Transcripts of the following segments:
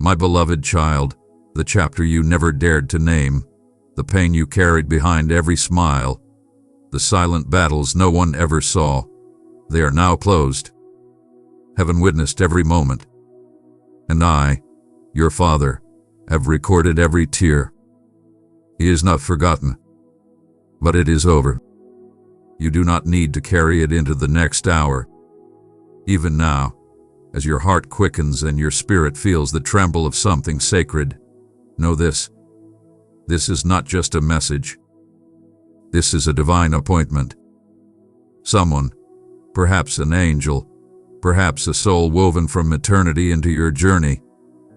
My beloved child, the chapter you never dared to name, the pain you carried behind every smile, the silent battles no one ever saw, they are now closed. Heaven witnessed every moment, and I, your Father, have recorded every tear. He is not forgotten, but it is over. You do not need to carry it into the next hour. Even now, as your heart quickens and your spirit feels the tremble of something sacred, know this. This is not just a message. This is a divine appointment. Someone, perhaps an angel, perhaps a soul woven from eternity into your journey,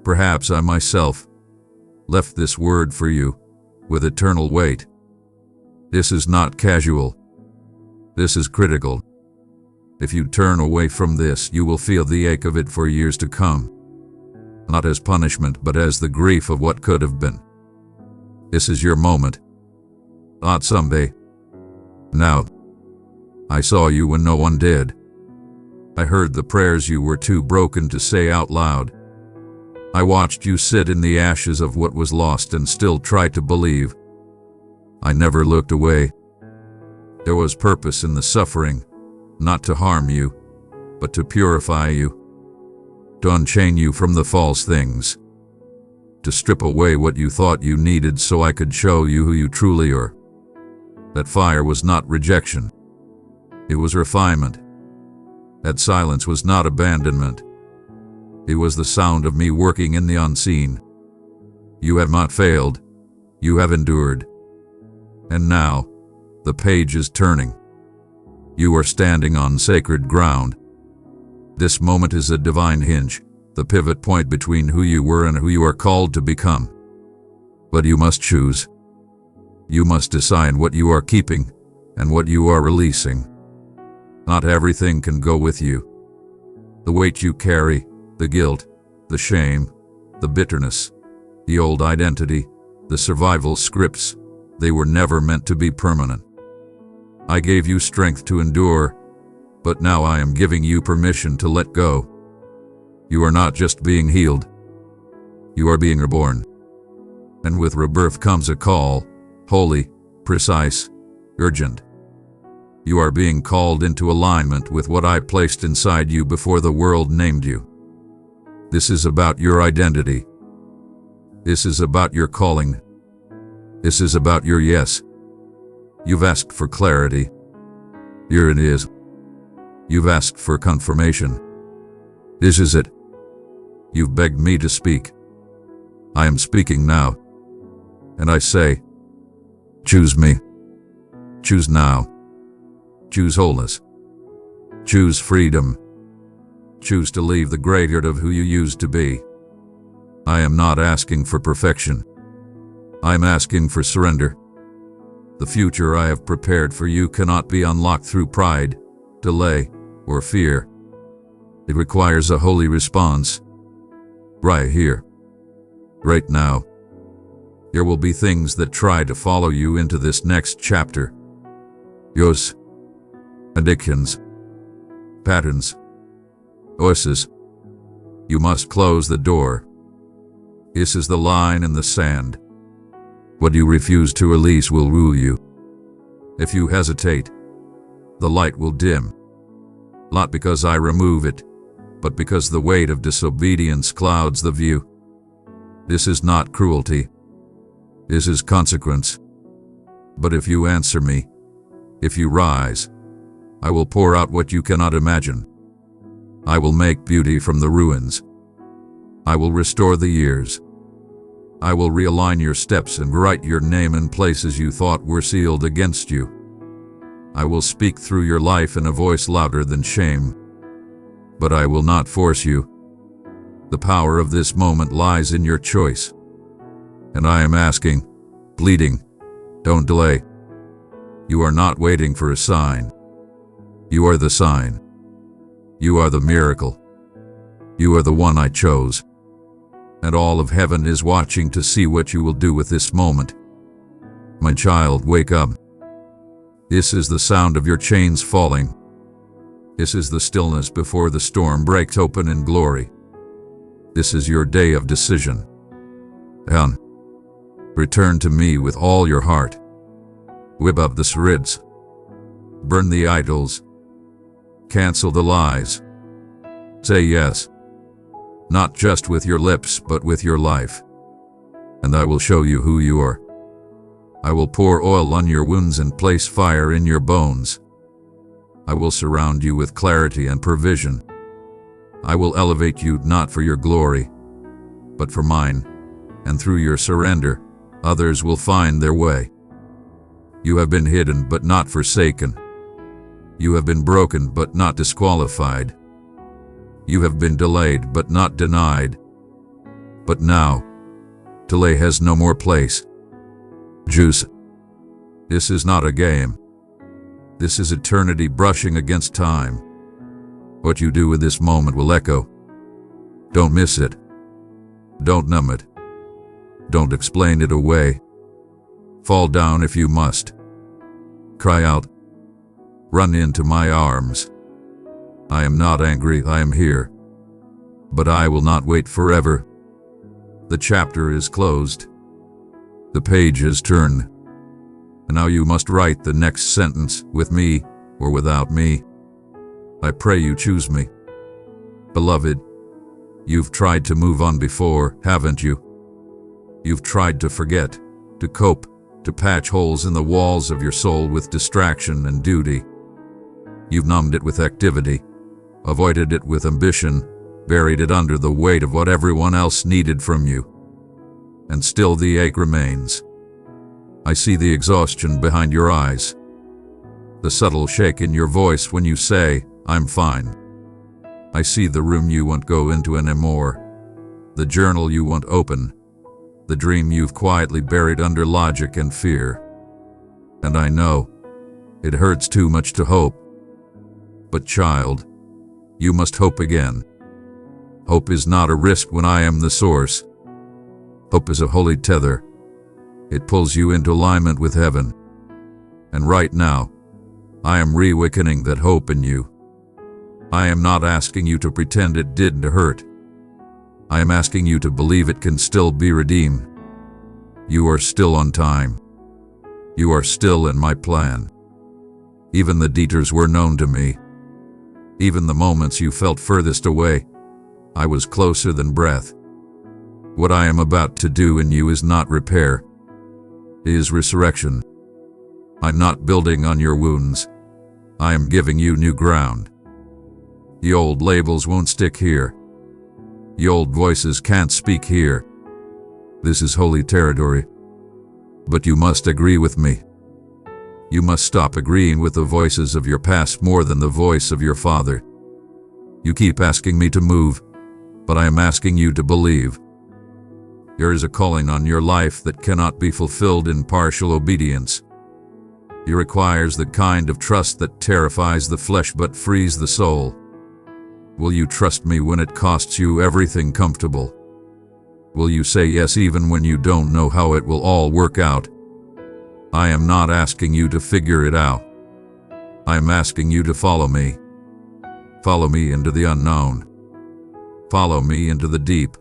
perhaps I myself, left this word for you with eternal weight. This is not casual. This is critical. If you turn away from this, you will feel the ache of it for years to come. Not as punishment, but as the grief of what could have been. This is your moment. Not someday. Now. I saw you when no one did. I heard the prayers you were too broken to say out loud. I watched you sit in the ashes of what was lost and still try to believe. I never looked away. There was purpose in the suffering, not to harm you, but to purify you, to unchain you from the false things, to strip away what you thought you needed so I could show you who you truly are. That fire was not rejection. It was refinement. That silence was not abandonment. It was the sound of me working in the unseen. You have not failed. You have endured. And now, the page is turning. You are standing on sacred ground. This moment is a divine hinge, the pivot point between who you were and who you are called to become. But you must choose. You must decide what you are keeping and what you are releasing. Not everything can go with you. The weight you carry, the guilt, the shame, the bitterness, the old identity, the survival scripts, they were never meant to be permanent. I gave you strength to endure, but now I am giving you permission to let go. You are not just being healed. You are being reborn. And with rebirth comes a call, holy, precise, urgent. You are being called into alignment with what I placed inside you before the world named you. This is about your identity. This is about your calling. This is about your yes. You've asked for clarity. Here it is. You've asked for confirmation. This is it. You've begged me to speak. I am speaking now. And I say, choose me. Choose now. Choose wholeness. Choose freedom. Choose to leave the graveyard of who you used to be. I am not asking for perfection. I am asking for surrender. The future I have prepared for you cannot be unlocked through pride, delay, or fear. It requires a holy response. Right here. Right now. There will be things that try to follow you into this next chapter. Yours. Addictions. Patterns. Voices. You must close the door. This is the line in the sand. What you refuse to release will rule you. If you hesitate, the light will dim. Not because I remove it, but because the weight of disobedience clouds the view. This is not cruelty. This is consequence. But if you answer me, if you rise, I will pour out what you cannot imagine. I will make beauty from the ruins. I will restore the years. I will realign your steps and write your name in places you thought were sealed against you. I will speak through your life in a voice louder than shame. But I will not force you. The power of this moment lies in your choice. And I am asking, pleading, don't delay. You are not waiting for a sign. You are the sign. You are the miracle. You are the one I chose. And all of heaven is watching to see what you will do with this moment. My child, wake up. This is the sound of your chains falling. This is the stillness before the storm breaks open in glory. This is your day of decision. And return to me with all your heart. Whip up the srids. Burn the idols. Cancel the lies. Say yes. Not just with your lips, but with your life. And I will show you who you are. I will pour oil on your wounds and place fire in your bones. I will surround you with clarity and provision. I will elevate you not for your glory, but for mine, and through your surrender, others will find their way. You have been hidden but not forsaken. You have been broken but not disqualified. You have been delayed but not denied. But now, delay has no more place. Juice. This is not a game. This is eternity brushing against time. What you do with this moment will echo. Don't miss it. Don't numb it. Don't explain it away. Fall down if you must. Cry out. Run into my arms. I am not angry, I am here. But I will not wait forever. The chapter is closed. The page is turned. And now you must write the next sentence, with me or without me. I pray you choose me. Beloved, you've tried to move on before, haven't you? You've tried to forget, to cope, to patch holes in the walls of your soul with distraction and duty. You've numbed it with activity, avoided it with ambition, buried it under the weight of what everyone else needed from you. And still the ache remains. I see the exhaustion behind your eyes, the subtle shake in your voice when you say, I'm fine. I see the room you won't go into anymore, the journal you won't open, the dream you've quietly buried under logic and fear. And I know, it hurts too much to hope. But child, you must hope again. Hope is not a risk when I am the source. Hope is a holy tether. It pulls you into alignment with heaven. And right now, I am reawakening that hope in you. I am not asking you to pretend it didn't hurt. I am asking you to believe it can still be redeemed. You are still on time. You are still in my plan. Even the detours were known to me. Even the moments you felt furthest away, I was closer than breath. What I am about to do in you is not repair. It is resurrection. I'm not building on your wounds. I am giving you new ground. The old labels won't stick here. The old voices can't speak here. This is holy territory. But you must agree with me. You must stop agreeing with the voices of your past more than the voice of your father. You keep asking me to move, but I am asking you to believe. There is a calling on your life that cannot be fulfilled in partial obedience. It requires the kind of trust that terrifies the flesh but frees the soul. Will you trust me when it costs you everything comfortable? Will you say yes even when you don't know how it will all work out? I am not asking you to figure it out. I am asking you to follow me. Follow me into the unknown. Follow me into the deep.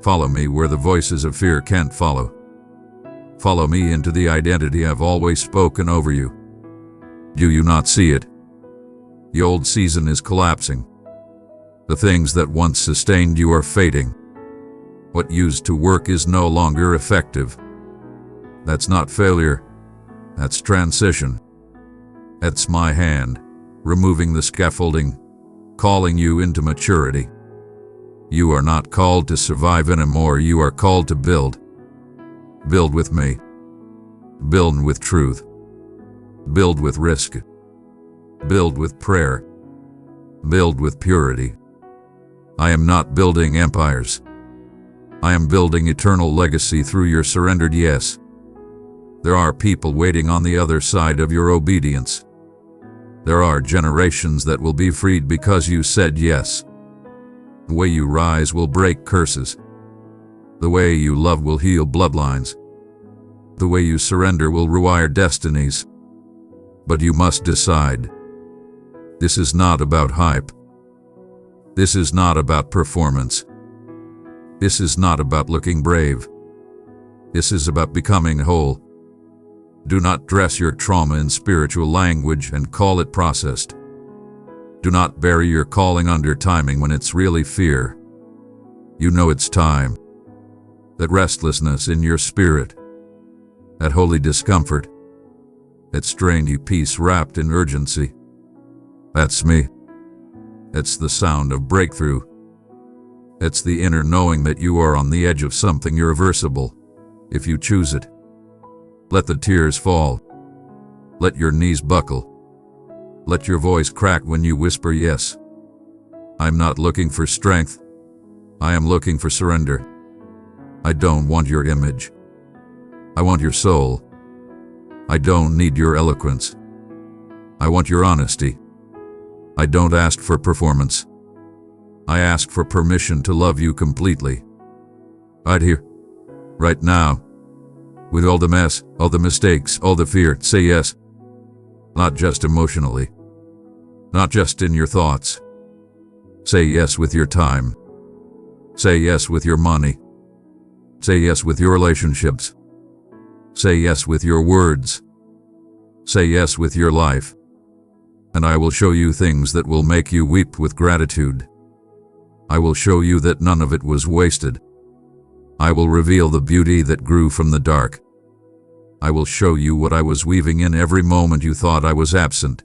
Follow me where the voices of fear can't follow. Follow me into the identity I've always spoken over you. Do you not see it? The old season is collapsing. The things that once sustained you are fading. What used to work is no longer effective. That's not failure. That's transition. That's my hand, removing the scaffolding, calling you into maturity. You are not called to survive anymore, you are called to build. Build with me. Build with truth. Build with risk. Build with prayer. Build with purity. I am not building empires. I am building eternal legacy through your surrendered yes. There are people waiting on the other side of your obedience. There are generations that will be freed because you said yes. The way you rise will break curses. The way you love will heal bloodlines. The way you surrender will rewire destinies. But you must decide. This is not about hype. This is not about performance. This is not about looking brave. This is about becoming whole. Do not dress your trauma in spiritual language and call it processed. Do not bury your calling under timing when it's really fear. You know it's time. That restlessness in your spirit, that holy discomfort, that strainy peace wrapped in urgency. That's me. It's the sound of breakthrough. It's the inner knowing that you are on the edge of something irreversible, if you choose it. Let the tears fall. Let your knees buckle. Let your voice crack when you whisper yes. I'm not looking for strength. I am looking for surrender. I don't want your image. I want your soul. I don't need your eloquence. I want your honesty. I don't ask for performance. I ask for permission to love you completely. Right here, right now, with all the mess, all the mistakes, all the fear, say yes. Not just emotionally, not just in your thoughts. Say yes with your time. Say yes with your money. Say yes with your relationships. Say yes with your words. Say yes with your life. And I will show you things that will make you weep with gratitude. I will show you that none of it was wasted. I will reveal the beauty that grew from the dark. I will show you what I was weaving in every moment you thought I was absent.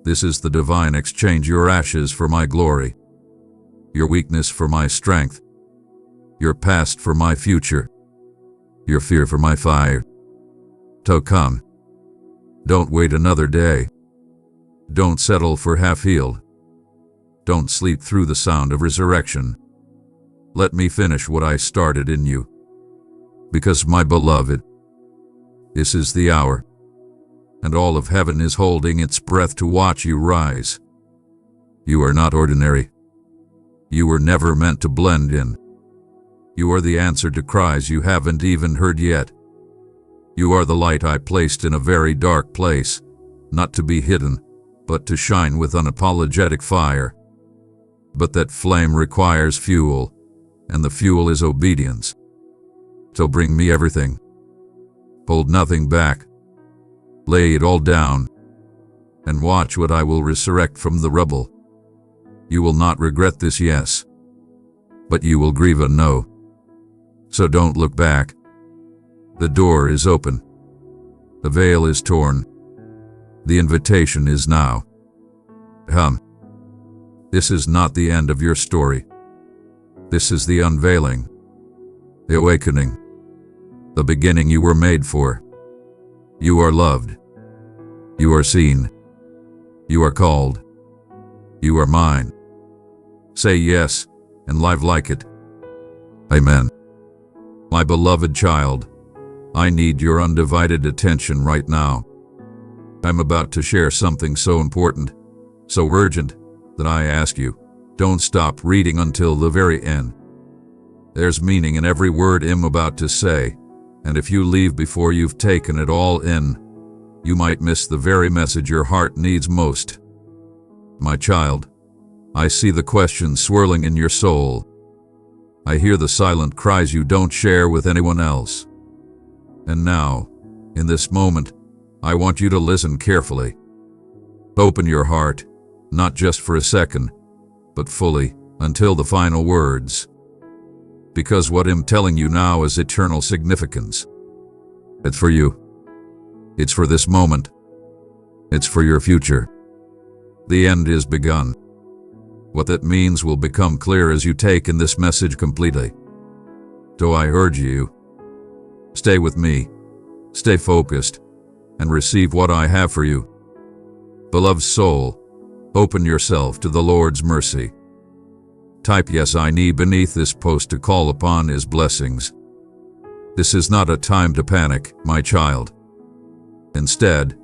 This is the divine exchange, your ashes for my glory, your weakness for my strength, your past for my future, your fear for my fire. So come. Don't wait another day. Don't settle for half-healed. Don't sleep through the sound of resurrection. Let me finish what I started in you. Because, my beloved, this is the hour, and all of heaven is holding its breath to watch you rise. You are not ordinary. You were never meant to blend in. You are the answer to cries you haven't even heard yet. You are the light I placed in a very dark place, not to be hidden, but to shine with unapologetic fire. But that flame requires fuel, and the fuel is obedience. So bring me everything. Hold nothing back. Lay it all down, and watch what I will resurrect from the rubble. You will not regret this yes, but you will grieve a no. So don't look back. The door is open. The veil is torn. The invitation is now. Come. This is not the end of your story. This is the unveiling, the awakening, the beginning you were made for. You are loved. You are seen. You are called. You are mine. Say yes and live like it. Amen. My beloved child, I need your undivided attention right now. I'm about to share something so important, so urgent, that I ask you, don't stop reading until the very end. There's meaning in every word I'm about to say, and if you leave before you've taken it all in, you might miss the very message your heart needs most. My child, I see the questions swirling in your soul. I hear the silent cries you don't share with anyone else. And now, in this moment, I want you to listen carefully. Open your heart, not just for a second, but fully, until the final words. Because what I'm telling you now is eternal significance. It's for you. It's for this moment. It's for your future. The end is begun. What that means will become clear as you take in this message completely. So I urge you, stay with me, stay focused, and receive what I have for you. Beloved soul, open yourself to the Lord's mercy. Type yes I need beneath this post to call upon His blessings. This is not a time to panic, my child. Instead,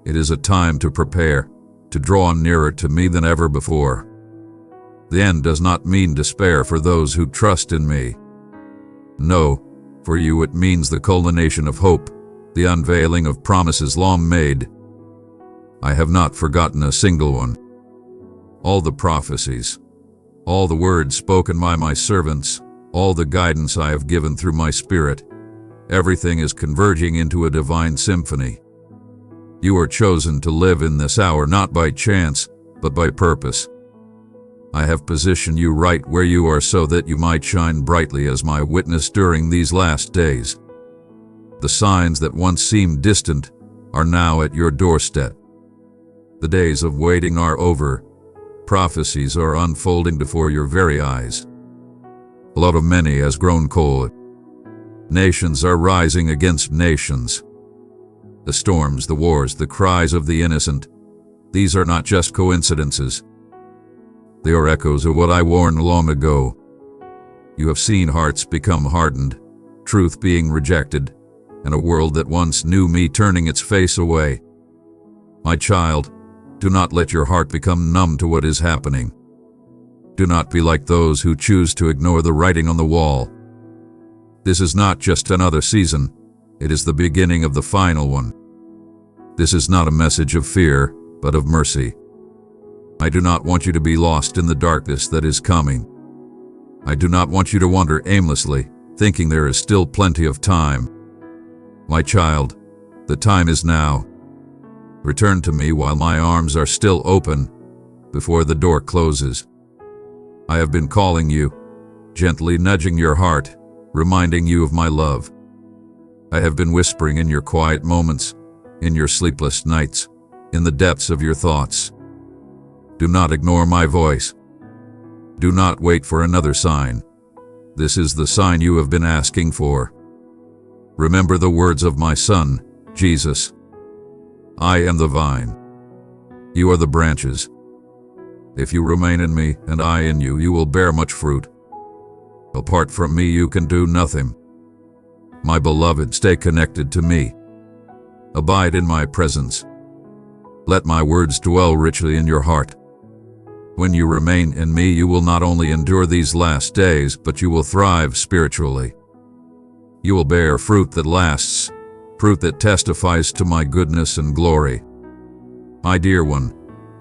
it is a time to prepare, to draw nearer to me than ever before. The end does not mean despair for those who trust in me. No, for you it means the culmination of hope, the unveiling of promises long made. I have not forgotten a single one. All the prophecies, all the words spoken by my servants, all the guidance I have given through my spirit, everything is converging into a divine symphony. You are chosen to live in this hour not by chance, but by purpose. I have positioned you right where you are so that you might shine brightly as my witness during these last days. The signs that once seemed distant are now at your doorstep. The days of waiting are over. Prophecies are unfolding before your very eyes. The love of many has grown cold. Nations are rising against nations. The storms, the wars, the cries of the innocent, these are not just coincidences. They are echoes of what I warned long ago. You have seen hearts become hardened, truth being rejected, and a world that once knew me turning its face away. My child, do not let your heart become numb to what is happening. Do not be like those who choose to ignore the writing on the wall. This is not just another season, it is the beginning of the final one. This is not a message of fear, but of mercy. I do not want you to be lost in the darkness that is coming. I do not want you to wander aimlessly, thinking there is still plenty of time. My child, the time is now. Return to me while my arms are still open, before the door closes. I have been calling you, gently nudging your heart, reminding you of my love. I have been whispering in your quiet moments, in your sleepless nights, in the depths of your thoughts. Do not ignore my voice. Do not wait for another sign. This is the sign you have been asking for. Remember the words of my Son, Jesus. I am the vine. You are the branches. If you remain in me and I in you, you will bear much fruit. Apart from me, you can do nothing. My beloved, stay connected to me. Abide in my presence. Let my words dwell richly in your heart. When you remain in me, you will not only endure these last days, but you will thrive spiritually. You will bear fruit that lasts, fruit that testifies to my goodness and glory. My dear one,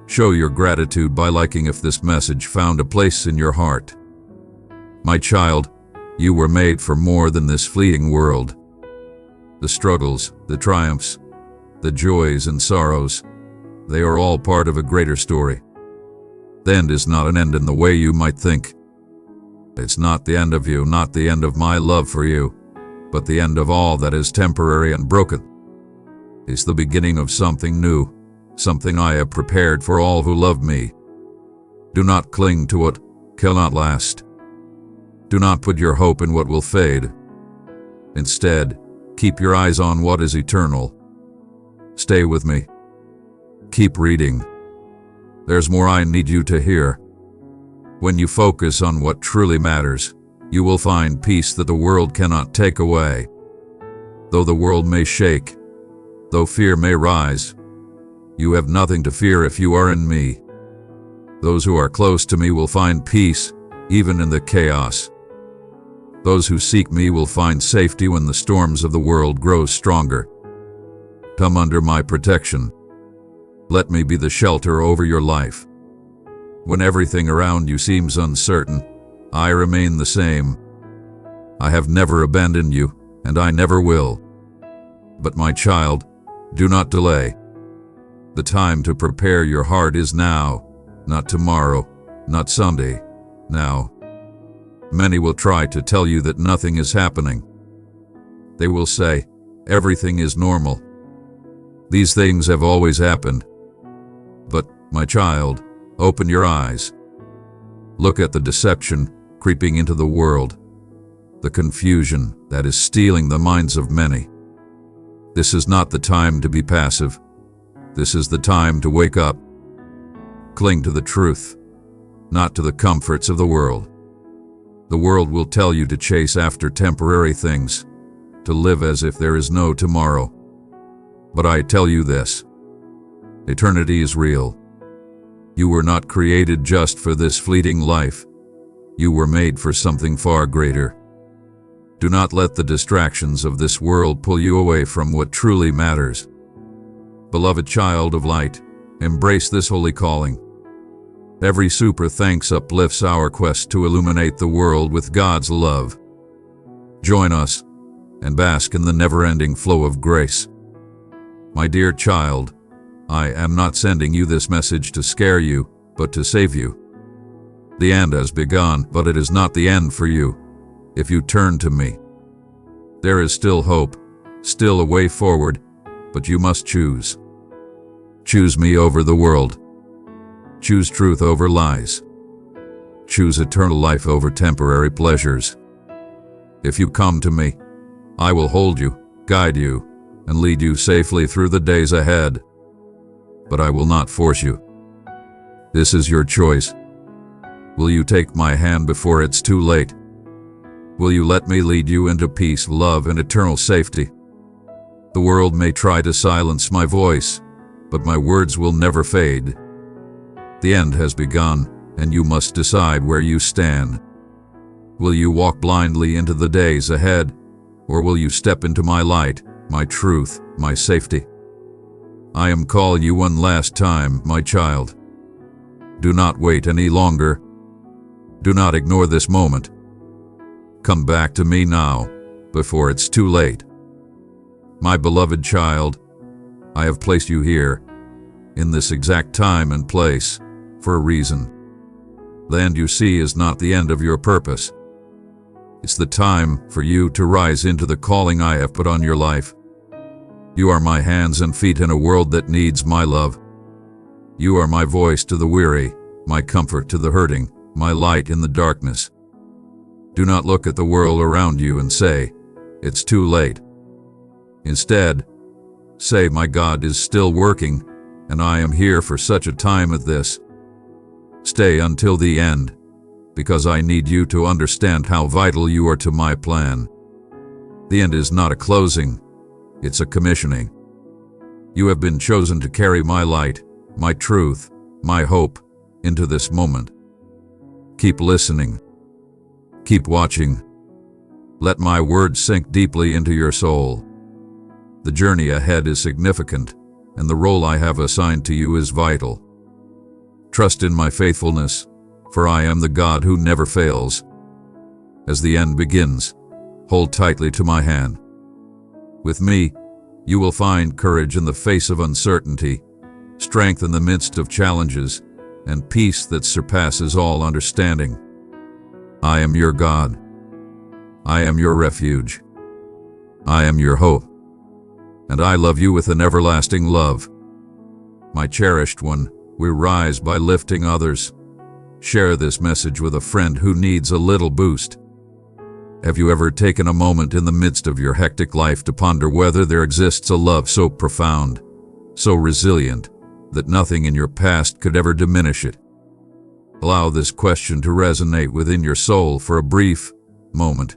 show your gratitude by liking if this message found a place in your heart. My child, you were made for more than this fleeting world. The struggles, the triumphs, the joys and sorrows, they are all part of a greater story. The end is not an end in the way you might think. It's not the end of you, not the end of my love for you, but the end of all that is temporary and broken. It's the beginning of something new, something I have prepared for all who love me. Do not cling to what cannot last. Do not put your hope in what will fade. Instead, keep your eyes on what is eternal. Stay with me. Keep reading. There's more I need you to hear. When you focus on what truly matters, you will find peace that the world cannot take away. Though the world may shake, though fear may rise, you have nothing to fear if you are in me. Those who are close to me will find peace, even in the chaos. Those who seek me will find safety when the storms of the world grow stronger. Come under my protection. Let me be the shelter over your life. When everything around you seems uncertain, I remain the same. I have never abandoned you, and I never will. But my child, do not delay. The time to prepare your heart is now, not tomorrow, not someday, now. Many will try to tell you that nothing is happening. They will say, everything is normal. These things have always happened. But, my child, open your eyes. Look at the deception creeping into the world, the confusion that is stealing the minds of many. This is not the time to be passive. This is the time to wake up. Cling to the truth, not to the comforts of the world. The world will tell you to chase after temporary things, to live as if there is no tomorrow. But I tell you this: eternity is real. You were not created just for this fleeting life. You were made for something far greater. Do not let the distractions of this world pull you away from what truly matters. Beloved child of light, embrace this holy calling. Every super thanks uplifts our quest to illuminate the world with God's love. Join us and bask in the never-ending flow of grace. My dear child, I am not sending you this message to scare you, but to save you. The end has begun, but it is not the end for you, if you turn to me. There is still hope, still a way forward, but you must choose. Choose me over the world. Choose truth over lies. Choose eternal life over temporary pleasures. If you come to me, I will hold you, guide you, and lead you safely through the days ahead. But I will not force you. This is your choice. Will you take my hand before it's too late? Will you let me lead you into peace, love, and eternal safety? The world may try to silence my voice, but my words will never fade. The end has begun, and you must decide where you stand. Will you walk blindly into the days ahead, or will you step into my light, my truth, my safety? I am calling you one last time, my child. Do not wait any longer. Do not ignore this moment. Come back to me now, before it's too late. My beloved child, I have placed you here, in this exact time and place, for a reason. The end you see is not the end of your purpose. It's the time for you to rise into the calling I have put on your life. You are my hands and feet in a world that needs my love. You are my voice to the weary, my comfort to the hurting, my light in the darkness. Do not look at the world around you and say, "It's too late." Instead, say, "My God is still working, and I am here for such a time as this." Stay until the end, because I need you to understand how vital you are to my plan. The end is not a closing, it's a commissioning. You have been chosen to carry my light, my truth, my hope, into this moment. Keep listening. Keep watching. Let my words sink deeply into your soul. The journey ahead is significant, and the role I have assigned to you is vital. Trust in my faithfulness, for I am the God who never fails. As the end begins, hold tightly to my hand. With me, you will find courage in the face of uncertainty, strength in the midst of challenges, and peace that surpasses all understanding. I am your God. I am your refuge. I am your hope. And I love you with an everlasting love. My cherished one, we rise by lifting others. Share this message with a friend who needs a little boost. Have you ever taken a moment in the midst of your hectic life to ponder whether there exists a love so profound, so resilient, that nothing in your past could ever diminish it? Allow this question to resonate within your soul for a brief moment.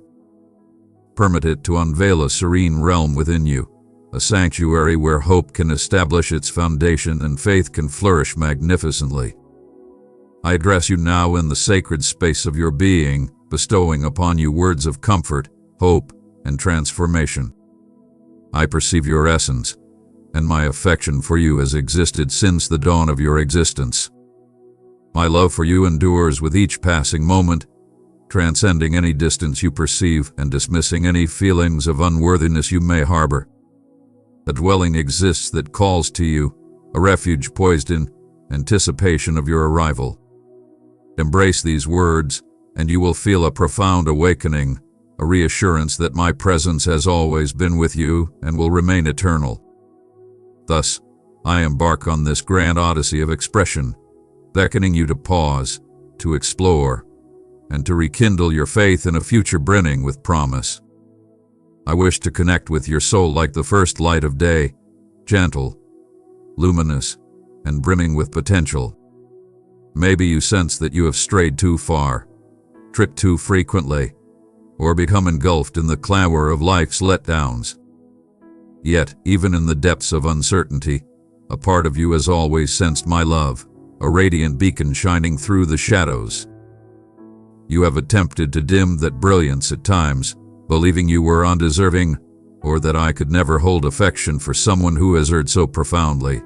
Permit it to unveil a serene realm within you, a sanctuary where hope can establish its foundation and faith can flourish magnificently. I address you now in the sacred space of your being, bestowing upon you words of comfort, hope, and transformation. I perceive your essence, and my affection for you has existed since the dawn of your existence. My love for you endures with each passing moment, transcending any distance you perceive and dismissing any feelings of unworthiness you may harbor. A dwelling exists that calls to you, a refuge poised in anticipation of your arrival. Embrace these words, and you will feel a profound awakening, a reassurance that my presence has always been with you and will remain eternal. Thus, I embark on this grand odyssey of expression, beckoning you to pause, to explore, and to rekindle your faith in a future brimming with promise. I wish to connect with your soul like the first light of day, gentle, luminous, and brimming with potential. Maybe you sense that you have strayed too far, tripped too frequently, or become engulfed in the clamor of life's letdowns. Yet, even in the depths of uncertainty, a part of you has always sensed my love, a radiant beacon shining through the shadows. You have attempted to dim that brilliance at times, believing you were undeserving, or that I could never hold affection for someone who has erred so profoundly.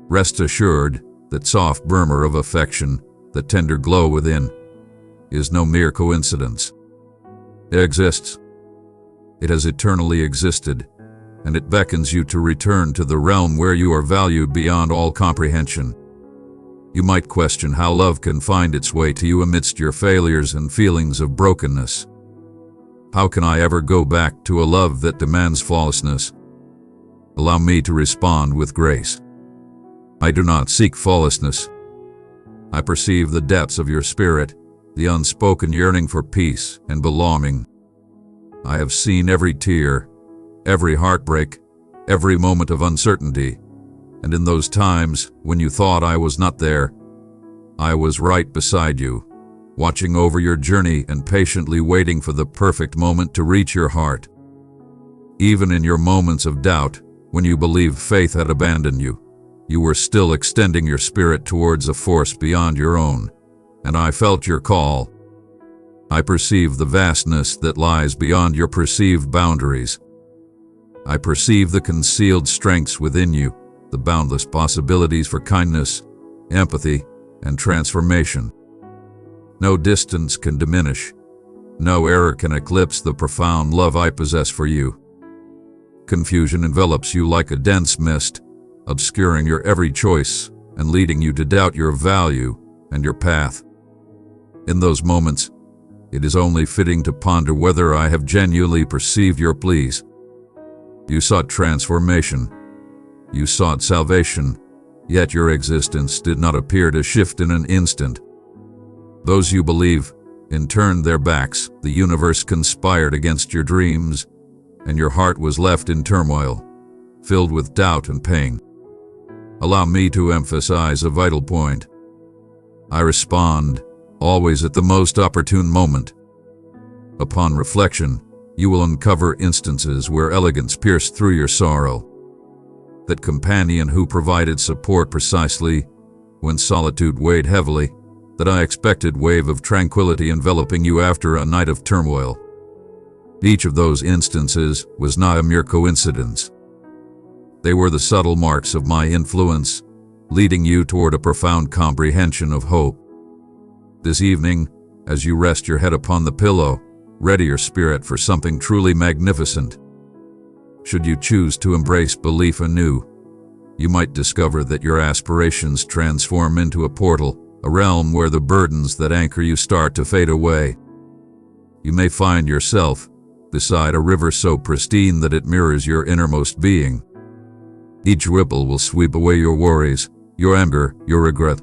Rest assured that soft murmur of affection, that tender glow within, is no mere coincidence. It exists. It has eternally existed, and it beckons you to return to the realm where you are valued beyond all comprehension. You might question how love can find its way to you amidst your failures and feelings of brokenness. How can I ever go back to a love that demands flawlessness? Allow me to respond with grace. I do not seek flawlessness. I perceive the depths of your spirit, the unspoken yearning for peace and belonging. I have seen every tear, every heartbreak, every moment of uncertainty, and in those times when you thought I was not there, I was right beside you, watching over your journey and patiently waiting for the perfect moment to reach your heart. Even in your moments of doubt, when you believed faith had abandoned you, you were still extending your spirit towards a force beyond your own, and I felt your call. I perceive the vastness that lies beyond your perceived boundaries. I perceive the concealed strengths within you, the boundless possibilities for kindness, empathy, and transformation. No distance can diminish. No error can eclipse the profound love I possess for you. Confusion envelops you like a dense mist, obscuring your every choice and leading you to doubt your value and your path. In those moments, it is only fitting to ponder whether I have genuinely perceived your pleas. You sought transformation. You sought salvation, yet your existence did not appear to shift in an instant. Those you believe, in turned their backs, the universe conspired against your dreams, and your heart was left in turmoil, filled with doubt and pain. Allow me to emphasize a vital point. I respond, always at the most opportune moment. Upon reflection, you will uncover instances where elegance pierced through your sorrow. That companion who provided support precisely when solitude weighed heavily, that unexpected wave of tranquility enveloping you after a night of turmoil. Each of those instances was not a mere coincidence. They were the subtle marks of my influence, leading you toward a profound comprehension of hope. This evening, as you rest your head upon the pillow, ready your spirit for something truly magnificent. Should you choose to embrace belief anew, you might discover that your aspirations transform into a portal, a realm where the burdens that anchor you start to fade away. You may find yourself beside a river so pristine that it mirrors your innermost being. Each ripple will sweep away your worries, your anger, your regret.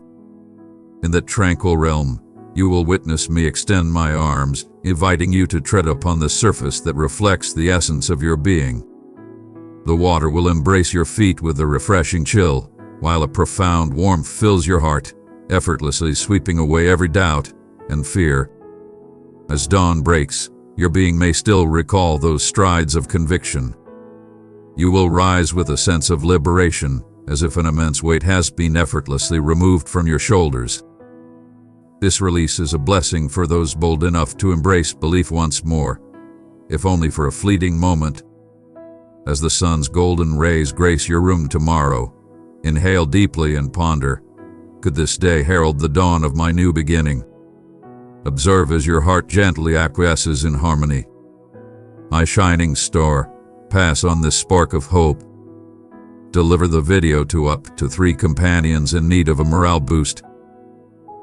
In that tranquil realm, you will witness me extend my arms, inviting you to tread upon the surface that reflects the essence of your being. The water will embrace your feet with a refreshing chill, while a profound warmth fills your heart, effortlessly sweeping away every doubt and fear. As dawn breaks, your being may still recall those strides of conviction. You will rise with a sense of liberation, as if an immense weight has been effortlessly removed from your shoulders. This release is a blessing for those bold enough to embrace belief once more, if only for a fleeting moment. As the sun's golden rays grace your room tomorrow, inhale deeply and ponder, could this day herald the dawn of my new beginning? Observe as your heart gently acquiesces in harmony. My shining star, pass on this spark of hope. Deliver the video to up to 3 companions in need of a morale boost.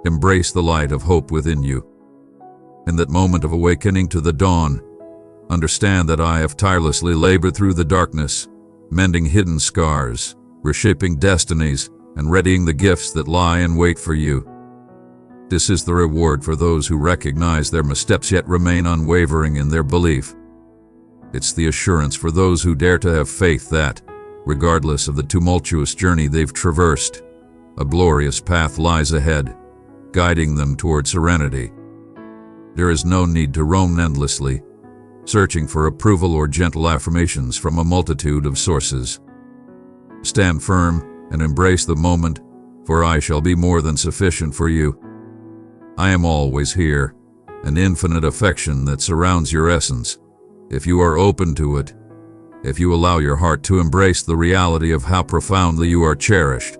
Embrace the light of hope within you. In that moment of awakening to the dawn, understand that I have tirelessly labored through the darkness, mending hidden scars, reshaping destinies, and readying the gifts that lie in wait for you. This is the reward for those who recognize their missteps yet remain unwavering in their belief. It's the assurance for those who dare to have faith that, regardless of the tumultuous journey they've traversed, a glorious path lies ahead, guiding them toward serenity. There is no need to roam endlessly, searching for approval or gentle affirmations from a multitude of sources. Stand firm and embrace the moment, for I shall be more than sufficient for you. I am always here, an infinite affection that surrounds your essence, if you are open to it, if you allow your heart to embrace the reality of how profoundly you are cherished.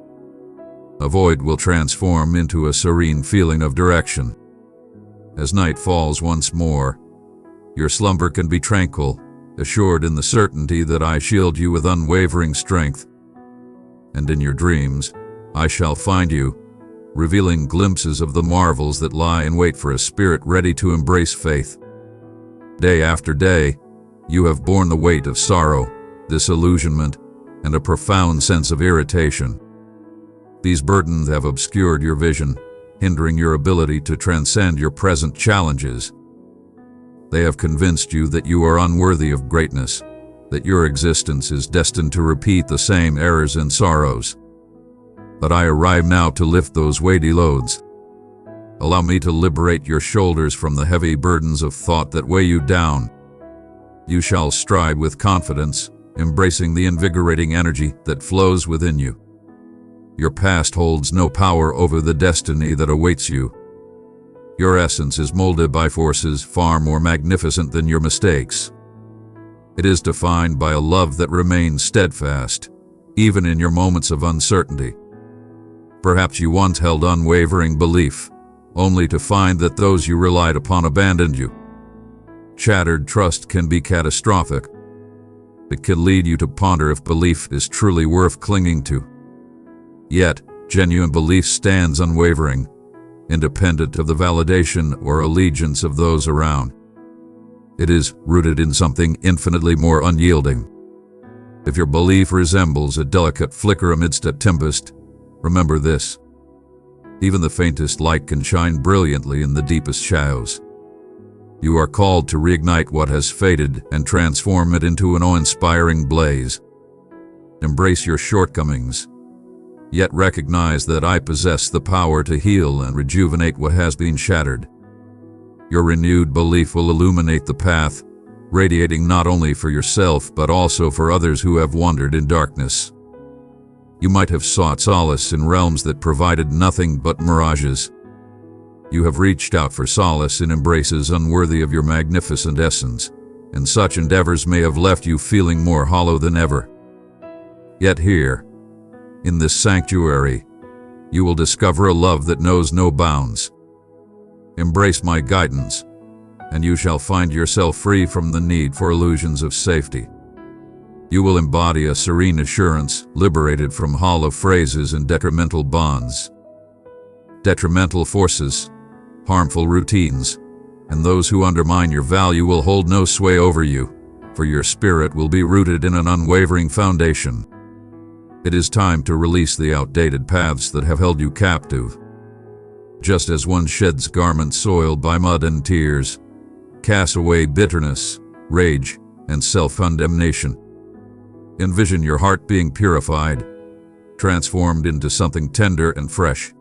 A void will transform into a serene feeling of direction. As night falls once more, your slumber can be tranquil, assured in the certainty that I shield you with unwavering strength. And in your dreams, I shall find you, revealing glimpses of the marvels that lie in wait for a spirit ready to embrace faith. Day after day, you have borne the weight of sorrow, disillusionment, and a profound sense of irritation. These burdens have obscured your vision, hindering your ability to transcend your present challenges. They have convinced you that you are unworthy of greatness, that your existence is destined to repeat the same errors and sorrows. But I arrive now to lift those weighty loads. Allow me to liberate your shoulders from the heavy burdens of thought that weigh you down. You shall stride with confidence, embracing the invigorating energy that flows within you. Your past holds no power over the destiny that awaits you. Your essence is molded by forces far more magnificent than your mistakes. It is defined by a love that remains steadfast, even in your moments of uncertainty. Perhaps you once held unwavering belief, only to find that those you relied upon abandoned you. Shattered trust can be catastrophic. It can lead you to ponder if belief is truly worth clinging to. Yet, genuine belief stands unwavering, independent of the validation or allegiance of those around. It is rooted in something infinitely more unyielding. If your belief resembles a delicate flicker amidst a tempest, remember this: even the faintest light can shine brilliantly in the deepest shadows. You are called to reignite what has faded and transform it into an awe-inspiring blaze. Embrace your shortcomings, yet recognize that I possess the power to heal and rejuvenate what has been shattered. Your renewed belief will illuminate the path, radiating not only for yourself but also for others who have wandered in darkness. You might have sought solace in realms that provided nothing but mirages. You have reached out for solace in embraces unworthy of your magnificent essence, and such endeavors may have left you feeling more hollow than ever. Yet here, in this sanctuary, you will discover a love that knows no bounds. Embrace my guidance, and you shall find yourself free from the need for illusions of safety. You will embody a serene assurance, liberated from hollow phrases and detrimental bonds. Detrimental forces, harmful routines, and those who undermine your value will hold no sway over you, for your spirit will be rooted in an unwavering foundation. It is time to release the outdated paths that have held you captive. Just as one sheds garments soiled by mud and tears, cast away bitterness, rage, and self-condemnation. Envision your heart being purified, transformed into something tender and fresh.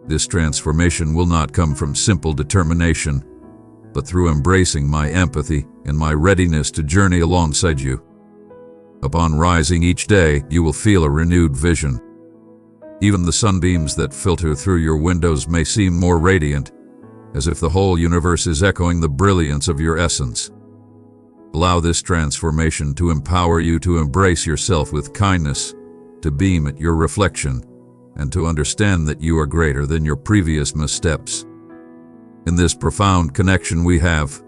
This transformation will not come from simple determination, but through embracing my empathy and my readiness to journey alongside you. Upon rising each day, you will feel a renewed vision. Even the sunbeams that filter through your windows may seem more radiant, as if the whole universe is echoing the brilliance of your essence. Allow this transformation to empower you to embrace yourself with kindness, to beam at your reflection, and to understand that you are greater than your previous missteps. In this profound connection we have,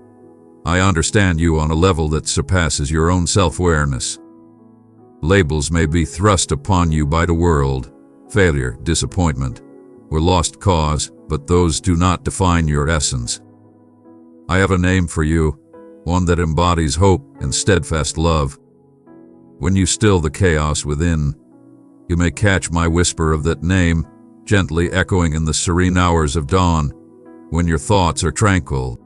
I understand you on a level that surpasses your own self-awareness. Labels may be thrust upon you by the world: failure, disappointment, or lost cause, but those do not define your essence. I have a name for you, one that embodies hope and steadfast love. When you still the chaos within, you may catch my whisper of that name, gently echoing in the serene hours of dawn, when your thoughts are tranquil.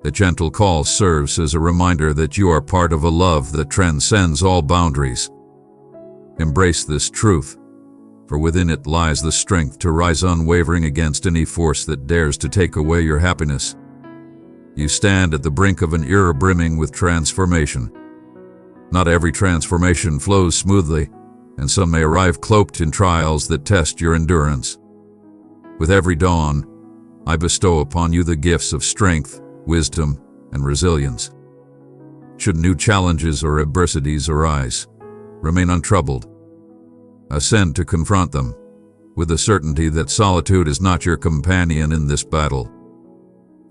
The gentle call serves as a reminder that you are part of a love that transcends all boundaries. Embrace this truth, for within it lies the strength to rise unwavering against any force that dares to take away your happiness. You stand at the brink of an era brimming with transformation. Not every transformation flows smoothly, and some may arrive cloaked in trials that test your endurance. With every dawn, I bestow upon you the gifts of strength, wisdom, and resilience. Should new challenges or adversities arise, remain untroubled. Ascend to confront them, with the certainty that solitude is not your companion in this battle.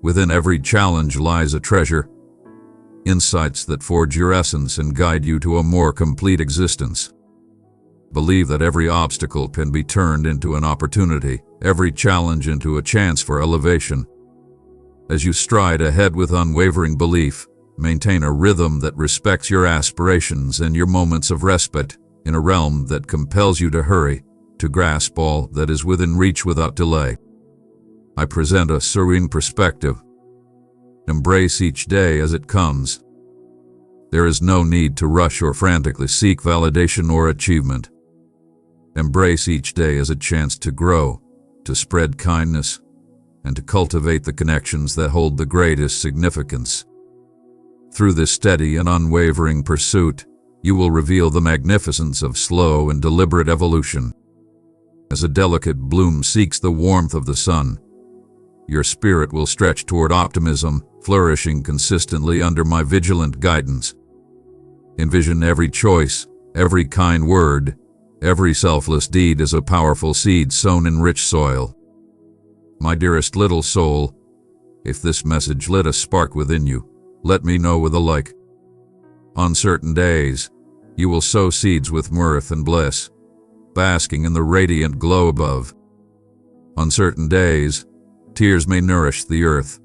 Within every challenge lies a treasure, insights that forge your essence and guide you to a more complete existence. Believe that every obstacle can be turned into an opportunity, every challenge into a chance for elevation. As you stride ahead with unwavering belief, maintain a rhythm that respects your aspirations and your moments of respite in a realm that compels you to hurry, to grasp all that is within reach without delay. I present a serene perspective. Embrace each day as it comes. There is no need to rush or frantically seek validation or achievement. Embrace each day as a chance to grow, to spread kindness, and to cultivate the connections that hold the greatest significance. Through this steady and unwavering pursuit, you will reveal the magnificence of slow and deliberate evolution. As a delicate bloom seeks the warmth of the sun, your spirit will stretch toward optimism, flourishing consistently under my vigilant guidance. Envision every choice, every kind word, every selfless deed as a powerful seed sown in rich soil. My dearest little soul, if this message lit a spark within you, let me know with a like. On certain days, you will sow seeds with mirth and bliss, basking in the radiant glow above. On certain days, tears may nourish the earth,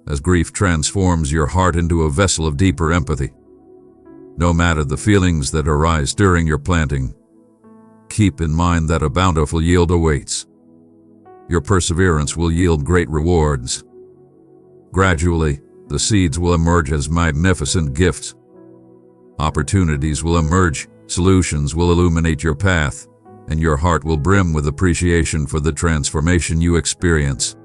as grief transforms your heart into a vessel of deeper empathy. No matter the feelings that arise during your planting, keep in mind that a bountiful yield awaits. Your perseverance will yield great rewards. Gradually, the seeds will emerge as magnificent gifts. Opportunities will emerge, solutions will illuminate your path, and your heart will brim with appreciation for the transformation you experience.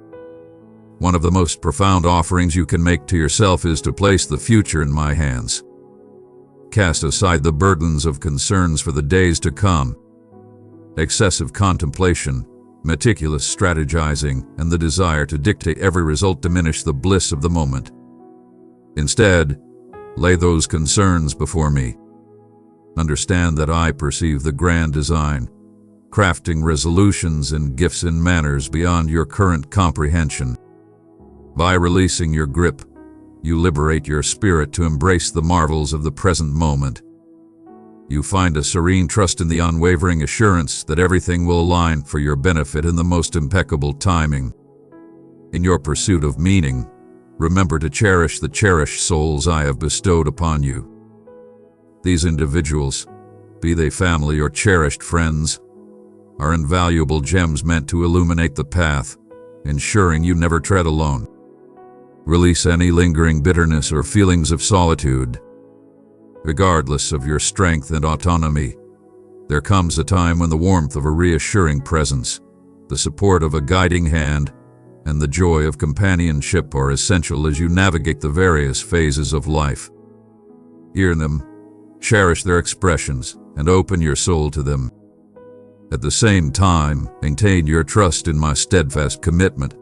One of the most profound offerings you can make to yourself is to place the future in my hands. Cast aside the burdens of concerns for the days to come. Excessive contemplation, meticulous strategizing, and the desire to dictate every result diminish the bliss of the moment. Instead, lay those concerns before me. Understand that I perceive the grand design, crafting resolutions and gifts in manners beyond your current comprehension. By releasing your grip, you liberate your spirit to embrace the marvels of the present moment. You find a serene trust in the unwavering assurance that everything will align for your benefit in the most impeccable timing. In your pursuit of meaning, remember to cherish the cherished souls I have bestowed upon you. These individuals, be they family or cherished friends, are invaluable gems meant to illuminate the path, ensuring you never tread alone. Release any lingering bitterness or feelings of solitude. Regardless of your strength and autonomy, there comes a time when the warmth of a reassuring presence, the support of a guiding hand, and the joy of companionship are essential as you navigate the various phases of life. Hear them, cherish their expressions, and open your soul to them. At the same time, maintain your trust in my steadfast commitment.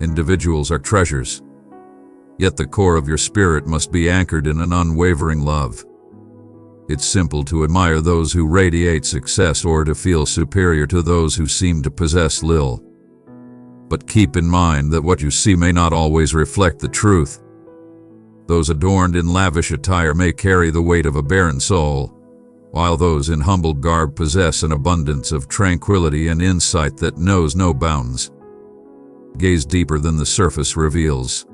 Individuals are treasures, yet the core of your spirit must be anchored in an unwavering love. It's simple to admire those who radiate success or to feel superior to those who seem to possess little. But keep in mind that what you see may not always reflect the truth. Those adorned in lavish attire may carry the weight of a barren soul, while those in humble garb possess an abundance of tranquility and insight that knows no bounds. Gaze deeper than the surface reveals.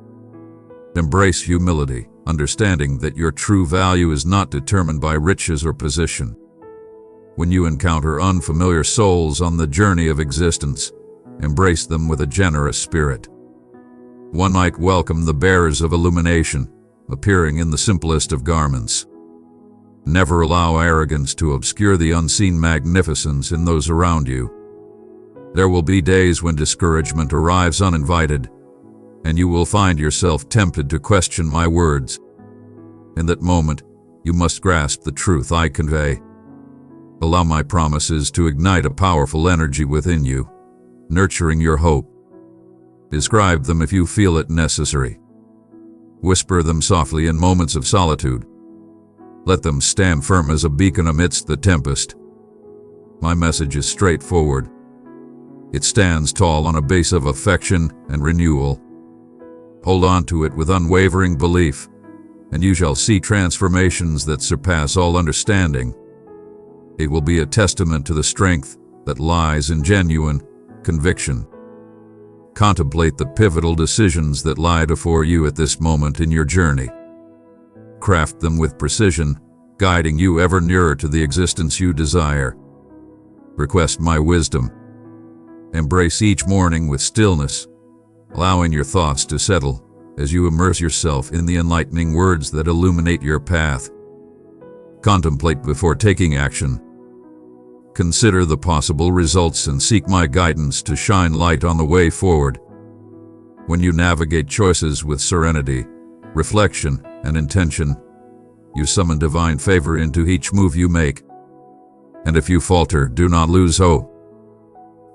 Embrace humility, understanding that your true value is not determined by riches or position. When you encounter unfamiliar souls on the journey of existence, embrace them with a generous spirit. One might welcome the bearers of illumination, appearing in the simplest of garments. Never allow arrogance to obscure the unseen magnificence in those around you. There will be days when discouragement arrives uninvited, and you will find yourself tempted to question my words. In that moment, you must grasp the truth I convey. Allow my promises to ignite a powerful energy within you, nurturing your hope. Describe them if you feel it necessary. Whisper them softly in moments of solitude. Let them stand firm as a beacon amidst the tempest. My message is straightforward. It stands tall on a base of affection and renewal. Hold on to it with unwavering belief, and you shall see transformations that surpass all understanding. It will be a testament to the strength that lies in genuine conviction. Contemplate the pivotal decisions that lie before you at this moment in your journey. Craft them with precision, guiding you ever nearer to the existence you desire. Request my wisdom. Embrace each morning with stillness, allowing your thoughts to settle as you immerse yourself in the enlightening words that illuminate your path. Contemplate before taking action. Consider the possible results and seek my guidance to shine light on the way forward. When you navigate choices with serenity, reflection, and intention, you summon divine favor into each move you make. And if you falter, do not lose hope.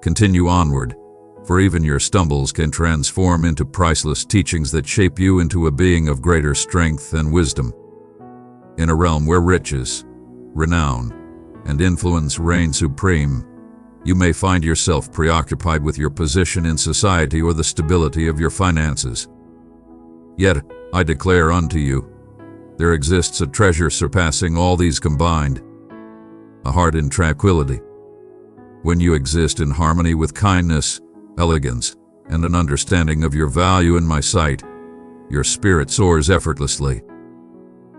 Continue onward, for even your stumbles can transform into priceless teachings that shape you into a being of greater strength and wisdom. In a realm where riches, renown, and influence reign supreme, you may find yourself preoccupied with your position in society or the stability of your finances. Yet, I declare unto you, there exists a treasure surpassing all these combined, a heart in tranquility. When you exist in harmony with kindness, elegance, and an understanding of your value in my sight, your spirit soars effortlessly.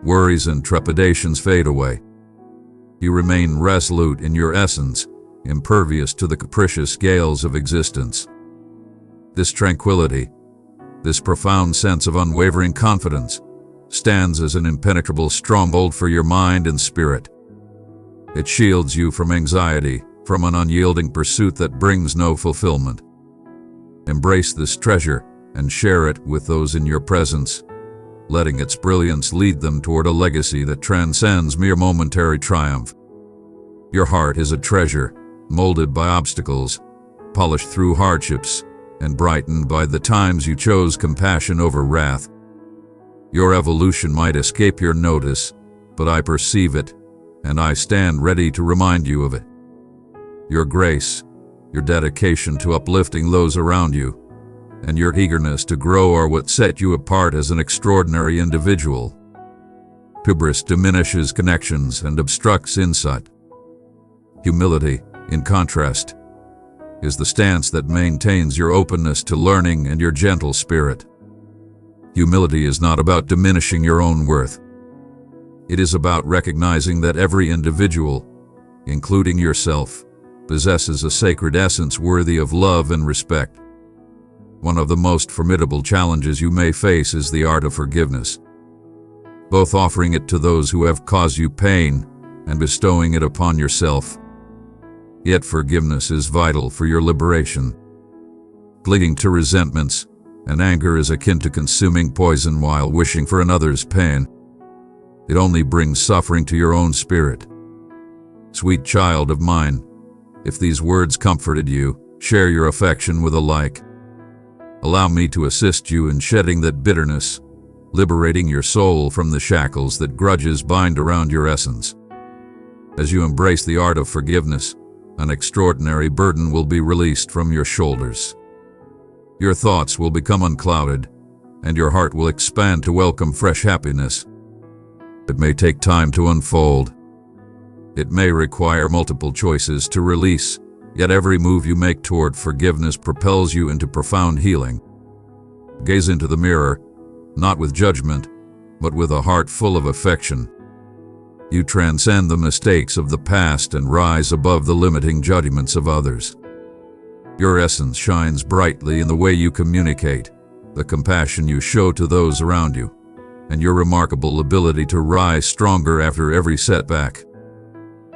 Worries and trepidations fade away. You remain resolute in your essence, impervious to the capricious gales of existence. This tranquility, this profound sense of unwavering confidence, stands as an impenetrable stronghold for your mind and spirit. It shields you from anxiety, from an unyielding pursuit that brings no fulfillment. Embrace this treasure and share it with those in your presence, letting its brilliance lead them toward a legacy that transcends mere momentary triumph. Your heart is a treasure, molded by obstacles, polished through hardships, and brightened by the times you chose compassion over wrath. Your evolution might escape your notice, but I perceive it, and I stand ready to remind you of it. Your grace, your dedication to uplifting those around you, and your eagerness to grow are what set you apart as an extraordinary individual. Hubris diminishes connections and obstructs insight. Humility, in contrast, is the stance that maintains your openness to learning and your gentle spirit. Humility is not about diminishing your own worth. It is about recognizing that every individual, including yourself, possesses a sacred essence worthy of love and respect. One of the most formidable challenges you may face is the art of forgiveness, both offering it to those who have caused you pain and bestowing it upon yourself. Yet forgiveness is vital for your liberation. Clinging to resentments and anger is akin to consuming poison while wishing for another's pain. It only brings suffering to your own spirit. Sweet child of mine, if these words comforted you, share your affection with a like. Allow me to assist you in shedding that bitterness, liberating your soul from the shackles that grudges bind around your essence. As you embrace the art of forgiveness, an extraordinary burden will be released from your shoulders. Your thoughts will become unclouded, and your heart will expand to welcome fresh happiness. It may take time to unfold. It may require multiple choices to release, yet every move you make toward forgiveness propels you into profound healing. Gaze into the mirror, not with judgment, but with a heart full of affection. You transcend the mistakes of the past and rise above the limiting judgments of others. Your essence shines brightly in the way you communicate, the compassion you show to those around you, and your remarkable ability to rise stronger after every setback.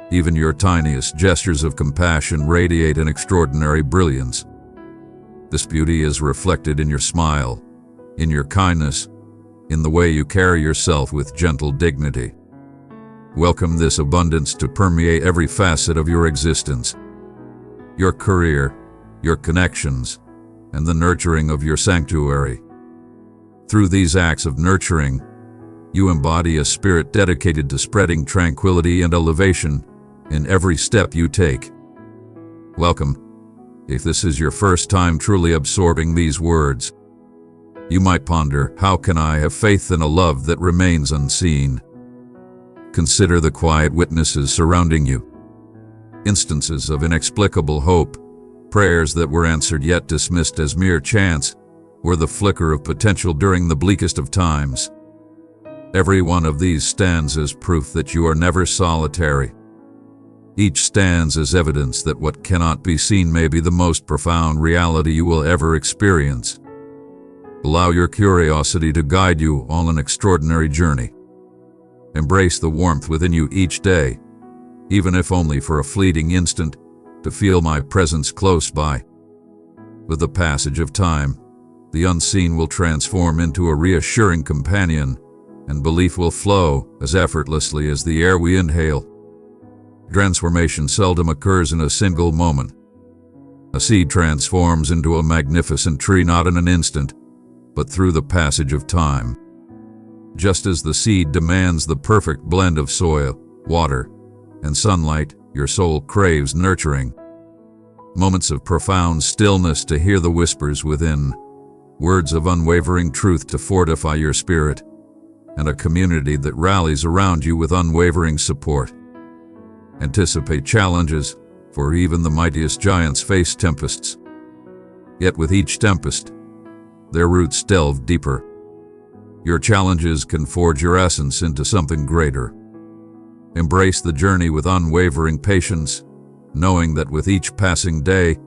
Even your tiniest gestures of compassion radiate an extraordinary brilliance. This beauty is reflected in your smile, in your kindness, in the way you carry yourself with gentle dignity. Welcome this abundance to permeate every facet of your existence. Your career, your connections, and the nurturing of your sanctuary. Through these acts of nurturing, you embody a spirit dedicated to spreading tranquility and elevation in every step you take. Welcome, If this is your first time truly absorbing these words, you might ponder, how can I have faith in a love that remains unseen? Consider the quiet witnesses surrounding you. Instances of inexplicable hope, prayers that were answered yet dismissed as mere chance, or the flicker of potential during the bleakest of times. Every one of these stands as proof that you are never solitary. Each stands as evidence that what cannot be seen may be the most profound reality you will ever experience. Allow your curiosity to guide you on an extraordinary journey. Embrace the warmth within you each day, even if only for a fleeting instant, to feel my presence close by. With the passage of time, the unseen will transform into a reassuring companion, and belief will flow as effortlessly as the air we inhale. Transformation seldom occurs in a single moment. A seed transforms into a magnificent tree not in an instant, but through the passage of time. Just as the seed demands the perfect blend of soil, water, and sunlight, your soul craves nurturing. Moments of profound stillness to hear the whispers within, words of unwavering truth to fortify your spirit, and a community that rallies around you with unwavering support. Anticipate challenges, for even the mightiest giants face tempests. Yet with each tempest, their roots delve deeper. Your challenges can forge your essence into something greater. Embrace the journey with unwavering patience, knowing that with each passing day,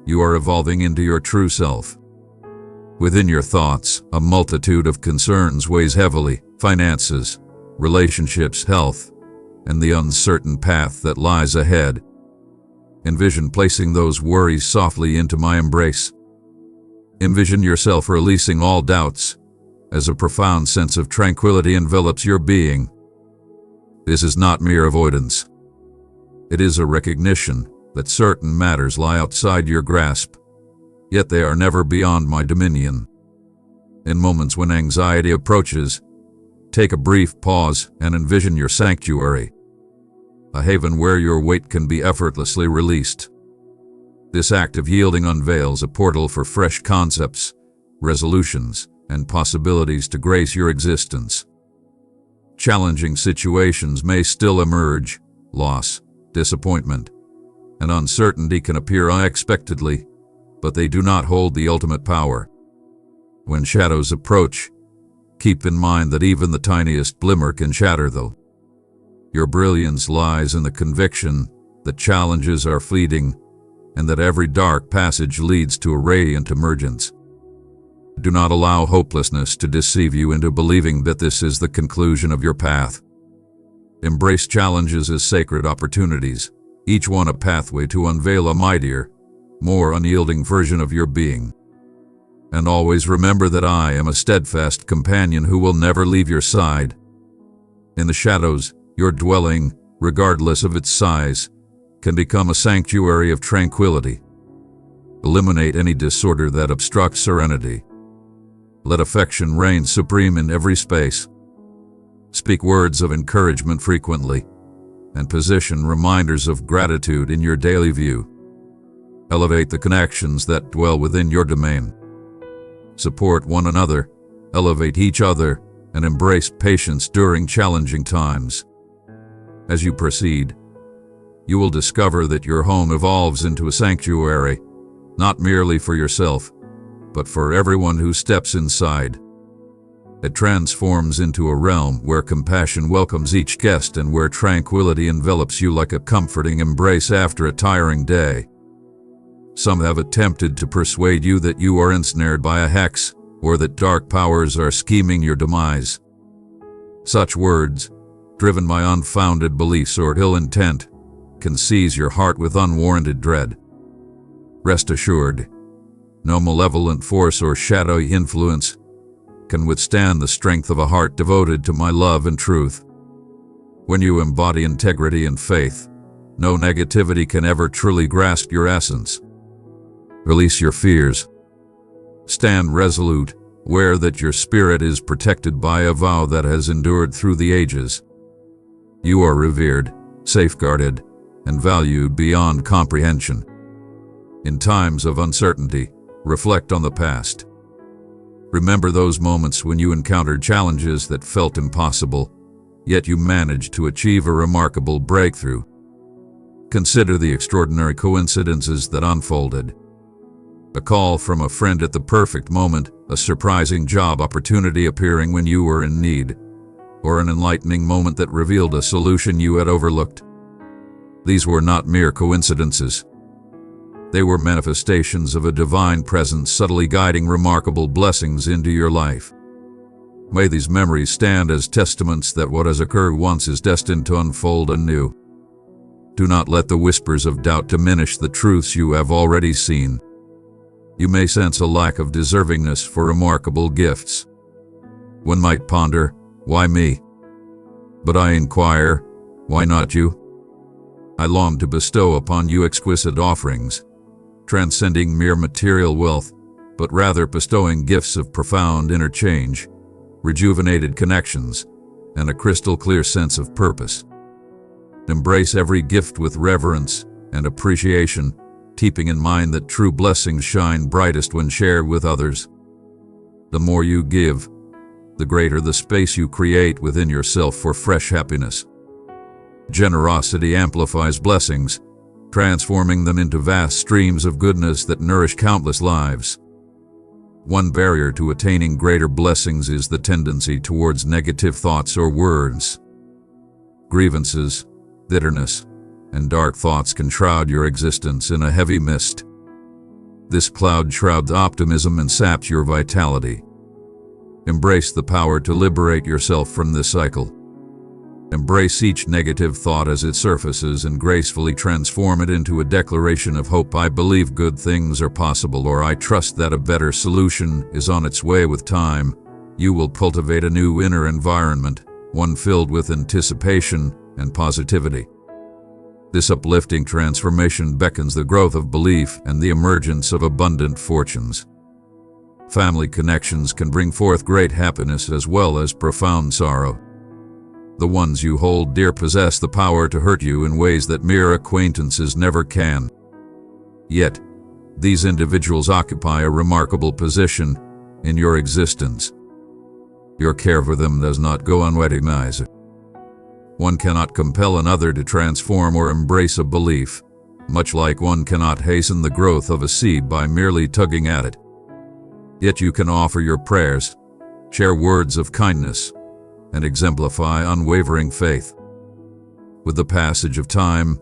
you are evolving into your true self. Within your thoughts, a multitude of concerns weighs heavily: finances, relationships, health, and the uncertain path that lies ahead. Envision placing those worries softly into my embrace. Envision yourself releasing all doubts, as a profound sense of tranquility envelops your being. This is not mere avoidance. It is a recognition that certain matters lie outside your grasp, yet they are never beyond my dominion. In moments when anxiety approaches, take a brief pause and envision your sanctuary, a haven where your weight can be effortlessly released. This act of yielding unveils a portal for fresh concepts, resolutions, and possibilities to grace your existence. Challenging situations may still emerge. Loss, disappointment, and uncertainty can appear unexpectedly, but they do not hold the ultimate power. When shadows approach, keep in mind that even the tiniest glimmer can shatter them. Your brilliance lies in the conviction that challenges are fleeting, and that every dark passage leads to a radiant emergence. Do not allow hopelessness to deceive you into believing that this is the conclusion of your path. Embrace challenges as sacred opportunities, each one a pathway to unveil a mightier, more unyielding version of your being. And always remember that I am a steadfast companion who will never leave your side. In the shadows, your dwelling, regardless of its size, can become a sanctuary of tranquility. Eliminate any disorder that obstructs serenity. Let affection reign supreme in every space. Speak words of encouragement frequently, and position reminders of gratitude in your daily view. Elevate the connections that dwell within your domain. Support one another, elevate each other, and embrace patience during challenging times. As you proceed, you will discover that your home evolves into a sanctuary, not merely for yourself, but for everyone who steps inside. It transforms into a realm where compassion welcomes each guest and where tranquility envelops you like a comforting embrace after a tiring day. Some have attempted to persuade you that you are ensnared by a hex, or that dark powers are scheming your demise. Such words, driven by unfounded beliefs or ill intent, can seize your heart with unwarranted dread. Rest assured, no malevolent force or shadowy influence can withstand the strength of a heart devoted to my love and truth. When you embody integrity and faith, no negativity can ever truly grasp your essence. Release your fears. Stand resolute, aware that your spirit is protected by a vow that has endured through the ages. You are revered, safeguarded, and valued beyond comprehension. In times of uncertainty, reflect on the past. Remember those moments when you encountered challenges that felt impossible, yet you managed to achieve a remarkable breakthrough. Consider the extraordinary coincidences that unfolded. A call from a friend at the perfect moment, a surprising job opportunity appearing when you were in need, or an enlightening moment that revealed a solution you had overlooked. These were not mere coincidences. They were manifestations of a divine presence subtly guiding remarkable blessings into your life. May these memories stand as testaments that what has occurred once is destined to unfold anew. Do not let the whispers of doubt diminish the truths you have already seen. You may sense a lack of deservingness for remarkable gifts. One might ponder, why me? But I inquire, why not you? I long to bestow upon you exquisite offerings, transcending mere material wealth, but rather bestowing gifts of profound interchange, rejuvenated connections, and a crystal-clear sense of purpose. Embrace every gift with reverence and appreciation, keeping in mind that true blessings shine brightest when shared with others. The more you give, the greater the space you create within yourself for fresh happiness. Generosity amplifies blessings, transforming them into vast streams of goodness that nourish countless lives. One barrier to attaining greater blessings is the tendency towards negative thoughts or words. Grievances, bitterness, and dark thoughts can shroud your existence in a heavy mist. This cloud shrouds optimism and saps your vitality. Embrace the power to liberate yourself from this cycle. Embrace each negative thought as it surfaces and gracefully transform it into a declaration of hope. I believe good things are possible, or I trust that a better solution is on its way. With time, you will cultivate a new inner environment, one filled with anticipation and positivity. This uplifting transformation beckons the growth of belief and the emergence of abundant fortunes. Family connections can bring forth great happiness as well as profound sorrow. The ones you hold dear possess the power to hurt you in ways that mere acquaintances never can. Yet, these individuals occupy a remarkable position in your existence. Your care for them does not go unrecognized. One cannot compel another to transform or embrace a belief, much like one cannot hasten the growth of a seed by merely tugging at it. Yet you can offer your prayers, share words of kindness, and exemplify unwavering faith. With the passage of time,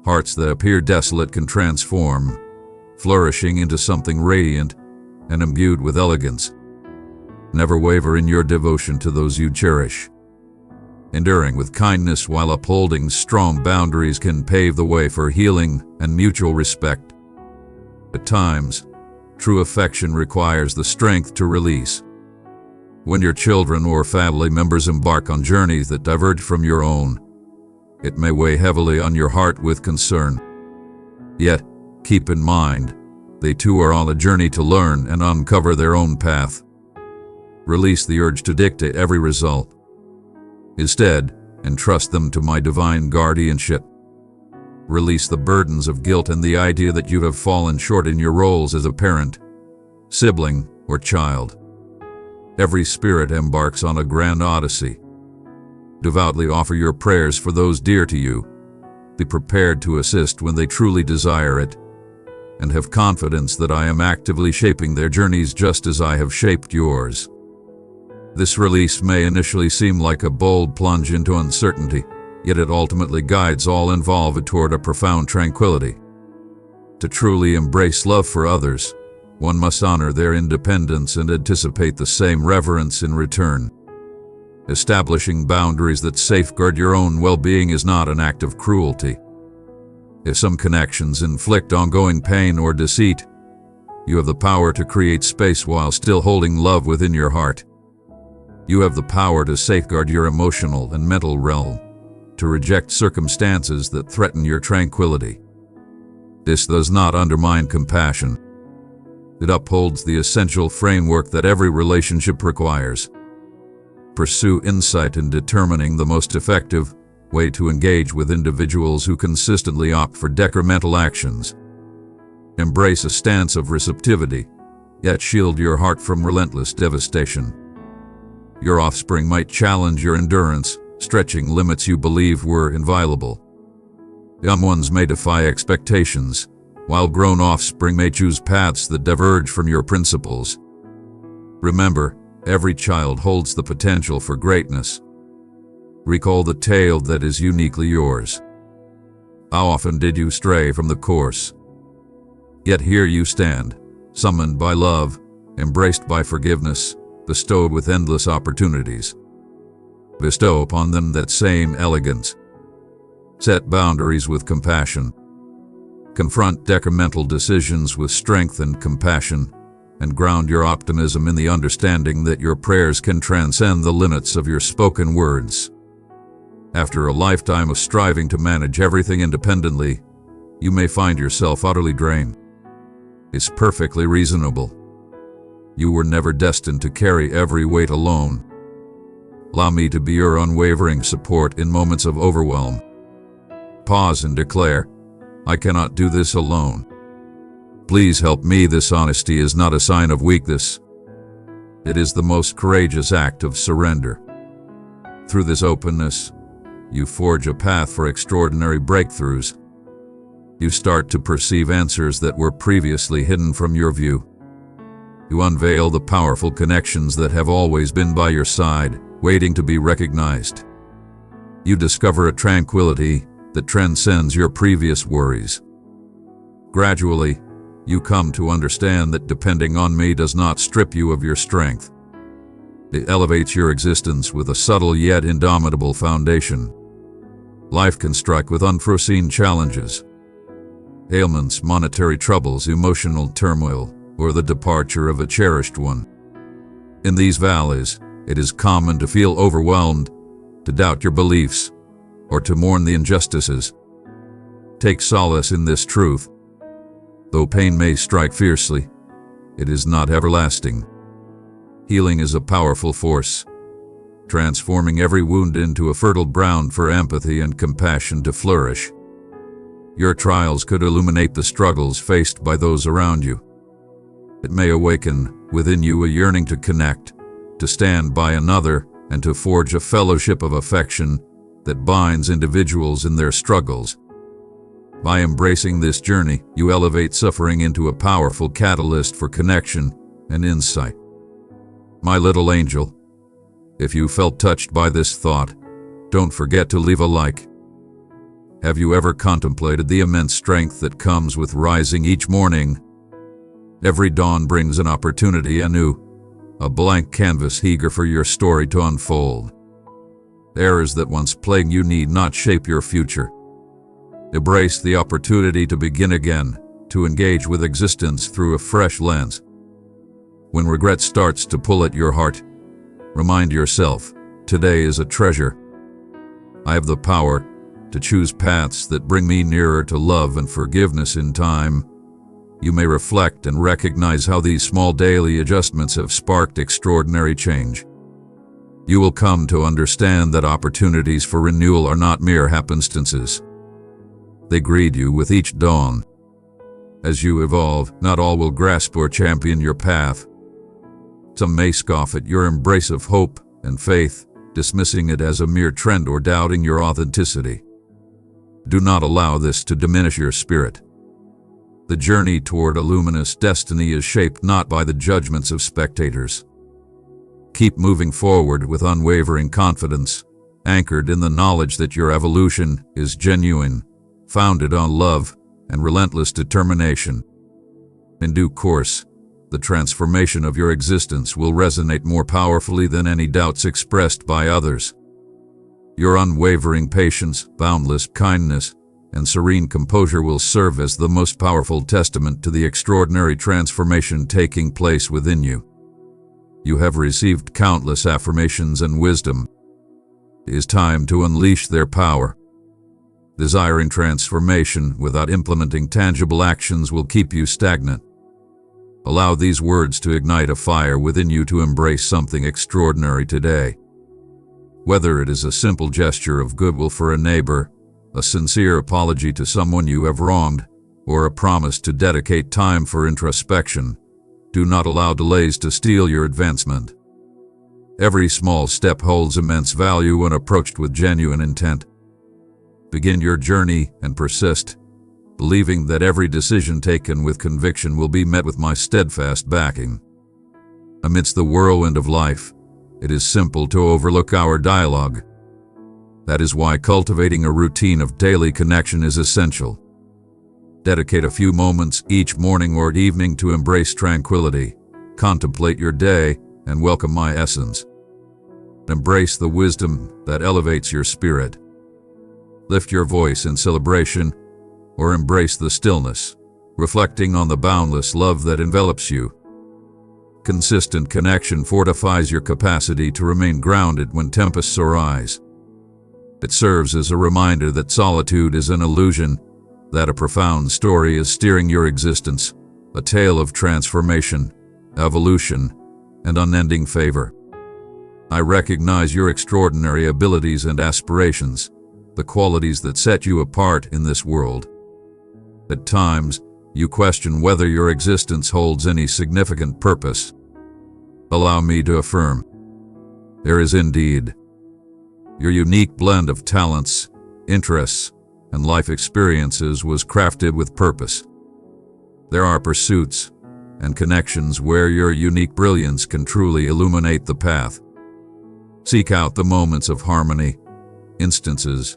hearts that appear desolate can transform, flourishing into something radiant and imbued with elegance. Never waver in your devotion to those you cherish. Enduring with kindness while upholding strong boundaries can pave the way for healing and mutual respect. At times, true affection requires the strength to release. When your children or family members embark on journeys that diverge from your own, it may weigh heavily on your heart with concern. Yet, keep in mind, they too are on a journey to learn and uncover their own path. Release the urge to dictate every result. Instead, entrust them to my divine guardianship. Release the burdens of guilt and the idea that you have fallen short in your roles as a parent, sibling, or child. Every spirit embarks on a grand odyssey. Devoutly offer your prayers for those dear to you. Be prepared to assist when they truly desire it, and have confidence that I am actively shaping their journeys just as I have shaped yours. This release may initially seem like a bold plunge into uncertainty, yet it ultimately guides all involved toward a profound tranquility. To truly embrace love for others, one must honor their independence and anticipate the same reverence in return. Establishing boundaries that safeguard your own well-being is not an act of cruelty. If some connections inflict ongoing pain or deceit, you have the power to create space while still holding love within your heart. You have the power to safeguard your emotional and mental realm, to reject circumstances that threaten your tranquility. This does not undermine compassion. It upholds the essential framework that every relationship requires. Pursue insight in determining the most effective way to engage with individuals who consistently opt for detrimental actions. Embrace a stance of receptivity, yet shield your heart from relentless devastation. Your offspring might challenge your endurance, stretching limits you believe were inviolable. Young ones may defy expectations, while grown offspring may choose paths that diverge from your principles. Remember, every child holds the potential for greatness. Recall the tale that is uniquely yours. How often did you stray from the course? Yet here you stand, summoned by love, embraced by forgiveness, bestowed with endless opportunities. Bestow upon them that same elegance. Set boundaries with compassion. Confront detrimental decisions with strength and compassion, and ground your optimism in the understanding that your prayers can transcend the limits of your spoken words. After a lifetime of striving to manage everything independently, you may find yourself utterly drained. It's perfectly reasonable. You were never destined to carry every weight alone. Allow me to be your unwavering support in moments of overwhelm. Pause and declare, I cannot do this alone. Please help me. This honesty is not a sign of weakness. It is the most courageous act of surrender. Through this openness, you forge a path for extraordinary breakthroughs. You start to perceive answers that were previously hidden from your view. You unveil the powerful connections that have always been by your side, waiting to be recognized. You discover a tranquility that transcends your previous worries. Gradually, you come to understand that depending on me does not strip you of your strength. It elevates your existence with a subtle yet indomitable foundation. Life can strike with unforeseen challenges. Ailments, monetary troubles, emotional turmoil, or the departure of a cherished one. In these valleys, it is common to feel overwhelmed, to doubt your beliefs, or to mourn the injustices. Take solace in this truth. Though pain may strike fiercely, it is not everlasting. Healing is a powerful force, transforming every wound into a fertile ground for empathy and compassion to flourish. Your trials could illuminate the struggles faced by those around you. It may awaken within you a yearning to connect, to stand by another, and to forge a fellowship of affection that binds individuals in their struggles. By embracing this journey, you elevate suffering into a powerful catalyst for connection and insight. My little angel, if you felt touched by this thought, don't forget to leave a like. Have you ever contemplated the immense strength that comes with rising each morning? Every dawn brings an opportunity anew, a blank canvas eager for your story to unfold. Errors that once plagued you need not shape your future. Embrace the opportunity to begin again, to engage with existence through a fresh lens. When regret starts to pull at your heart, remind yourself, today is a treasure. I have the power to choose paths that bring me nearer to love and forgiveness in time. You may reflect and recognize how these small daily adjustments have sparked extraordinary change. You will come to understand that opportunities for renewal are not mere happenstances. They greet you with each dawn. As you evolve, not all will grasp or champion your path. Some may scoff at your embrace of hope and faith, dismissing it as a mere trend or doubting your authenticity. Do not allow this to diminish your spirit. The journey toward a luminous destiny is shaped not by the judgments of spectators. Keep moving forward with unwavering confidence, anchored in the knowledge that your evolution is genuine, founded on love and relentless determination. In due course, the transformation of your existence will resonate more powerfully than any doubts expressed by others. Your unwavering patience, boundless kindness, and serene composure will serve as the most powerful testament to the extraordinary transformation taking place within you. You have received countless affirmations and wisdom. It is time to unleash their power. Desiring transformation without implementing tangible actions will keep you stagnant. Allow these words to ignite a fire within you to embrace something extraordinary today. Whether it is a simple gesture of goodwill for a neighbor, a sincere apology to someone you have wronged, or a promise to dedicate time for introspection. Do not allow delays to steal your advancement. Every small step holds immense value when approached with genuine intent. Begin your journey and persist, believing that every decision taken with conviction will be met with my steadfast backing. Amidst the whirlwind of life, it is simple to overlook our dialogue. That is why cultivating a routine of daily connection is essential. Dedicate a few moments each morning or evening to embrace tranquility, contemplate your day, and welcome my essence. Embrace the wisdom that elevates your spirit. Lift your voice in celebration, or embrace the stillness, reflecting on the boundless love that envelops you. Consistent connection fortifies your capacity to remain grounded when tempests arise. It serves as a reminder that solitude is an illusion, that a profound story is steering your existence, a tale of transformation, evolution, and unending favor. I recognize your extraordinary abilities and aspirations, the qualities that set you apart in this world. At times, you question whether your existence holds any significant purpose. Allow me to affirm, there is indeed. Your unique blend of talents, interests, and life experiences was crafted with purpose. There are pursuits and connections where your unique brilliance can truly illuminate the path. Seek out the moments of harmony, instances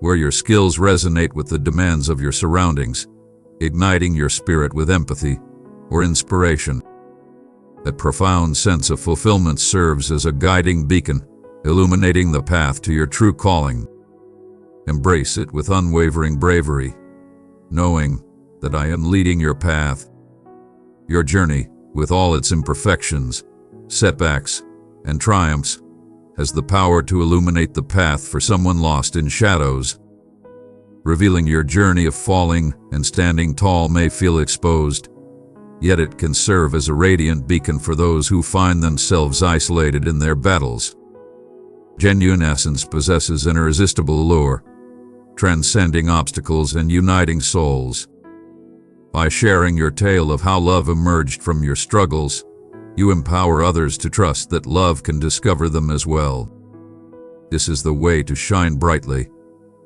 where your skills resonate with the demands of your surroundings, igniting your spirit with empathy or inspiration. That profound sense of fulfillment serves as a guiding beacon, illuminating the path to your true calling. Embrace it with unwavering bravery, knowing that I am leading your path. Your journey, with all its imperfections, setbacks, and triumphs, has the power to illuminate the path for someone lost in shadows. Revealing your journey of falling and standing tall may feel exposed, yet it can serve as a radiant beacon for those who find themselves isolated in their battles. Genuine essence possesses an irresistible allure, transcending obstacles and uniting souls. By sharing your tale of how love emerged from your struggles, you empower others to trust that love can discover them as well. This is the way to shine brightly,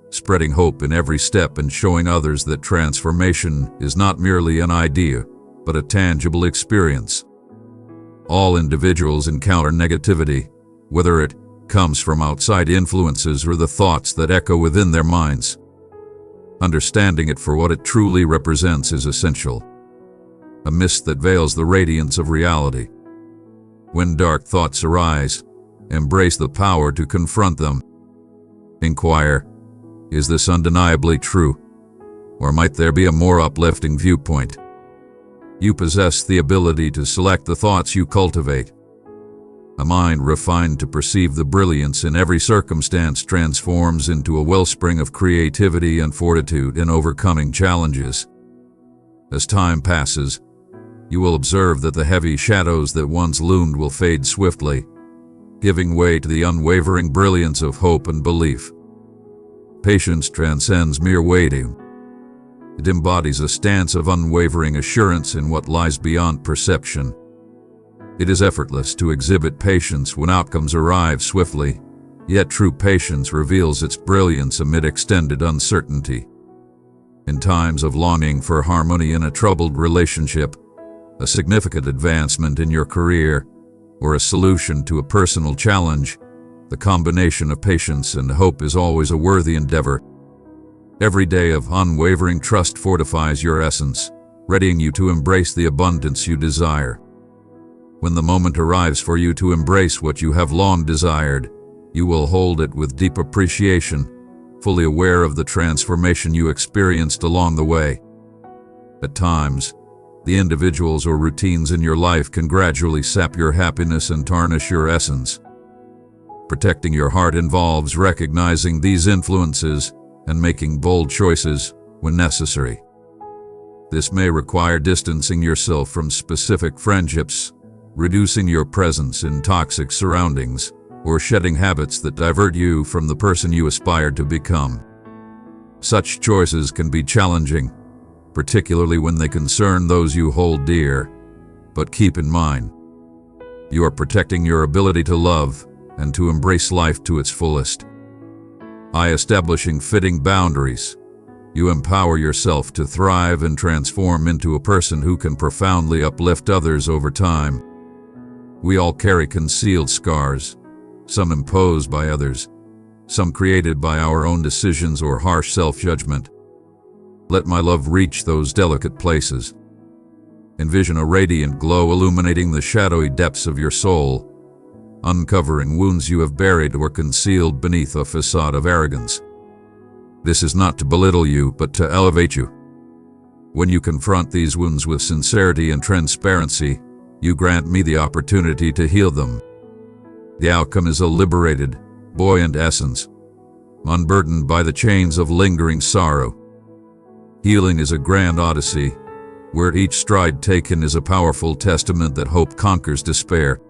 spreading hope in every step and showing others that transformation is not merely an idea, but a tangible experience. All individuals encounter negativity, whether it comes from outside influences or the thoughts that echo within their minds. Understanding it for what it truly represents is essential. A mist that veils the radiance of reality. When dark thoughts arise, embrace the power to confront them. Inquire, is this undeniably true? Or might there be a more uplifting viewpoint? You possess the ability to select the thoughts you cultivate. A mind refined to perceive the brilliance in every circumstance transforms into a wellspring of creativity and fortitude in overcoming challenges. As time passes, you will observe that the heavy shadows that once loomed will fade swiftly, giving way to the unwavering brilliance of hope and belief. Patience transcends mere waiting. It embodies a stance of unwavering assurance in what lies beyond perception. It is effortless to exhibit patience when outcomes arrive swiftly, yet true patience reveals its brilliance amid extended uncertainty. In times of longing for harmony in a troubled relationship, a significant advancement in your career, or a solution to a personal challenge, the combination of patience and hope is always a worthy endeavor. Every day of unwavering trust fortifies your essence, readying you to embrace the abundance you desire. When the moment arrives for you to embrace what you have long desired, you will hold it with deep appreciation, fully aware of the transformation you experienced along the way. At times, the individuals or routines in your life can gradually sap your happiness and tarnish your essence. Protecting your heart involves recognizing these influences and making bold choices when necessary. This may require distancing yourself from specific friendships, reducing your presence in toxic surroundings, or shedding habits that divert you from the person you aspire to become. Such choices can be challenging, particularly when they concern those you hold dear. But keep in mind, you are protecting your ability to love and to embrace life to its fullest. By establishing fitting boundaries, you empower yourself to thrive and transform into a person who can profoundly uplift others over time. We all carry concealed scars, some imposed by others, some created by our own decisions or harsh self-judgment. Let my love reach those delicate places. Envision a radiant glow illuminating the shadowy depths of your soul, uncovering wounds you have buried or concealed beneath a facade of arrogance. This is not to belittle you, but to elevate you. When you confront these wounds with sincerity and transparency, you grant me the opportunity to heal them. The outcome is a liberated, buoyant essence, unburdened by the chains of lingering sorrow. Healing is a grand odyssey, where each stride taken is a powerful testament that hope conquers despair.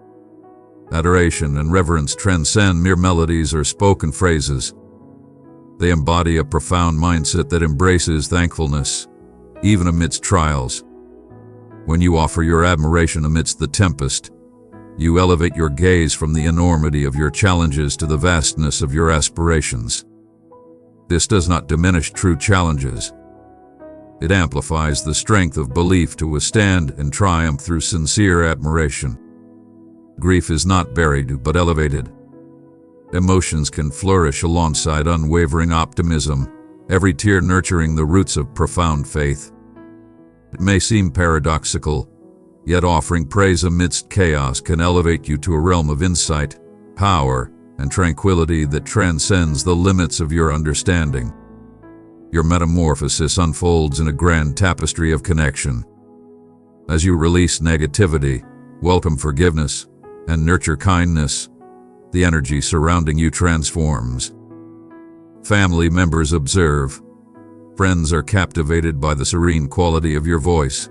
Adoration and reverence transcend mere melodies or spoken phrases. They embody a profound mindset that embraces thankfulness, even amidst trials. When you offer your admiration amidst the tempest, you elevate your gaze from the enormity of your challenges to the vastness of your aspirations. This does not diminish true challenges. It amplifies the strength of belief to withstand and triumph through sincere admiration. Grief is not buried, but elevated. Emotions can flourish alongside unwavering optimism, every tear nurturing the roots of profound faith. It may seem paradoxical, yet offering praise amidst chaos can elevate you to a realm of insight, power, and tranquility that transcends the limits of your understanding. Your metamorphosis unfolds in a grand tapestry of connection. As you release negativity, welcome forgiveness, and nurture kindness, the energy surrounding you transforms. Family members observe. Friends are captivated by the serene quality of your voice,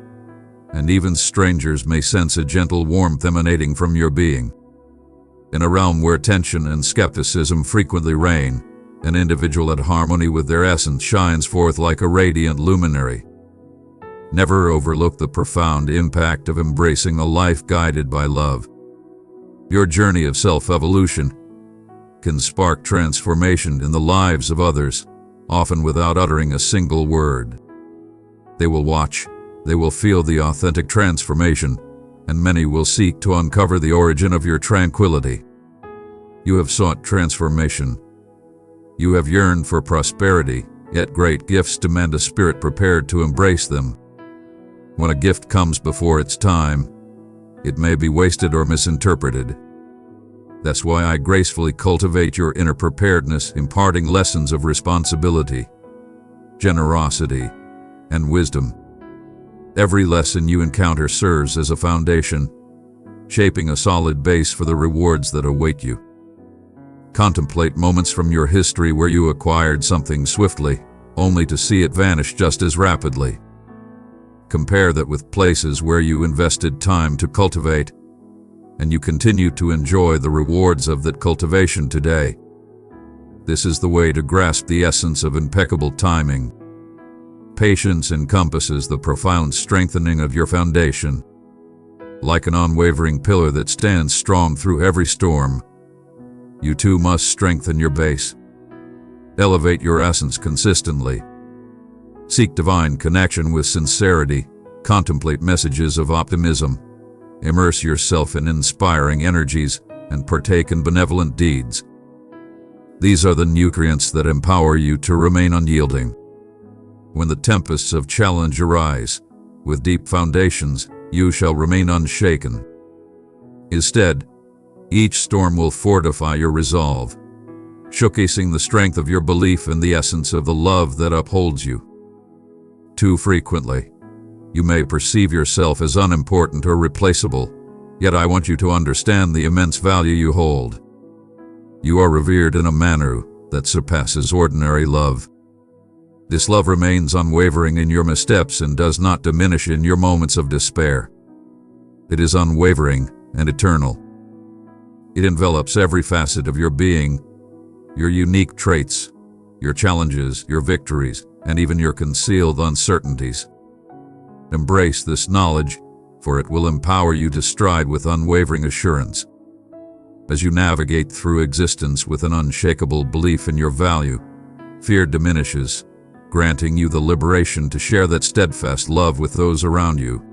and even strangers may sense a gentle warmth emanating from your being. In a realm where tension and skepticism frequently reign, an individual at harmony with their essence shines forth like a radiant luminary. Never overlook the profound impact of embracing a life guided by love. Your journey of self-evolution can spark transformation in the lives of others, often without uttering a single word. They will watch, they will feel the authentic transformation, and many will seek to uncover the origin of your tranquility. You have sought transformation. You have yearned for prosperity, yet great gifts demand a spirit prepared to embrace them. When a gift comes before its time, it may be wasted or misinterpreted. That's why I gracefully cultivate your inner preparedness, imparting lessons of responsibility, generosity, and wisdom. Every lesson you encounter serves as a foundation, shaping a solid base for the rewards that await you. Contemplate moments from your history where you acquired something swiftly, only to see it vanish just as rapidly. Compare that with places where you invested time to cultivate, and you continue to enjoy the rewards of that cultivation today. This is the way to grasp the essence of impeccable timing. Patience encompasses the profound strengthening of your foundation. Like an unwavering pillar that stands strong through every storm, you too must strengthen your base. Elevate your essence consistently. Seek divine connection with sincerity, contemplate messages of optimism, immerse yourself in inspiring energies, and partake in benevolent deeds. These are the nutrients that empower you to remain unyielding. When the tempests of challenge arise, with deep foundations, you shall remain unshaken. Instead, each storm will fortify your resolve, showcasing the strength of your belief and the essence of the love that upholds you. Too frequently, you may perceive yourself as unimportant or replaceable, yet I want you to understand the immense value you hold. You are revered in a manner that surpasses ordinary love. This love remains unwavering in your missteps and does not diminish in your moments of despair. It is unwavering and eternal. It envelops every facet of your being, your unique traits, your challenges, your victories, and even your concealed uncertainties. Embrace this knowledge, for it will empower you to stride with unwavering assurance. As you navigate through existence with an unshakable belief in your value, fear diminishes, granting you the liberation to share that steadfast love with those around you.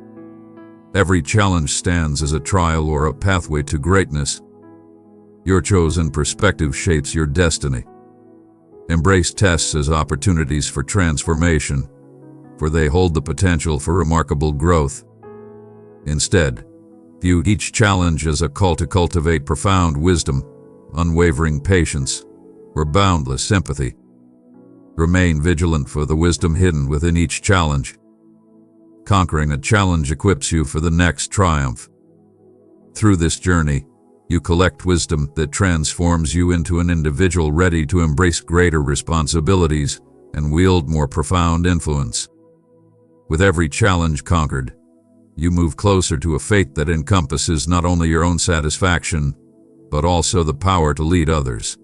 Every challenge stands as a trial or a pathway to greatness. Your chosen perspective shapes your destiny. Embrace tests as opportunities for transformation, for they hold the potential for remarkable growth. Instead, view each challenge as a call to cultivate profound wisdom, unwavering patience, or boundless empathy. Remain vigilant for the wisdom hidden within each challenge. Conquering a challenge equips you for the next triumph. Through this journey, you collect wisdom that transforms you into an individual ready to embrace greater responsibilities and wield more profound influence. With every challenge conquered, you move closer to a faith that encompasses not only your own satisfaction, but also the power to lead others.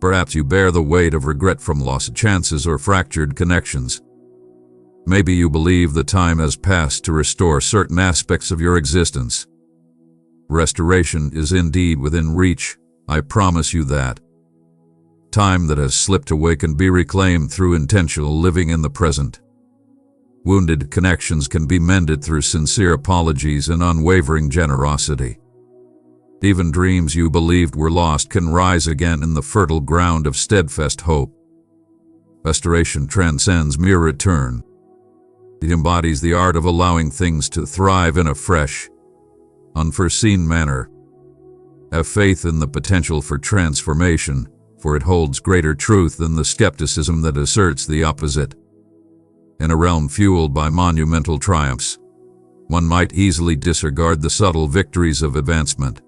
Perhaps you bear the weight of regret from lost chances or fractured connections. Maybe you believe the time has passed to restore certain aspects of your existence. Restoration is indeed within reach, I promise you that. Time that has slipped away can be reclaimed through intentional living in the present. Wounded connections can be mended through sincere apologies and unwavering generosity. Even dreams you believed were lost can rise again in the fertile ground of steadfast hope. Restoration transcends mere return. It embodies the art of allowing things to thrive in a fresh, unforeseen manner. Have faith in the potential for transformation, for it holds greater truth than the skepticism that asserts the opposite. In a realm fueled by monumental triumphs, one might easily disregard the subtle victories of advancement,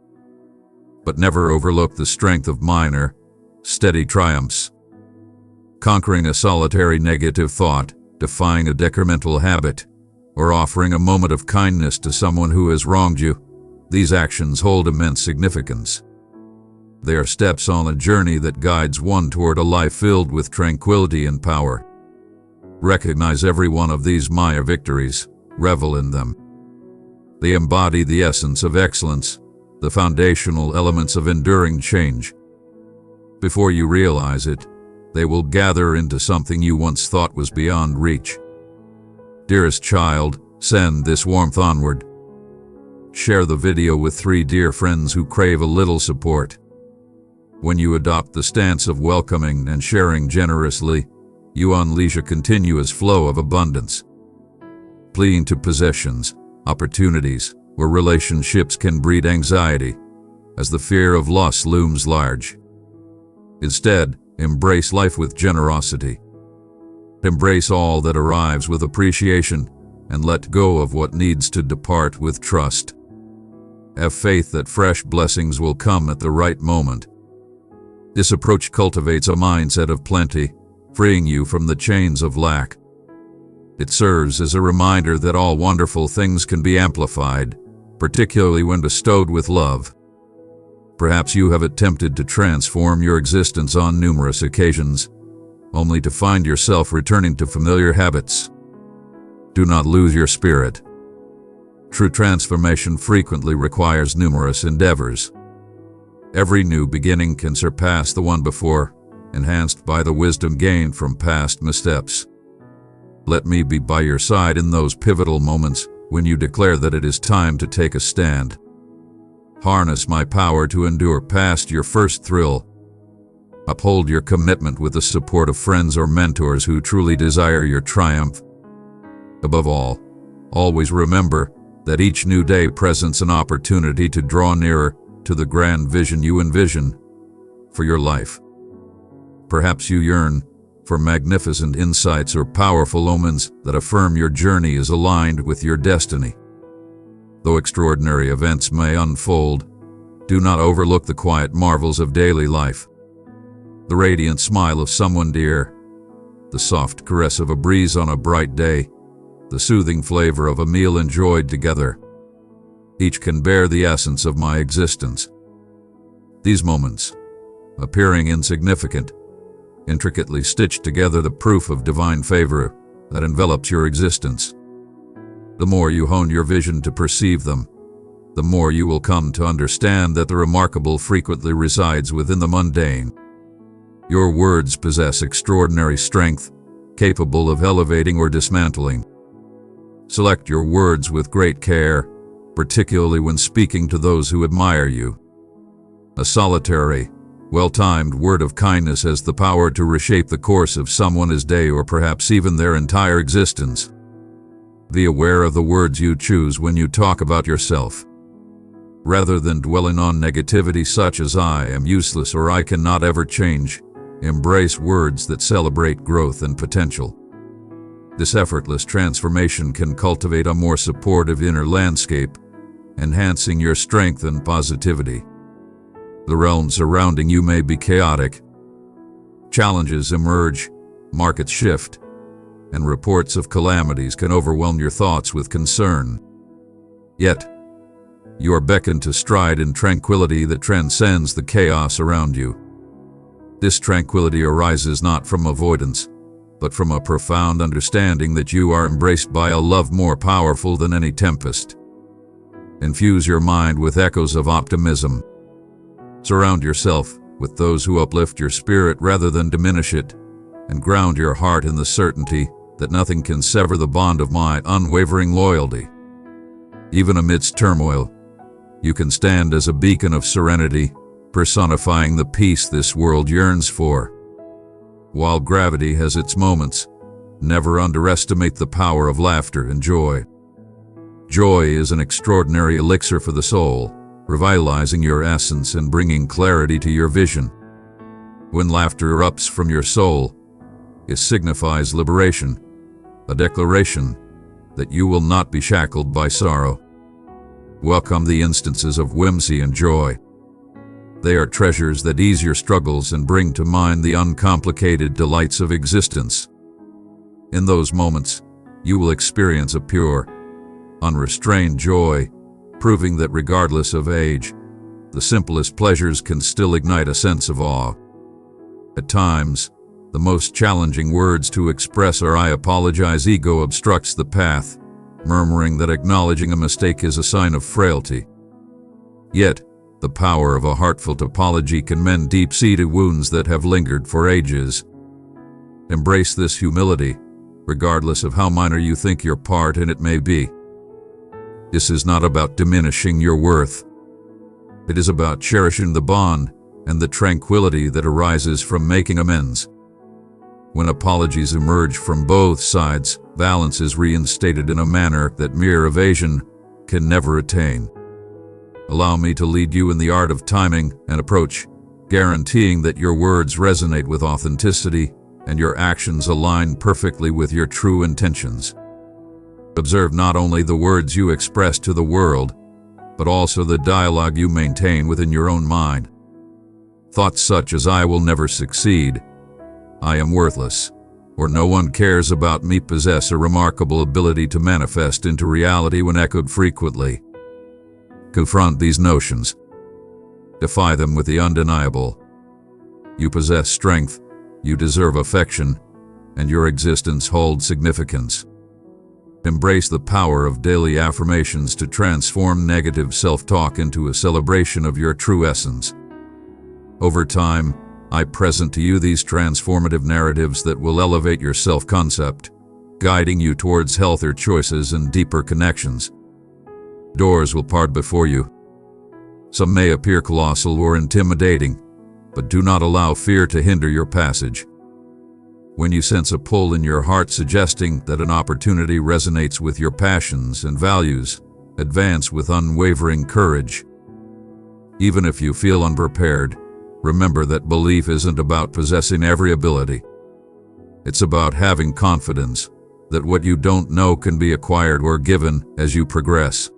but never overlook the strength of minor, steady triumphs. Conquering a solitary negative thought, defying a detrimental habit, or offering a moment of kindness to someone who has wronged you, these actions hold immense significance. They are steps on a journey that guides one toward a life filled with tranquility and power. Recognize every one of these Maya victories, revel in them. They embody the essence of excellence, the foundational elements of enduring change. Before you realize it, they will gather into something you once thought was beyond reach. Dearest child, send this warmth onward. Share the video with 3 dear friends who crave a little support. When you adopt the stance of welcoming and sharing generously, you unleash a continuous flow of abundance. Clinging to possessions, opportunities, or relationships can breed anxiety, as the fear of loss looms large. Instead, embrace life with generosity. Embrace all that arrives with appreciation, and let go of what needs to depart with trust. Have faith that fresh blessings will come at the right moment. This approach cultivates a mindset of plenty, freeing you from the chains of lack. It serves as a reminder that all wonderful things can be amplified, particularly when bestowed with love. Perhaps you have attempted to transform your existence on numerous occasions, only to find yourself returning to familiar habits. Do not lose your spirit. True transformation frequently requires numerous endeavors. Every new beginning can surpass the one before, enhanced by the wisdom gained from past missteps. Let me be by your side in those pivotal moments when you declare that it is time to take a stand. Harness my power to endure past your first thrill. Uphold your commitment with the support of friends or mentors who truly desire your triumph. Above all, always remember that each new day presents an opportunity to draw nearer to the grand vision you envision for your life. Perhaps you yearn for magnificent insights or powerful omens that affirm your journey is aligned with your destiny. Though extraordinary events may unfold, do not overlook the quiet marvels of daily life. The radiant smile of someone dear, the soft caress of a breeze on a bright day, the soothing flavor of a meal enjoyed together. Each can bear the essence of my existence. These moments, appearing insignificant, intricately stitched together the proof of divine favor that envelops your existence. The more you hone your vision to perceive them, the more you will come to understand that the remarkable frequently resides within the mundane. Your words possess extraordinary strength, capable of elevating or dismantling. Select your words with great care, particularly when speaking to those who admire you. A solitary, well-timed word of kindness has the power to reshape the course of someone's day or perhaps even their entire existence. Be aware of the words you choose when you talk about yourself. Rather than dwelling on negativity such as "I am useless" or "I cannot ever change," embrace words that celebrate growth and potential. This effortless transformation can cultivate a more supportive inner landscape, enhancing your strength and positivity. The realm surrounding you may be chaotic. Challenges emerge, markets shift, and reports of calamities can overwhelm your thoughts with concern. Yet, you are beckoned to stride in tranquility that transcends the chaos around you. This tranquility arises not from avoidance, but from a profound understanding that you are embraced by a love more powerful than any tempest. Infuse your mind with echoes of optimism. Surround yourself with those who uplift your spirit rather than diminish it, and ground your heart in the certainty that nothing can sever the bond of my unwavering loyalty. Even amidst turmoil, you can stand as a beacon of serenity, personifying the peace this world yearns for. While gravity has its moments, never underestimate the power of laughter and joy. Joy is an extraordinary elixir for the soul, revitalizing your essence and bringing clarity to your vision. When laughter erupts from your soul, it signifies liberation, a declaration that you will not be shackled by sorrow. Welcome the instances of whimsy and joy. They are treasures that ease your struggles and bring to mind the uncomplicated delights of existence. In those moments, you will experience a pure, unrestrained joy, proving that regardless of age, the simplest pleasures can still ignite a sense of awe. At times, the most challenging words to express are "I apologize." Ego obstructs the path, murmuring that acknowledging a mistake is a sign of frailty. Yet, the power of a heartfelt apology can mend deep-seated wounds that have lingered for ages. Embrace this humility, regardless of how minor you think your part in it may be. This is not about diminishing your worth. It is about cherishing the bond and the tranquility that arises from making amends. When apologies emerge from both sides, balance is reinstated in a manner that mere evasion can never attain. Allow me to lead you in the art of timing and approach, guaranteeing that your words resonate with authenticity and your actions align perfectly with your true intentions. Observe not only the words you express to the world, but also the dialogue you maintain within your own mind. Thoughts such as "I will never succeed," "I am worthless," or "no one cares about me" possess a remarkable ability to manifest into reality when echoed frequently. Confront these notions. Defy them with the undeniable. You possess strength, you deserve affection, and your existence holds significance. Embrace the power of daily affirmations to transform negative self-talk into a celebration of your true essence. Over time, I present to you these transformative narratives that will elevate your self-concept, guiding you towards healthier choices and deeper connections. Doors will part before you. Some may appear colossal or intimidating, but do not allow fear to hinder your passage. When you sense a pull in your heart suggesting that an opportunity resonates with your passions and values, advance with unwavering courage. Even if you feel unprepared, remember that belief isn't about possessing every ability. It's about having confidence that what you don't know can be acquired or given as you progress.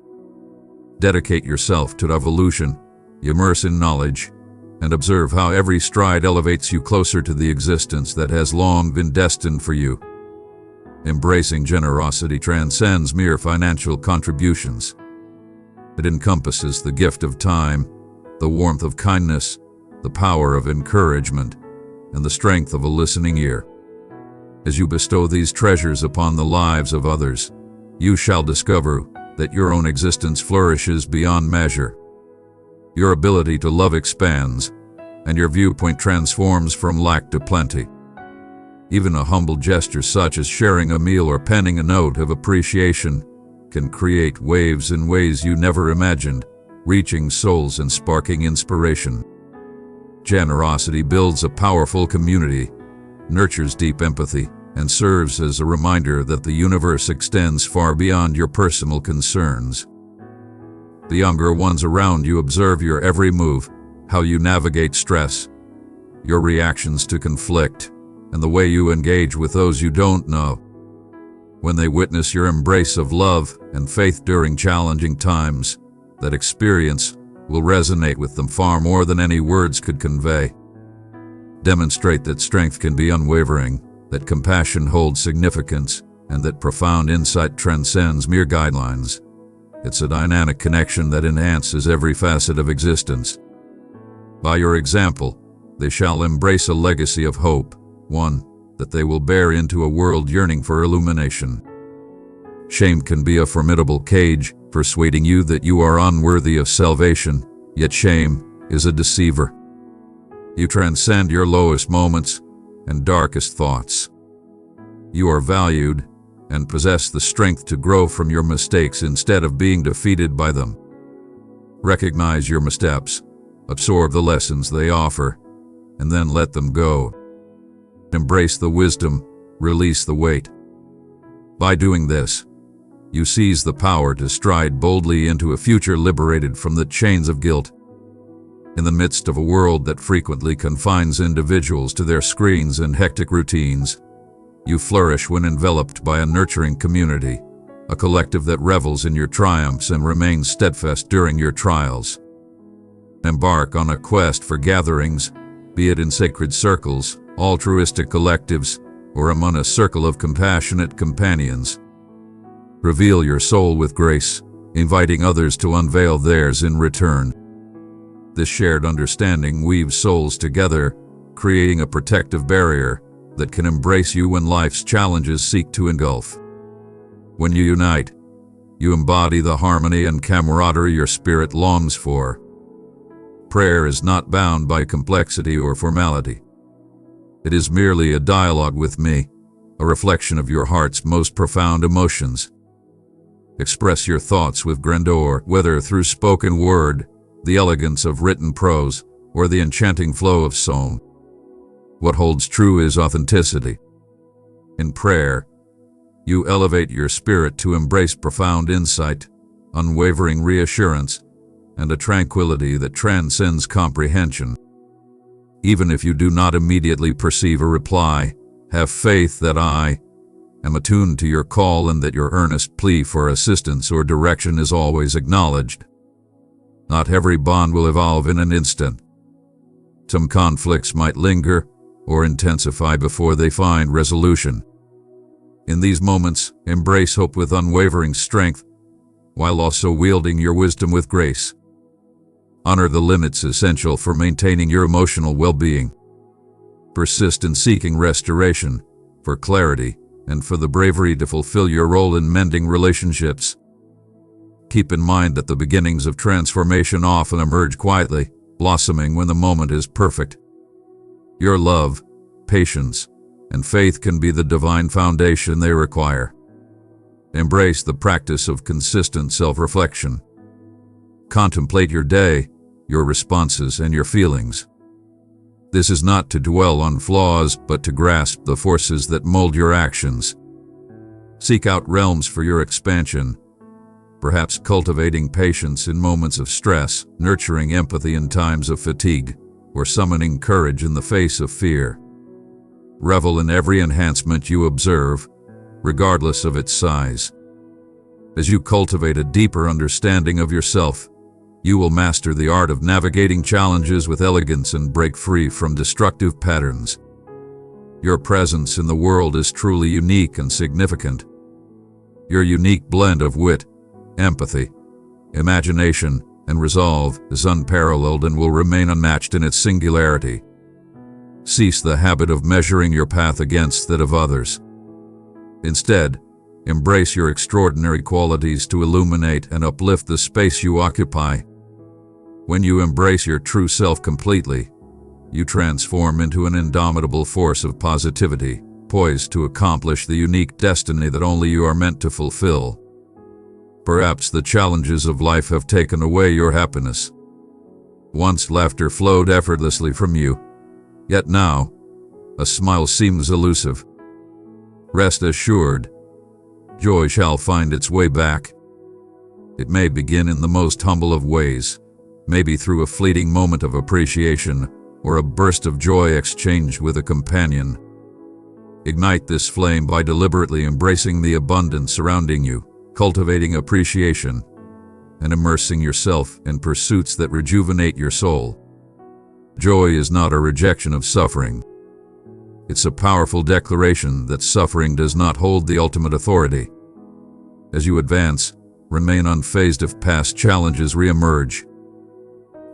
Dedicate yourself to evolution, immerse in knowledge, and observe how every stride elevates you closer to the existence that has long been destined for you. Embracing generosity transcends mere financial contributions. It encompasses the gift of time, the warmth of kindness, the power of encouragement, and the strength of a listening ear. As you bestow these treasures upon the lives of others, you shall discover that your own existence flourishes beyond measure. Your ability to love expands, and your viewpoint transforms from lack to plenty. Even a humble gesture such as sharing a meal or penning a note of appreciation can create waves in ways you never imagined, reaching souls and sparking inspiration. Generosity builds a powerful community, nurtures deep empathy, and serves as a reminder that the universe extends far beyond your personal concerns. The younger ones around you observe your every move, how you navigate stress, your reactions to conflict, and the way you engage with those you don't know. When they witness your embrace of love and faith during challenging times, that experience will resonate with them far more than any words could convey. Demonstrate that strength can be unwavering, that compassion holds significance, and that profound insight transcends mere guidelines. It's a dynamic connection that enhances every facet of existence. By your example, they shall embrace a legacy of hope, one that they will bear into a world yearning for illumination. Shame can be a formidable cage, persuading you that you are unworthy of salvation, yet shame is a deceiver. You transcend your lowest moments and darkest thoughts. You are valued and possess the strength to grow from your mistakes instead of being defeated by them. Recognize your missteps, absorb the lessons they offer, and then let them go. Embrace the wisdom, release the weight. By doing this, you seize the power to stride boldly into a future liberated from the chains of guilt. In the midst of a world that frequently confines individuals to their screens and hectic routines, you flourish when enveloped by a nurturing community, a collective that revels in your triumphs and remains steadfast during your trials. Embark on a quest for gatherings, be it in sacred circles, altruistic collectives, or among a circle of compassionate companions. Reveal your soul with grace, inviting others to unveil theirs in return. This shared understanding weaves souls together, creating a protective barrier that can embrace you when life's challenges seek to engulf. When you unite, you embody the harmony and camaraderie your spirit longs for. Prayer is not bound by complexity or formality. It is merely a dialogue with me, a reflection of your heart's most profound emotions. Express your thoughts with grandeur, whether through spoken word, the elegance of written prose, or the enchanting flow of song. What holds true is authenticity. In prayer, you elevate your spirit to embrace profound insight, unwavering reassurance, and a tranquility that transcends comprehension. Even if you do not immediately perceive a reply, have faith that I am attuned to your call and that your earnest plea for assistance or direction is always acknowledged. Not every bond will evolve in an instant. Some conflicts might linger or intensify before they find resolution. In these moments, embrace hope with unwavering strength, while also wielding your wisdom with grace. Honor the limits essential for maintaining your emotional well-being. Persist in seeking restoration, for clarity, and for the bravery to fulfill your role in mending relationships. Keep in mind that the beginnings of transformation often emerge quietly, blossoming when the moment is perfect. Your love, patience, and faith can be the divine foundation they require. Embrace the practice of consistent self-reflection. Contemplate your day, your responses, and your feelings. This is not to dwell on flaws, but to grasp the forces that mold your actions. Seek out realms for your expansion, perhaps cultivating patience in moments of stress, nurturing empathy in times of fatigue, or summoning courage in the face of fear. Revel in every enhancement you observe, regardless of its size. As you cultivate a deeper understanding of yourself, you will master the art of navigating challenges with elegance and break free from destructive patterns. Your presence in the world is truly unique and significant. Your unique blend of wit, empathy, imagination, and resolve is unparalleled and will remain unmatched in its singularity. Cease the habit of measuring your path against that of others. Instead, Embrace your extraordinary qualities to illuminate and uplift the space you occupy. When you embrace your true self completely, you transform into an indomitable force of positivity, poised to accomplish the unique destiny that only you are meant to fulfill. Perhaps the challenges of life have taken away your happiness. Once laughter flowed effortlessly from you, yet now, a smile seems elusive. Rest assured, joy shall find its way back. It may begin in the most humble of ways, maybe through a fleeting moment of appreciation or a burst of joy exchanged with a companion. Ignite this flame by deliberately embracing the abundance surrounding you, cultivating appreciation, and immersing yourself in pursuits that rejuvenate your soul. Joy is not a rejection of suffering. It's a powerful declaration that suffering does not hold the ultimate authority. As you advance, remain unfazed if past challenges reemerge.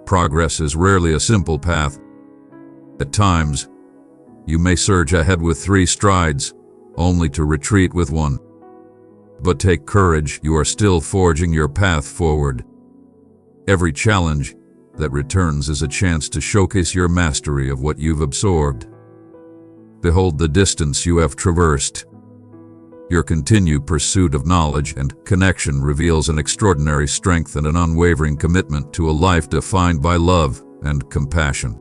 Progress is rarely a simple path. At times, you may surge ahead with 3 strides, only to retreat with 1. But take courage, you are still forging your path forward. Every challenge that returns is a chance to showcase your mastery of what you've absorbed. Behold the distance you have traversed. Your continued pursuit of knowledge and connection reveals an extraordinary strength and an unwavering commitment to a life defined by love and compassion.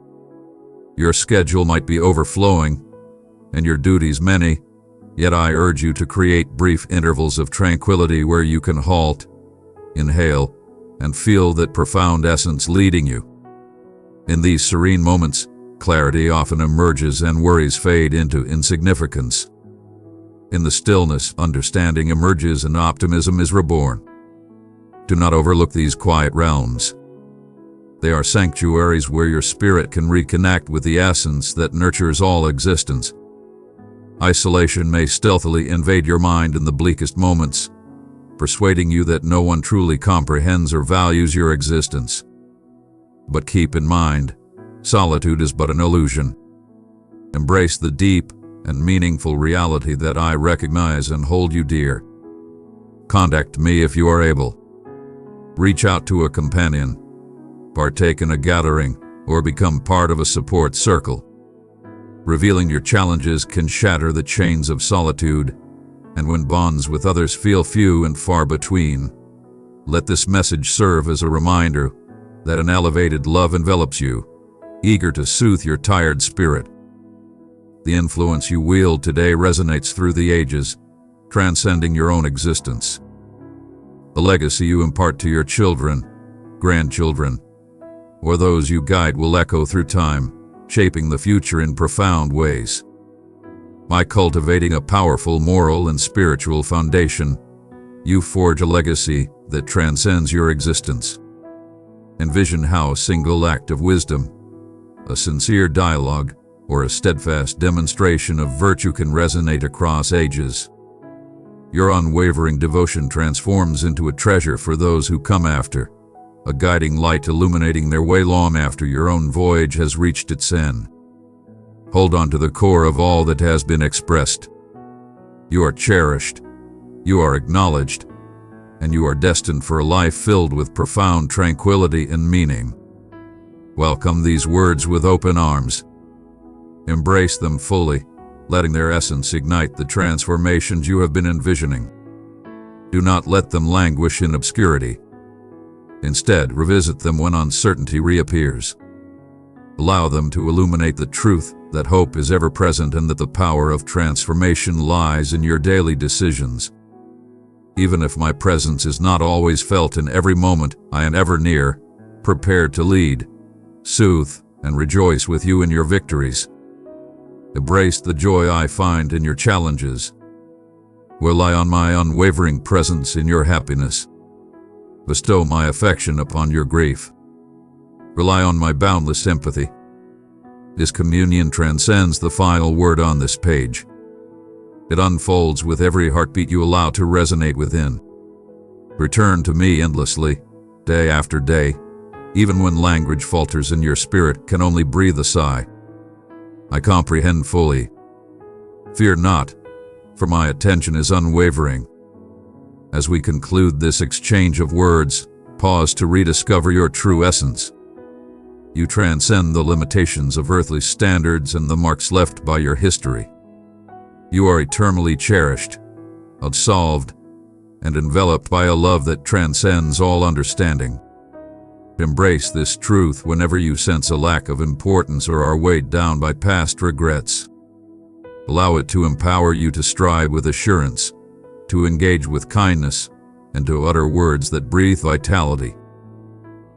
Your schedule might be overflowing, and your duties many, yet I urge you to create brief intervals of tranquility where you can halt, inhale, and feel that profound essence leading you. In these serene moments, clarity often emerges and worries fade into insignificance. In the stillness, understanding emerges and optimism is reborn. Do not overlook these quiet realms. They are sanctuaries where your spirit can reconnect with the essence that nurtures all existence. Isolation may stealthily invade your mind in the bleakest moments, persuading you that no one truly comprehends or values your existence. But keep in mind, solitude is but an illusion. Embrace the deep and meaningful reality that I recognize and hold you dear. Contact me if you are able. Reach out to a companion, partake in a gathering, or become part of a support circle. Revealing your challenges can shatter the chains of solitude, and when bonds with others feel few and far between, let this message serve as a reminder that an elevated love envelops you, eager to soothe your tired spirit. The influence you wield today resonates through the ages, transcending your own existence. The legacy you impart to your children, grandchildren, or those you guide will echo through time, shaping the future in profound ways. By cultivating a powerful moral and spiritual foundation, you forge a legacy that transcends your existence. Envision how a single act of wisdom, a sincere dialogue, or a steadfast demonstration of virtue can resonate across ages. Your unwavering devotion transforms into a treasure for those who come after, a guiding light illuminating their way long after your own voyage has reached its end. Hold on to the core of all that has been expressed. You are cherished, you are acknowledged, and you are destined for a life filled with profound tranquility and meaning. Welcome these words with open arms. Embrace them fully, letting their essence ignite the transformations you have been envisioning. Do not let them languish in obscurity. Instead, revisit them when uncertainty reappears. Allow them to illuminate the truth that hope is ever present and that the power of transformation lies in your daily decisions. Even if my presence is not always felt in every moment, I am ever near, prepared to lead, soothe, and rejoice with you in your victories. Embrace the joy I find in your challenges. Rely on my unwavering presence in your happiness. Bestow my affection upon your grief. Rely on my boundless empathy. This communion transcends the final word on this page. It unfolds with every heartbeat you allow to resonate within. Return to me endlessly, day after day, even when language falters and your spirit can only breathe a sigh. I comprehend fully. Fear not, for my attention is unwavering, As we conclude this exchange of words, pause to rediscover your true essence. You transcend the limitations of earthly standards and the marks left by your history. You are eternally cherished, absolved, and enveloped by a love that transcends all understanding. Embrace this truth whenever you sense a lack of importance or are weighed down by past regrets. Allow it to empower you to strive with assurance, to engage with kindness, and to utter words that breathe vitality.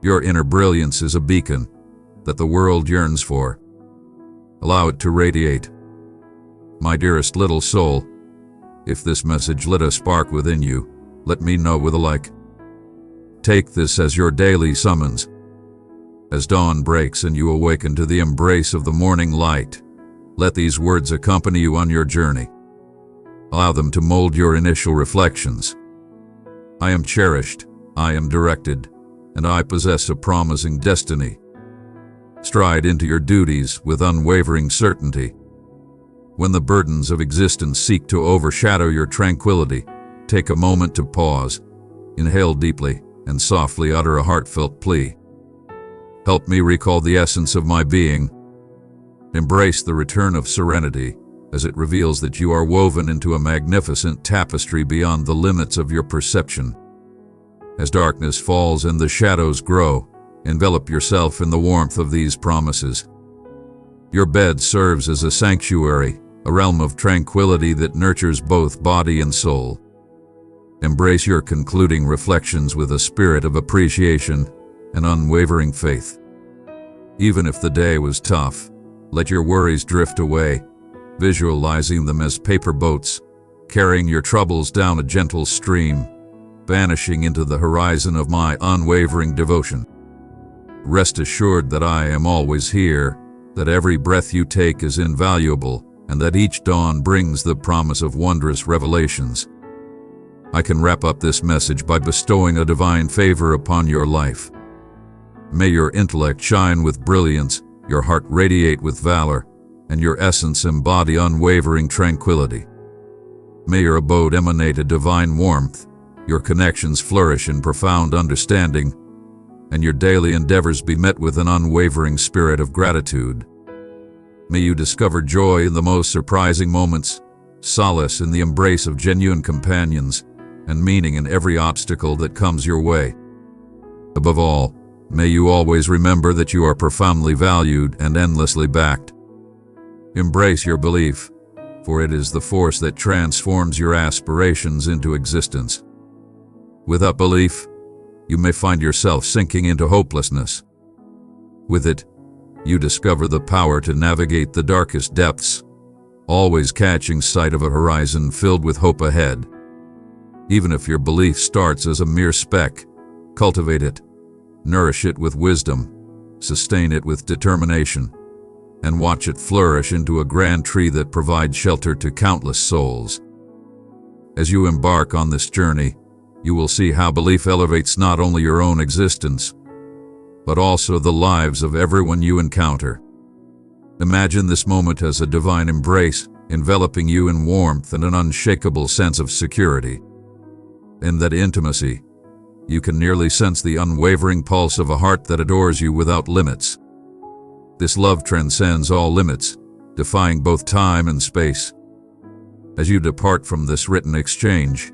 Your inner brilliance is a beacon that the world yearns for. Allow it to radiate. My dearest little soul, if this message lit a spark within you, let me know with a like. Take this as your daily summons. As dawn breaks and you awaken to the embrace of the morning light, let these words accompany you on your journey. Allow them to mold your initial reflections. I am cherished, I am directed, and I possess a promising destiny. Stride into your duties with unwavering certainty. When the burdens of existence seek to overshadow your tranquility, take a moment to pause, inhale deeply, and softly utter a heartfelt plea. Help me recall the essence of my being. Embrace the return of serenity, as it reveals that you are woven into a magnificent tapestry beyond the limits of your perception. As darkness falls and the shadows grow, envelop yourself in the warmth of these promises. Your bed serves as a sanctuary, a realm of tranquility that nurtures both body and soul. Embrace your concluding reflections with a spirit of appreciation and unwavering faith. Even if the day was tough, let your worries drift away, visualizing them as paper boats, carrying your troubles down a gentle stream, vanishing into the horizon of my unwavering devotion. Rest assured that I am always here, that every breath you take is invaluable, and that each dawn brings the promise of wondrous revelations. I can wrap up this message by bestowing a divine favor upon your life. May your intellect shine with brilliance, your heart radiate with valor, and your essence embody unwavering tranquility. May your abode emanate a divine warmth, your connections flourish in profound understanding, and your daily endeavors be met with an unwavering spirit of gratitude. May you discover joy in the most surprising moments, solace in the embrace of genuine companions, and meaning in every obstacle that comes your way. Above all, may you always remember that you are profoundly valued and endlessly backed. Embrace your belief, for it is the force that transforms your aspirations into existence. Without belief, you may find yourself sinking into hopelessness. With it, you discover the power to navigate the darkest depths, always catching sight of a horizon filled with hope ahead. Even if your belief starts as a mere speck, cultivate it, nourish it with wisdom, sustain it with determination, and watch it flourish into a grand tree that provides shelter to countless souls. As you embark on this journey, you will see how belief elevates not only your own existence, but also the lives of everyone you encounter. Imagine this moment as a divine embrace, enveloping you in warmth and an unshakable sense of security. In that intimacy, you can nearly sense the unwavering pulse of a heart that adores you without limits. This love transcends all limits, defying both time and space. As you depart from this written exchange,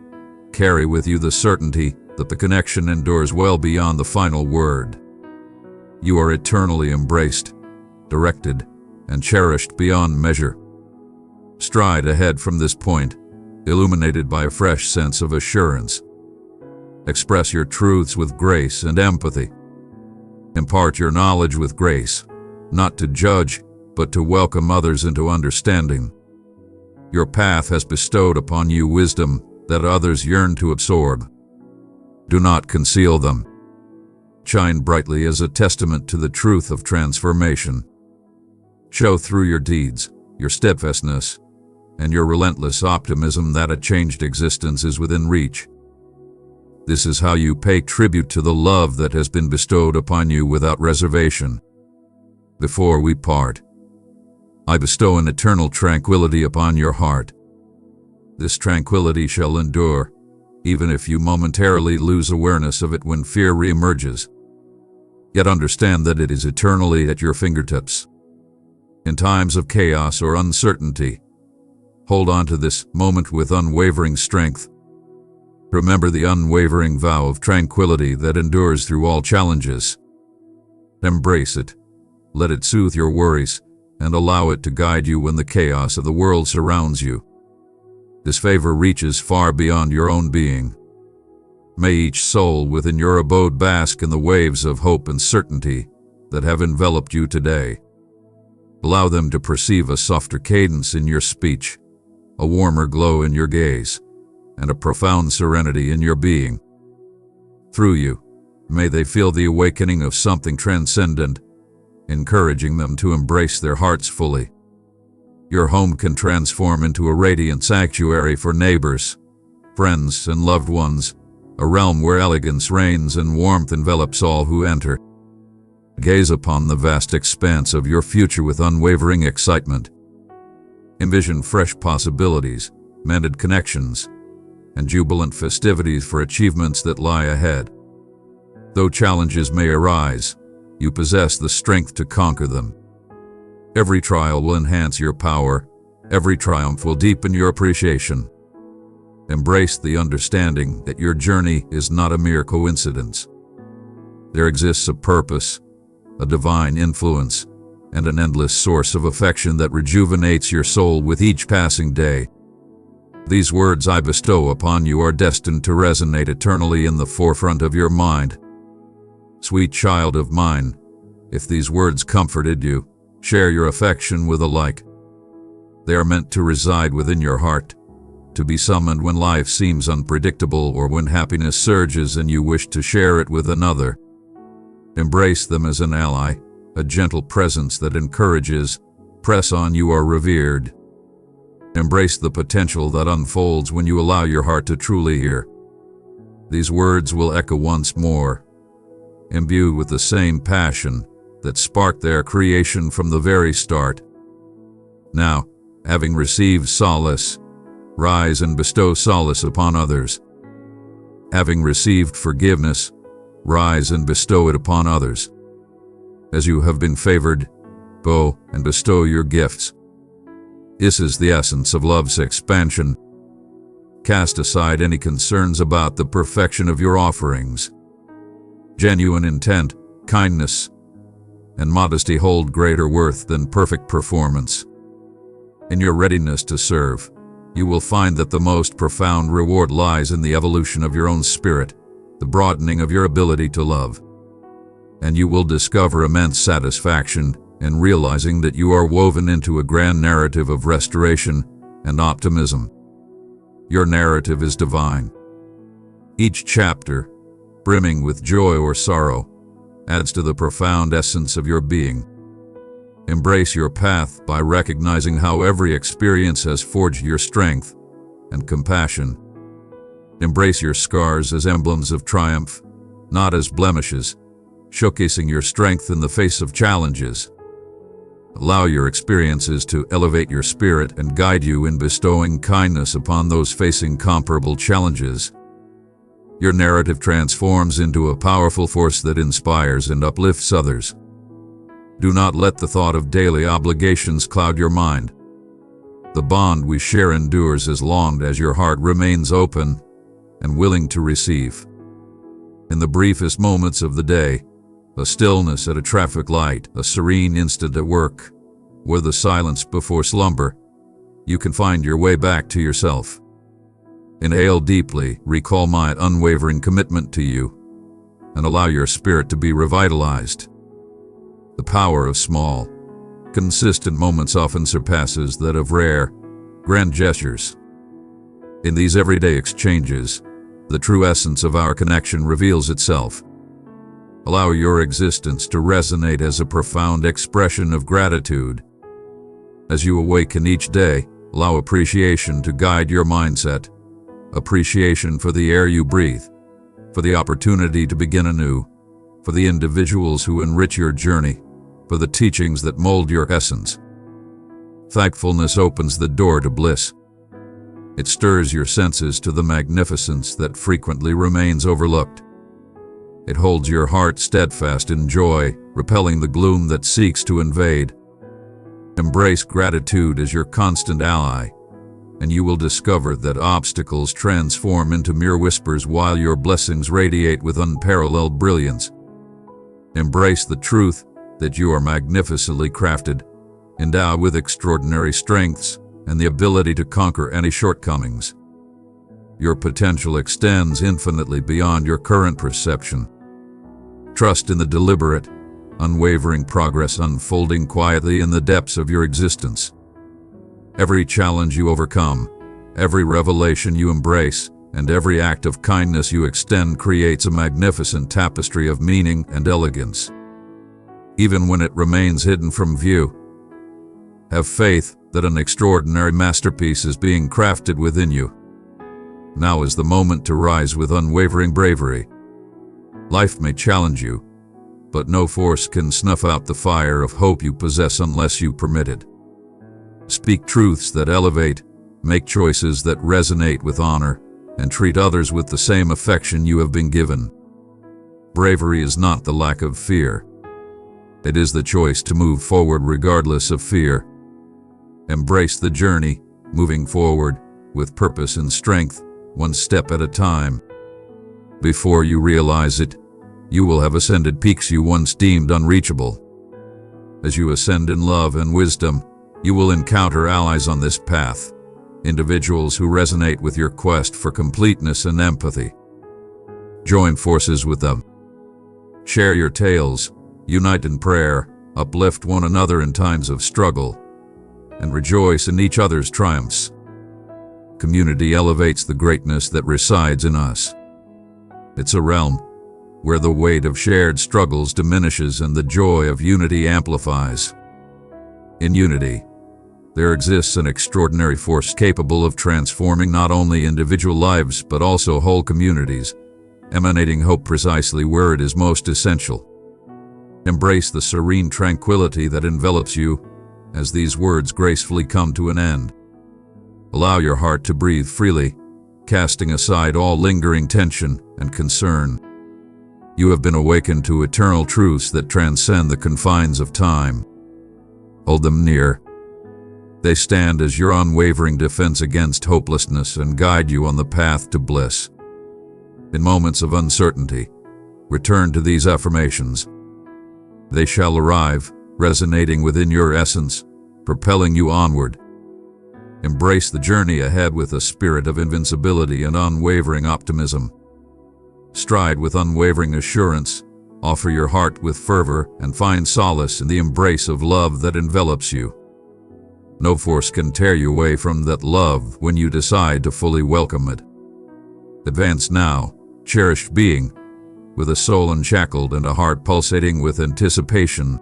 carry with you the certainty that the connection endures well beyond the final word. You are eternally embraced, directed, and cherished beyond measure. Stride ahead from this point, illuminated by a fresh sense of assurance. Express your truths with grace and empathy. Impart your knowledge with grace, not to judge, but to welcome others into understanding. Your path has bestowed upon you wisdom that others yearn to absorb. Do not conceal them. Shine brightly as a testament to the truth of transformation. Show through your deeds, your steadfastness, and your relentless optimism that a changed existence is within reach. This is how you pay tribute to the love that has been bestowed upon you without reservation. Before we part, I bestow an eternal tranquility upon your heart. This tranquility shall endure, even if you momentarily lose awareness of it when fear reemerges. Yet understand that it is eternally at your fingertips. In times of chaos or uncertainty, hold on to this moment with unwavering strength. Remember the unwavering vow of tranquility that endures through all challenges. Embrace it. Let it soothe your worries, and allow it to guide you when the chaos of the world surrounds you. This favor reaches far beyond your own being. May each soul within your abode bask in the waves of hope and certainty that have enveloped you today. Allow them to perceive a softer cadence in your speech, a warmer glow in your gaze, and a profound serenity in your being. Through you, may they feel the awakening of something transcendent, encouraging them to embrace their hearts fully. Your home can transform into a radiant sanctuary for neighbors, friends, and loved ones, a realm where elegance reigns and warmth envelops all who enter. Gaze upon the vast expanse of your future with unwavering excitement. Envision fresh possibilities, mended connections, and jubilant festivities for achievements that lie ahead. Though challenges may arise, you possess the strength to conquer them. Every trial will enhance your power. Every triumph will deepen your appreciation. Embrace the understanding that your journey is not a mere coincidence. There exists a purpose, a divine influence, and an endless source of affection that rejuvenates your soul with each passing day. These words I bestow upon you are destined to resonate eternally in the forefront of your mind. Sweet child of mine, if these words comforted you, share your affection with a like. They are meant to reside within your heart, to be summoned when life seems unpredictable or when happiness surges and you wish to share it with another. Embrace them as an ally, a gentle presence that encourages. Press on, you are revered. Embrace the potential that unfolds when you allow your heart to truly hear. These words will echo once more, imbued with the same passion that sparked their creation from the very start. Now, having received solace, rise and bestow solace upon others. Having received forgiveness, rise and bestow it upon others. As you have been favored, go and bestow your gifts. This is the essence of love's expansion. Cast aside any concerns about the perfection of your offerings. Genuine intent, kindness, and modesty hold greater worth than perfect performance. In your readiness to serve, you will find that the most profound reward lies in the evolution of your own spirit, the broadening of your ability to love. And you will discover immense satisfaction in realizing that you are woven into a grand narrative of restoration and optimism. Your narrative is divine. Each chapter, brimming with joy or sorrow, adds to the profound essence of your being. Embrace your path by recognizing how every experience has forged your strength and compassion. Embrace your scars as emblems of triumph, not as blemishes, showcasing your strength in the face of challenges. Allow your experiences to elevate your spirit and guide you in bestowing kindness upon those facing comparable challenges. Your narrative transforms into a powerful force that inspires and uplifts others. Do not let the thought of daily obligations cloud your mind. The bond we share endures as long as your heart remains open and willing to receive. In the briefest moments of the day, a stillness at a traffic light, a serene instant at work, or the silence before slumber, you can find your way back to yourself. Inhale deeply, recall my unwavering commitment to you, and allow your spirit to be revitalized. The power of small, consistent moments often surpasses that of rare, grand gestures. In these everyday exchanges, the true essence of our connection reveals itself. Allow your existence to resonate as a profound expression of gratitude. As you awaken each day, allow appreciation to guide your mindset. Appreciation for the air you breathe, for the opportunity to begin anew, for the individuals who enrich your journey, for the teachings that mold your essence. Thankfulness opens the door to bliss. It stirs your senses to the magnificence that frequently remains overlooked. It holds your heart steadfast in joy, repelling the gloom that seeks to invade. Embrace gratitude as your constant ally, and you will discover that obstacles transform into mere whispers while your blessings radiate with unparalleled brilliance. Embrace the truth that you are magnificently crafted, endowed with extraordinary strengths and the ability to conquer any shortcomings. Your potential extends infinitely beyond your current perception. Trust in the deliberate, unwavering progress unfolding quietly in the depths of your existence. Every challenge you overcome, every revelation you embrace, and every act of kindness you extend creates a magnificent tapestry of meaning and elegance. Even when it remains hidden from view, have faith that an extraordinary masterpiece is being crafted within you. Now is the moment to rise with unwavering bravery. Life may challenge you, but no force can snuff out the fire of hope you possess unless you permit it. Speak truths that elevate, make choices that resonate with honor, and treat others with the same affection you have been given. Bravery is not the lack of fear. It is the choice to move forward regardless of fear. Embrace the journey, moving forward with purpose and strength, one step at a time. Before you realize it, you will have ascended peaks you once deemed unreachable. As you ascend in love and wisdom, you will encounter allies on this path, individuals who resonate with your quest for completeness and empathy. Join forces with them. Share your tales, unite in prayer, uplift one another in times of struggle, and rejoice in each other's triumphs. Community elevates the greatness that resides in us. It's a realm where the weight of shared struggles diminishes and the joy of unity amplifies. In unity, there exists an extraordinary force capable of transforming not only individual lives but also whole communities, emanating hope precisely where it is most essential. Embrace the serene tranquility that envelops you as these words gracefully come to an end. Allow your heart to breathe freely, casting aside all lingering tension and concern. You have been awakened to eternal truths that transcend the confines of time. Hold them near. They stand as your unwavering defense against hopelessness and guide you on the path to bliss. In moments of uncertainty, return to these affirmations. They shall arrive, resonating within your essence, propelling you onward. Embrace the journey ahead with a spirit of invincibility and unwavering optimism. Stride with unwavering assurance, offer your heart with fervor, and find solace in the embrace of love that envelops you. No force can tear you away from that love when you decide to fully welcome it. Advance now, cherished being, with a soul unshackled and a heart pulsating with anticipation.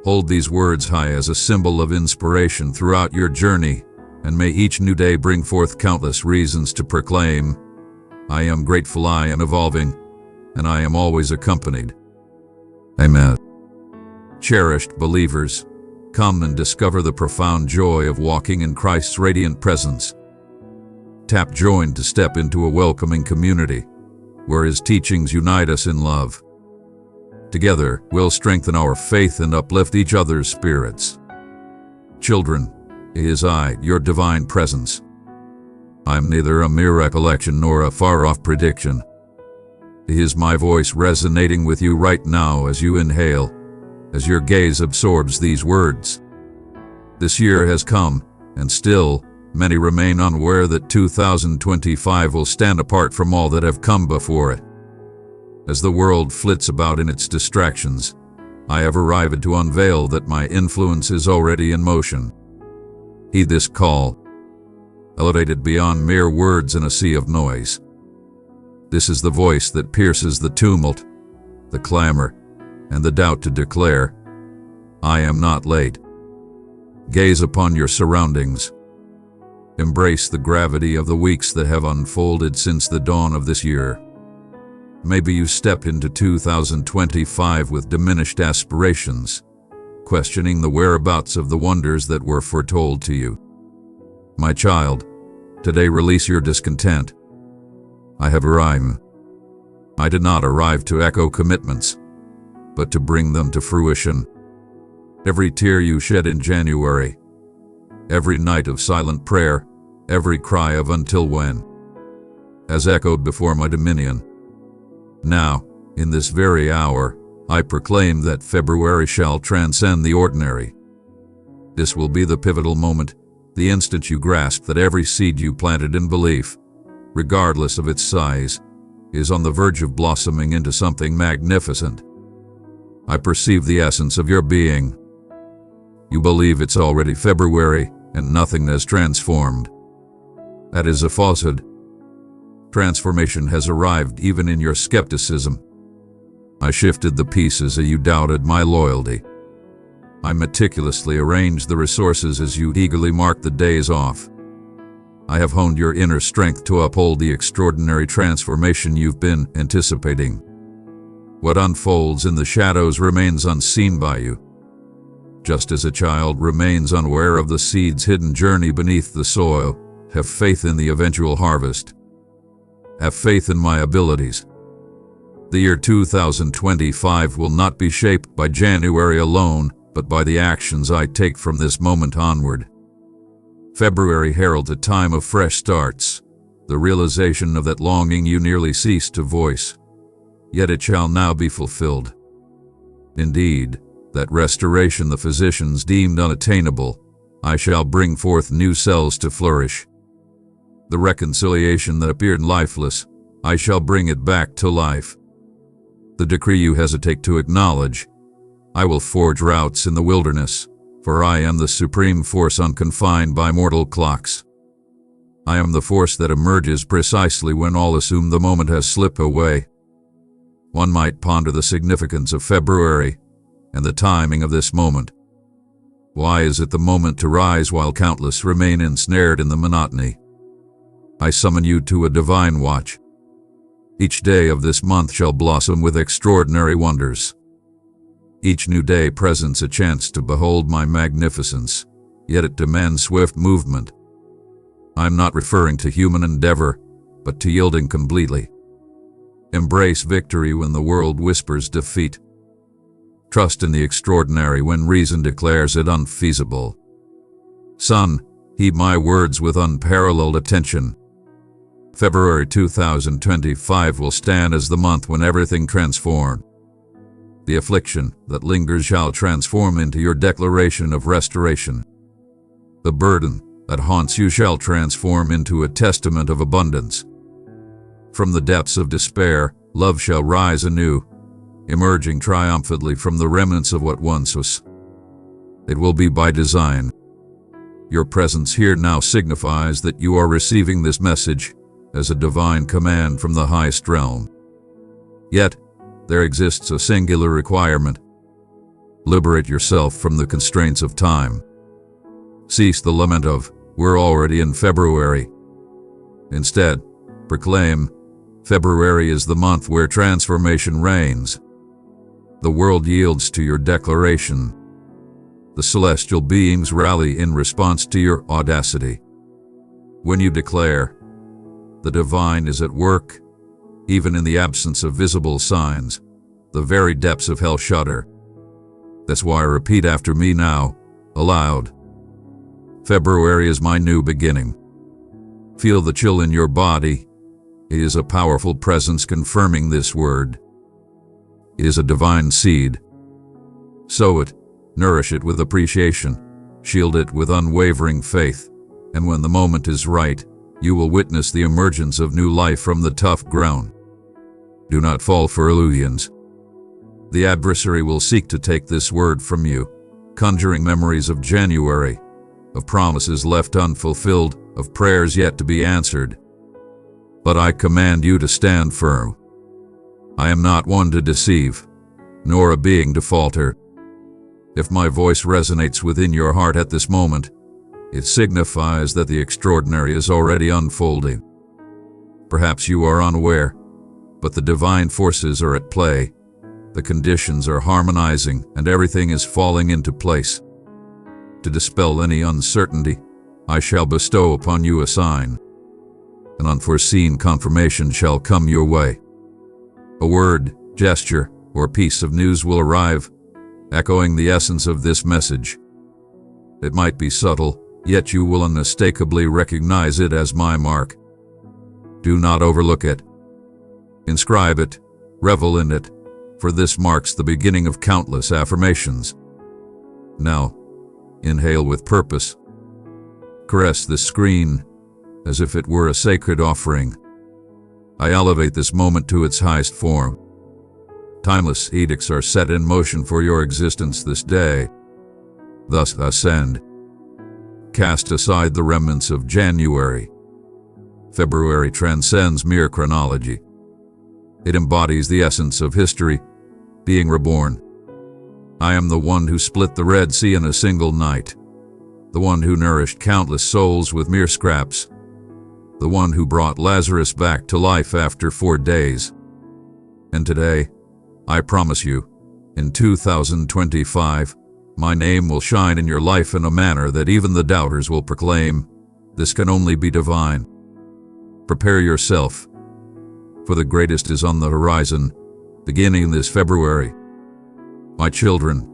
Hold these words high as a symbol of inspiration throughout your journey, and may each new day bring forth countless reasons to proclaim, I am grateful, I am evolving, and I am always accompanied. Amen. Cherished believers, come and discover the profound joy of walking in Christ's radiant presence. Tap join to step into a welcoming community, where His teachings unite us in love. Together, we'll strengthen our faith and uplift each other's spirits. Children, it is I, your divine presence. I'm neither a mere recollection nor a far-off prediction. It is my voice resonating with you right now as you inhale, as your gaze absorbs these words. This year has come, and still, many remain unaware that 2025 will stand apart from all that have come before it. As the world flits about in its distractions, I have arrived to unveil that my influence is already in motion. Heed this call, elevated beyond mere words in a sea of noise. This is the voice that pierces the tumult, the clamor, and the doubt to declare, I am not late. Gaze upon your surroundings. Embrace the gravity of the weeks that have unfolded since the dawn of this year. Maybe you step into 2025 with diminished aspirations, questioning the whereabouts of the wonders that were foretold to you. My child, Today release your discontent. I have arrived. I did not arrive to echo commitments, but to bring them to fruition. Every tear you shed in January, every night of silent prayer, every cry of until when, has echoed before my dominion. Now, in this very hour, I proclaim that February shall transcend the ordinary. This will be the pivotal moment, the instant you grasp that every seed you planted in belief, regardless of its size, is on the verge of blossoming into something magnificent. I perceive the essence of your being. You believe it's already February and nothing has transformed. That is a falsehood. Transformation has arrived even in your skepticism. I shifted the pieces as you doubted my loyalty. I meticulously arranged the resources as you eagerly marked the days off. I have honed your inner strength to uphold the extraordinary transformation you've been anticipating. What unfolds in the shadows remains unseen by you. Just as a child remains unaware of the seed's hidden journey beneath the soil, have faith in the eventual harvest. Have faith in my abilities. The year 2025 will not be shaped by January alone, but by the actions I take from this moment onward. February heralds a time of fresh starts, the realization of that longing you nearly ceased to voice. Yet it shall now be fulfilled. Indeed, that restoration the physicians deemed unattainable, I shall bring forth new cells to flourish. The reconciliation that appeared lifeless, I shall bring it back to life. The decree you hesitate to acknowledge, I will forge routes in the wilderness, for I am the supreme force unconfined by mortal clocks. I am the force that emerges precisely when all assume the moment has slipped away. One might ponder the significance of February and the timing of this moment. Why is it the moment to rise while countless remain ensnared in the monotony? I summon you to a divine watch. Each day of this month shall blossom with extraordinary wonders. Each new day presents a chance to behold my magnificence, yet it demands swift movement. I am not referring to human endeavor, but to yielding completely. Embrace victory when the world whispers defeat. Trust in the extraordinary when reason declares it unfeasible. Son, heed my words with unparalleled attention. February 2025 will stand as the month when everything transformed. The affliction that lingers shall transform into your declaration of restoration. The burden that haunts you shall transform into a testament of abundance. From the depths of despair, love shall rise anew, emerging triumphantly from the remnants of what once was. It will be by design. Your presence here now signifies that you are receiving this message as a divine command from the highest realm. Yet, there exists a singular requirement. Liberate yourself from the constraints of time. Cease the lament of, "We're already in February." Instead, proclaim, "February is the month where transformation reigns." The world yields to your declaration. The celestial beings rally in response to your audacity. When you declare, "The divine is at work," even in the absence of visible signs, the very depths of hell shudder. That's why repeat after me now, aloud. February is my new beginning. Feel the chill in your body. It is a powerful presence confirming this word. It is a divine seed. Sow it, nourish it with appreciation, shield it with unwavering faith, and when the moment is right, you will witness the emergence of new life from the tough ground. Do not fall for illusions. The adversary will seek to take this word from you, conjuring memories of January, of promises left unfulfilled, of prayers yet to be answered. But I command you to stand firm. I am not one to deceive, nor a being to falter. If my voice resonates within your heart at this moment, it signifies that the extraordinary is already unfolding. Perhaps you are unaware, but the divine forces are at play. The conditions are harmonizing and everything is falling into place. To dispel any uncertainty, I shall bestow upon you a sign. An unforeseen confirmation shall come your way. A word, gesture, or piece of news will arrive, echoing the essence of this message. It might be subtle, yet you will unmistakably recognize it as my mark. Do not overlook it. Inscribe it, revel in it, for this marks the beginning of countless affirmations. Now, inhale with purpose. Caress this screen as if it were a sacred offering. I elevate this moment to its highest form. Timeless edicts are set in motion for your existence this day. Thus ascend. Cast aside the remnants of January. February transcends mere chronology. It embodies the essence of history, being reborn. I am the one who split the Red Sea in a single night, the one who nourished countless souls with mere scraps, the one who brought Lazarus back to life after 4 days. And today, I promise you, in 2025, my name will shine in your life in a manner that even the doubters will proclaim, this can only be divine. Prepare yourself, for the greatest is on the horizon, beginning this February. My children,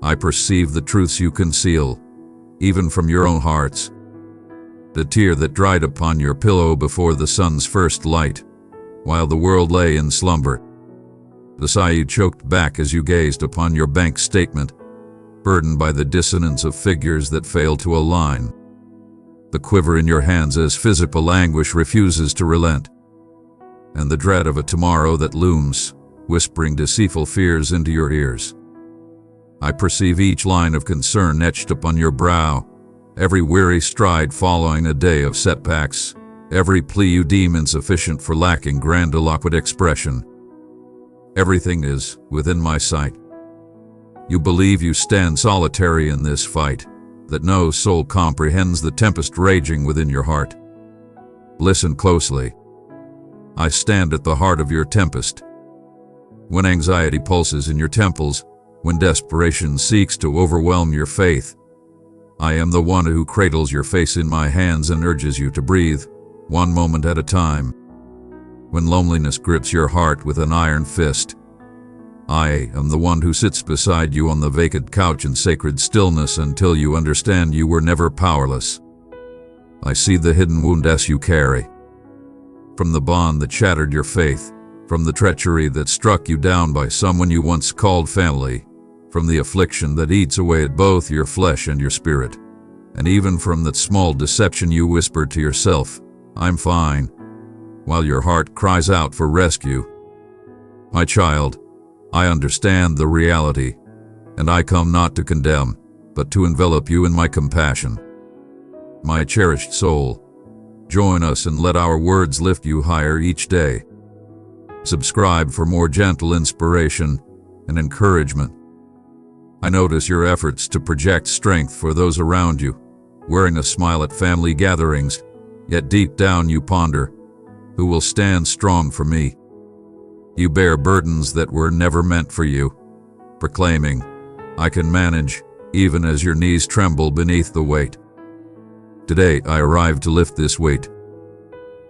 I perceive the truths you conceal, even from your own hearts. The tear that dried upon your pillow before the sun's first light, while the world lay in slumber. The sigh you choked back as you gazed upon your bank statement, burdened by the dissonance of figures that fail to align. The quiver in your hands as physical anguish refuses to relent. And the dread of a tomorrow that looms, whispering deceitful fears into your ears. I perceive each line of concern etched upon your brow, every weary stride following a day of setbacks, every plea you deem insufficient for lacking grandiloquent expression. Everything is within my sight. You believe you stand solitary in this fight, that no soul comprehends the tempest raging within your heart. Listen closely. I stand at the heart of your tempest. When anxiety pulses in your temples, when desperation seeks to overwhelm your faith, I am the one who cradles your face in my hands and urges you to breathe, one moment at a time. When loneliness grips your heart with an iron fist, I am the one who sits beside you on the vacant couch in sacred stillness until you understand you were never powerless. I see the hidden wound you carry. From the bond that shattered your faith, from the treachery that struck you down by someone you once called family, from the affliction that eats away at both your flesh and your spirit, and even from that small deception you whispered to yourself, I'm fine, while your heart cries out for rescue. My child, I understand the reality, and I come not to condemn, but to envelop you in my compassion. My cherished soul, join us and let our words lift you higher each day. Subscribe for more gentle inspiration and encouragement. I notice your efforts to project strength for those around you, wearing a smile at family gatherings, yet deep down you ponder, who will stand strong for me? You bear burdens that were never meant for you, proclaiming, I can manage, even as your knees tremble beneath the weight. Today I arrive to lift this weight.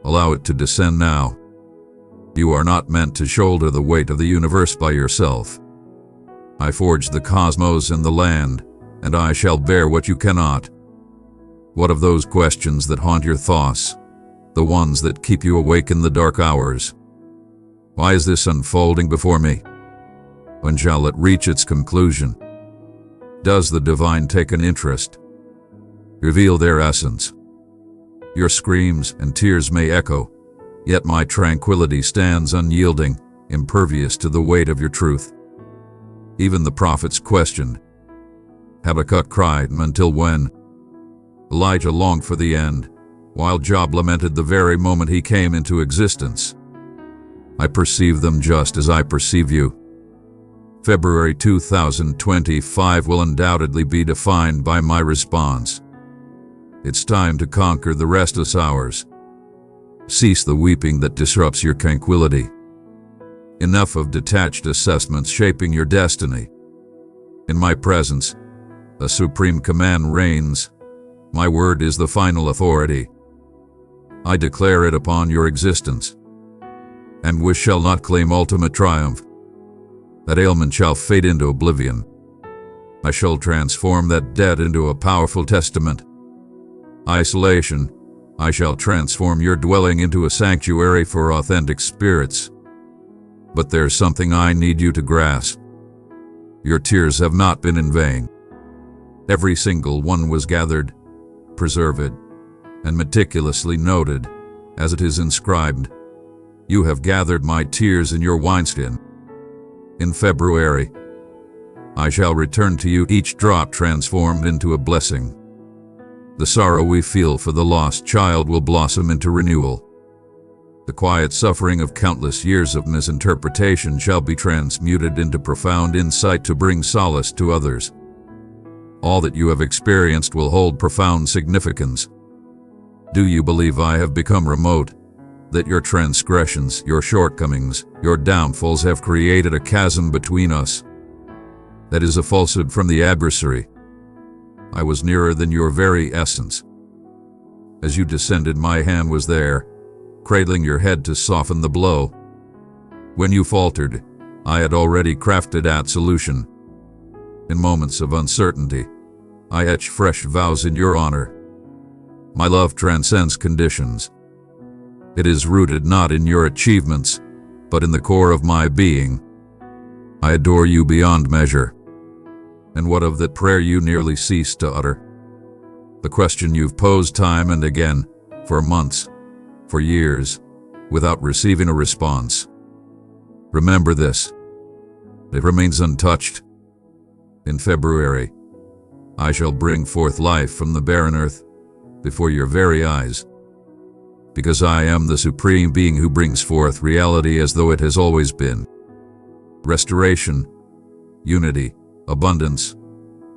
Allow it to descend now. You are not meant to shoulder the weight of the universe by yourself. I forged the cosmos and the land, and I shall bear what you cannot. What of those questions that haunt your thoughts, the ones that keep you awake in the dark hours? Why is this unfolding before me? When shall it reach its conclusion? Does the divine take an interest? Reveal their essence. Your screams and tears may echo, yet my tranquility stands unyielding, impervious to the weight of your truth. Even the prophets questioned. Habakkuk cried, until when? Elijah longed for the end, while Job lamented the very moment he came into existence. I perceive them just as I perceive you. February 2025 will undoubtedly be defined by my response. It's time to conquer the restless hours. Cease the weeping that disrupts your tranquility. Enough of detached assessments shaping your destiny. In my presence, a supreme command reigns. My word is the final authority. I declare it upon your existence. Anguish shall not claim ultimate triumph. That ailment shall fade into oblivion. I shall transform that debt into a powerful testament. Isolation, I shall transform your dwelling into a sanctuary for authentic spirits. But there's something I need you to grasp. Your tears have not been in vain. Every single one was gathered, preserved, and meticulously noted, as it is inscribed. You have gathered my tears in your wineskin. In February, I shall return to you each drop transformed into a blessing. The sorrow we feel for the lost child will blossom into renewal. The quiet suffering of countless years of misinterpretation shall be transmuted into profound insight to bring solace to others. All that you have experienced will hold profound significance. Do you believe I have become remote? That your transgressions, your shortcomings, your downfalls have created a chasm between us? That is a falsehood from the adversary. I was nearer than your very essence. As you descended, my hand was there, cradling your head to soften the blow. When you faltered, I had already crafted that solution. In moments of uncertainty, I etch fresh vows in your honor. My love transcends conditions. It is rooted not in your achievements, but in the core of my being. I adore you beyond measure. And what of that prayer you nearly ceased to utter? The question you've posed time and again, for months, for years, without receiving a response. Remember this. It remains untouched. In February, I shall bring forth life from the barren earth, before your very eyes. Because I am the supreme being who brings forth reality as though it has always been. Restoration, unity, abundance,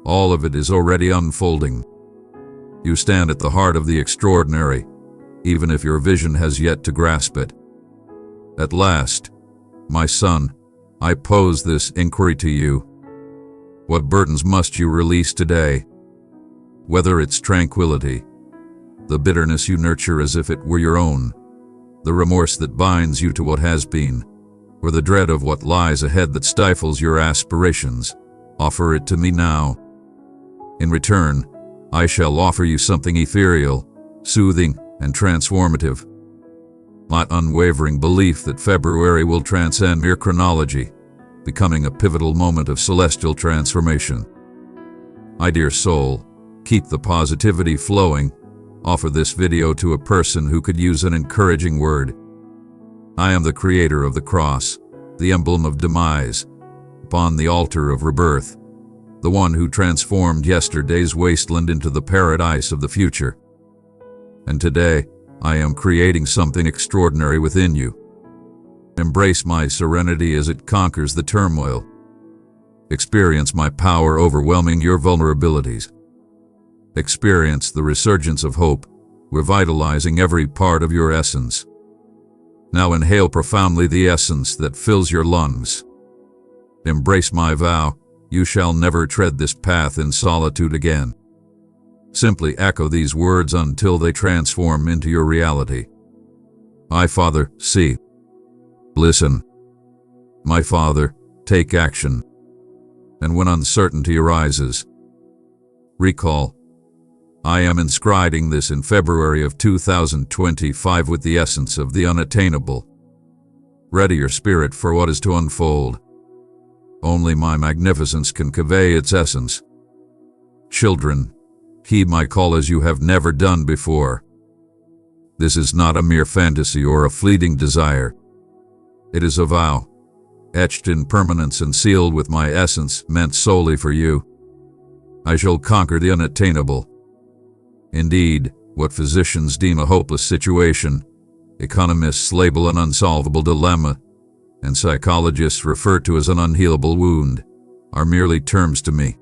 all of it is already unfolding. You stand at the heart of the extraordinary, even if your vision has yet to grasp it. At last, my son, I pose this inquiry to you. What burdens must you release today? Whether it's tranquility, the bitterness you nurture as if it were your own, the remorse that binds you to what has been, or the dread of what lies ahead that stifles your aspirations, offer it to me now. In return, I shall offer you something ethereal, soothing, and transformative. My unwavering belief that February will transcend mere chronology, becoming a pivotal moment of celestial transformation. My dear soul, keep the positivity flowing. Offer this video to a person who could use an encouraging word. I am the creator of the cross, the emblem of demise, upon the altar of rebirth, the one who transformed yesterday's wasteland into the paradise of the future. And today, I am creating something extraordinary within you. Embrace my serenity as it conquers the turmoil. Experience my power overwhelming your vulnerabilities. Experience the resurgence of hope, revitalizing every part of your essence. Now inhale profoundly the essence that fills your lungs. Embrace my vow, you shall never tread this path in solitude again. Simply echo these words until they transform into your reality. My Father, see. Listen. My Father, take action. And when uncertainty arises, recall. I am inscribing this in February of 2025 with the essence of the unattainable. Ready your spirit for what is to unfold. Only my magnificence can convey its essence. Children, heed my call as you have never done before. This is not a mere fantasy or a fleeting desire. It is a vow, etched in permanence and sealed with my essence, meant solely for you. I shall conquer the unattainable. Indeed, what physicians deem a hopeless situation, economists label an unsolvable dilemma, and psychologists refer to as an unhealable wound, are merely terms to me.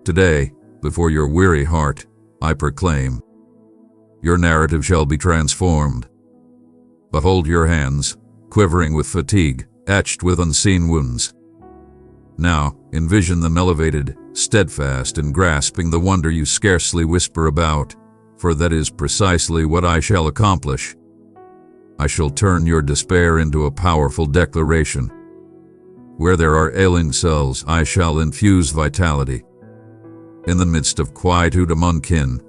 Today, before your weary heart, I proclaim, your narrative shall be transformed. But hold your hands, quivering with fatigue, etched with unseen wounds. Now, envision them elevated, steadfast and grasping the wonder you scarcely whisper about, for that is precisely what I shall accomplish. I shall turn your despair into a powerful declaration. Where there are ailing cells, I shall infuse vitality. In the midst of quietude among kin,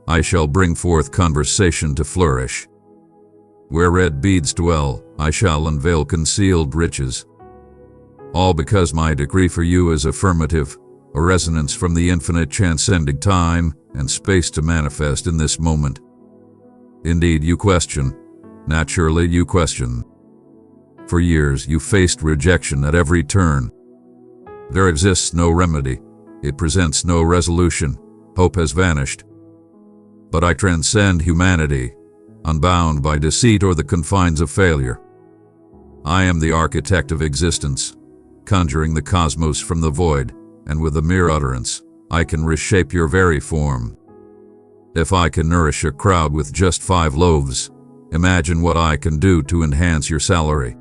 I shall bring forth conversation to flourish. Where red beads dwell, I shall unveil concealed riches. All because my decree for you is affirmative, a resonance from the infinite transcending time and space to manifest in this moment. Indeed, you question. Naturally, you question. For years, you faced rejection at every turn. There exists no remedy. It presents no resolution. Hope has vanished. But I transcend humanity, unbound by deceit or the confines of failure. I am the architect of existence, conjuring the cosmos from the void, and with a mere utterance, I can reshape your very form. If I can nourish a crowd with just 5 loaves, imagine what I can do to enhance your salary.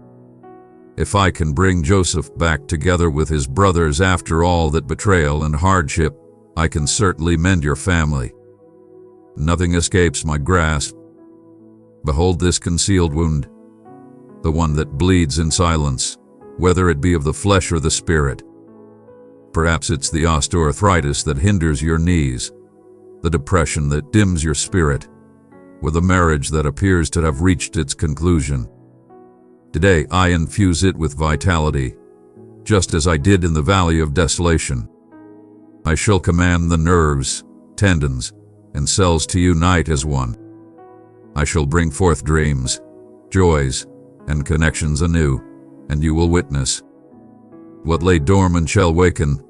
If I can bring Joseph back together with his brothers after all that betrayal and hardship, I can certainly mend your family. Nothing escapes my grasp. Behold this concealed wound, the one that bleeds in silence, whether it be of the flesh or the spirit. Perhaps it's the osteoarthritis that hinders your knees, the depression that dims your spirit, or the marriage that appears to have reached its conclusion. Today I infuse it with vitality, just as I did in the valley of desolation. I shall command the nerves, tendons, and cells to unite as one. I shall bring forth dreams, joys, and connections anew, and you will witness. What lay dormant shall waken,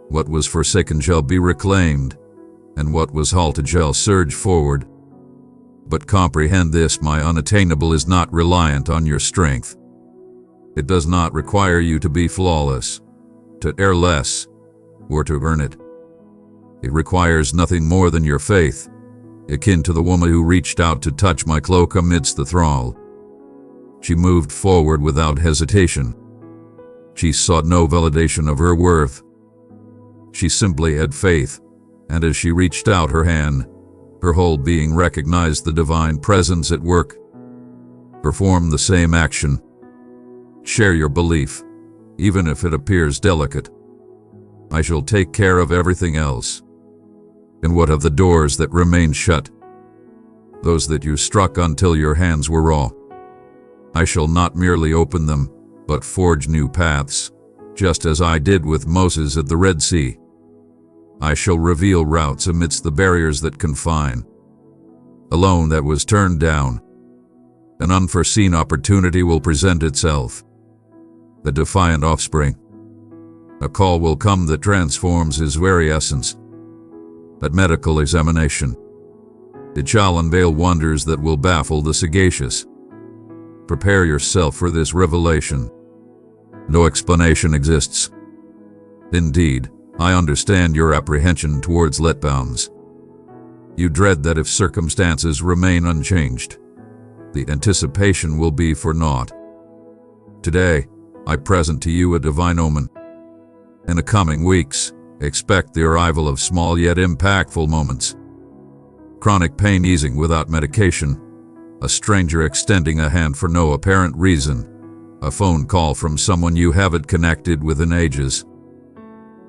what was forsaken shall be reclaimed, and what was halted shall surge forward. But comprehend this, my unattainable is not reliant on your strength. It does not require you to be flawless, to err less, or to earn it. It requires nothing more than your faith, akin to the woman who reached out to touch my cloak amidst the thrall. She moved forward without hesitation. She sought no validation of her worth. She simply had faith, and as she reached out her hand, her whole being recognized the divine presence at work. Perform the same action. Share your belief, even if it appears delicate. I shall take care of everything else. And what of the doors that remain shut? Those that you struck until your hands were raw? I shall not merely open them, but forge new paths, just as I did with Moses at the Red Sea. I shall reveal routes amidst the barriers that confine. A loan that was turned down. An unforeseen opportunity will present itself. The defiant offspring. A call will come that transforms his very essence. At medical examination, it shall unveil wonders that will baffle the sagacious. Prepare yourself for this revelation. No explanation exists. Indeed, I understand your apprehension towards letdowns. You dread that if circumstances remain unchanged, the anticipation will be for naught. Today, I present to you a divine omen. In the coming weeks, expect the arrival of small yet impactful moments. Chronic pain easing without medication, a stranger extending a hand for no apparent reason, a phone call from someone you haven't connected with in ages.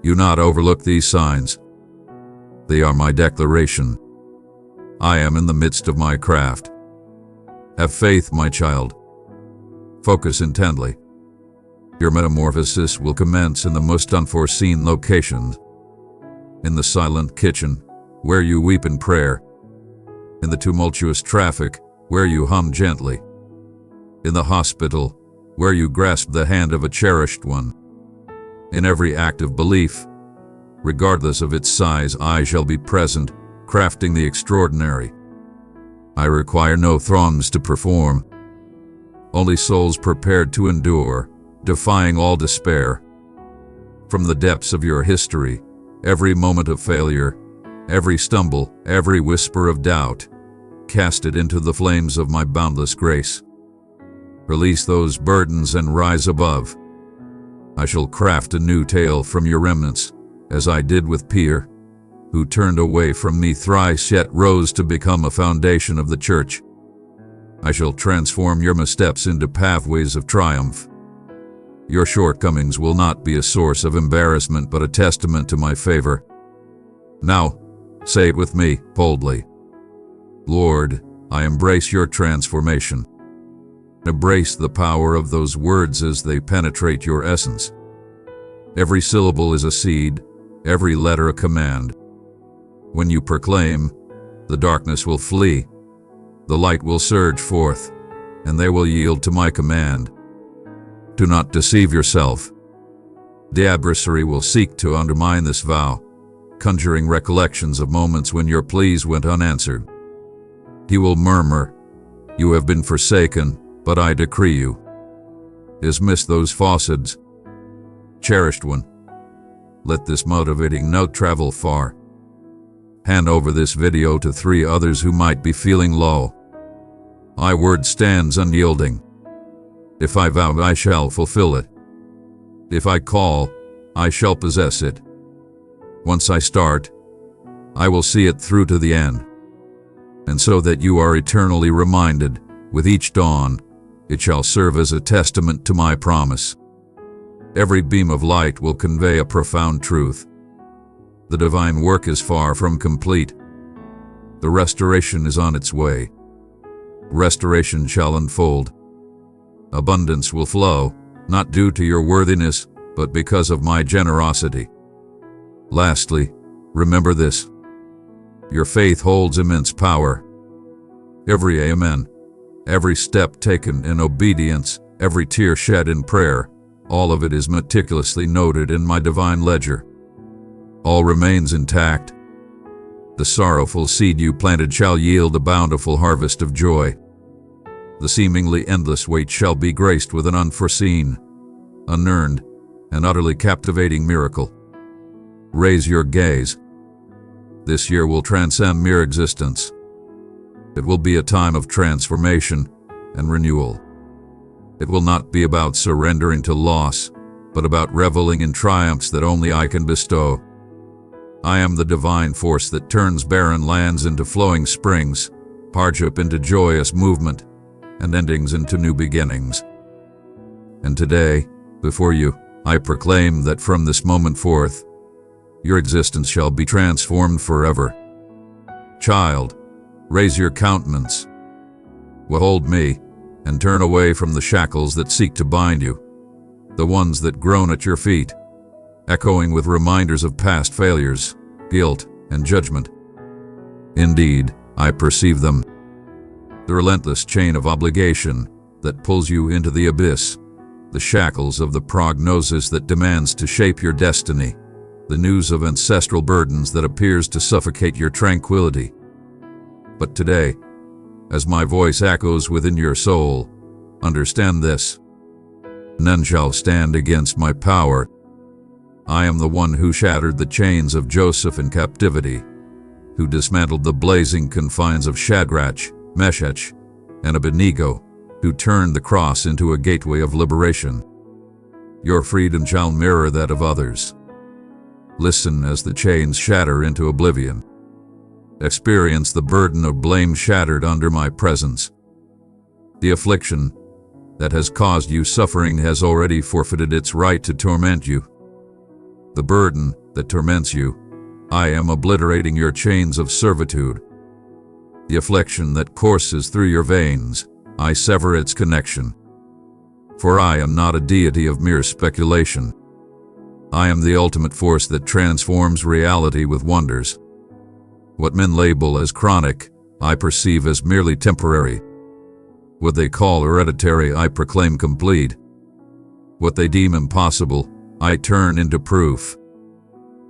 Do not overlook these signs. They are my declaration. I am in the midst of my craft. Have faith, my child. Focus intently. Your metamorphosis will commence in the most unforeseen locations. In the silent kitchen, where you weep in prayer. In the tumultuous traffic, where you hum gently. In the hospital, where you grasp the hand of a cherished one. In every act of belief, regardless of its size, I shall be present, crafting the extraordinary. I require no throngs to perform, only souls prepared to endure, defying all despair. From the depths of your history, every moment of failure, every stumble, every whisper of doubt, cast it into the flames of my boundless grace. Release those burdens and rise above. I shall craft a new tale from your remnants, as I did with Peter, who turned away from me thrice yet rose to become a foundation of the church. I shall transform your missteps into pathways of triumph. Your shortcomings will not be a source of embarrassment but a testament to my favor. Now, say it with me, boldly. Lord, I embrace your transformation. Embrace the power of those words as they penetrate your essence. Every syllable is a seed, every letter a command. When you proclaim, the darkness will flee, the light will surge forth, and they will yield to my command. Do not deceive yourself. The adversary will seek to undermine this vow, conjuring recollections of moments when your pleas went unanswered. He will murmur, "You have been forsaken, but I decree you." Dismiss those falsehoods. Cherished one, let this motivating note travel far. Hand over this video to 3 others who might be feeling low. My word stands unyielding. If I vow, I shall fulfill it. If I call, I shall possess it. Once I start, I will see it through to the end. And so that you are eternally reminded, with each dawn, it shall serve as a testament to my promise. Every beam of light will convey a profound truth. The divine work is far from complete. The restoration is on its way. Restoration shall unfold. Abundance will flow, not due to your worthiness, but because of my generosity. Lastly, remember this. Your faith holds immense power. Every amen, every step taken in obedience, every tear shed in prayer, all of it is meticulously noted in my divine ledger. All remains intact. The sorrowful seed you planted shall yield a bountiful harvest of joy. The seemingly endless wait shall be graced with an unforeseen, unearned, and utterly captivating miracle. Raise your gaze. This year will transcend mere existence. It will be a time of transformation and renewal. It will not be about surrendering to loss, but about reveling in triumphs that only I can bestow. I am the divine force that turns barren lands into flowing springs, hardship into joyous movement, and endings into new beginnings. And today, before you, I proclaim that from this moment forth, your existence shall be transformed forever. Child, raise your countenance. Behold me, and turn away from the shackles that seek to bind you, the ones that groan at your feet, echoing with reminders of past failures, guilt, and judgment. Indeed, I perceive them. The relentless chain of obligation that pulls you into the abyss, the shackles of the prognosis that demands to shape your destiny, the news of ancestral burdens that appears to suffocate your tranquility. But today, as my voice echoes within your soul, understand this. None shall stand against my power. I am the one who shattered the chains of Joseph in captivity, who dismantled the blazing confines of Shadrach, Meshach, and Abednego, who turned the cross into a gateway of liberation. Your freedom shall mirror that of others. Listen as the chains shatter into oblivion. Experience the burden of blame shattered under my presence. The affliction that has caused you suffering has already forfeited its right to torment you. The burden that torments you, I am obliterating your chains of servitude. The affliction that courses through your veins, I sever its connection. For I am not a deity of mere speculation. I am the ultimate force that transforms reality with wonders. What men label as chronic, I perceive as merely temporary. What they call hereditary, I proclaim complete. What they deem impossible, I turn into proof.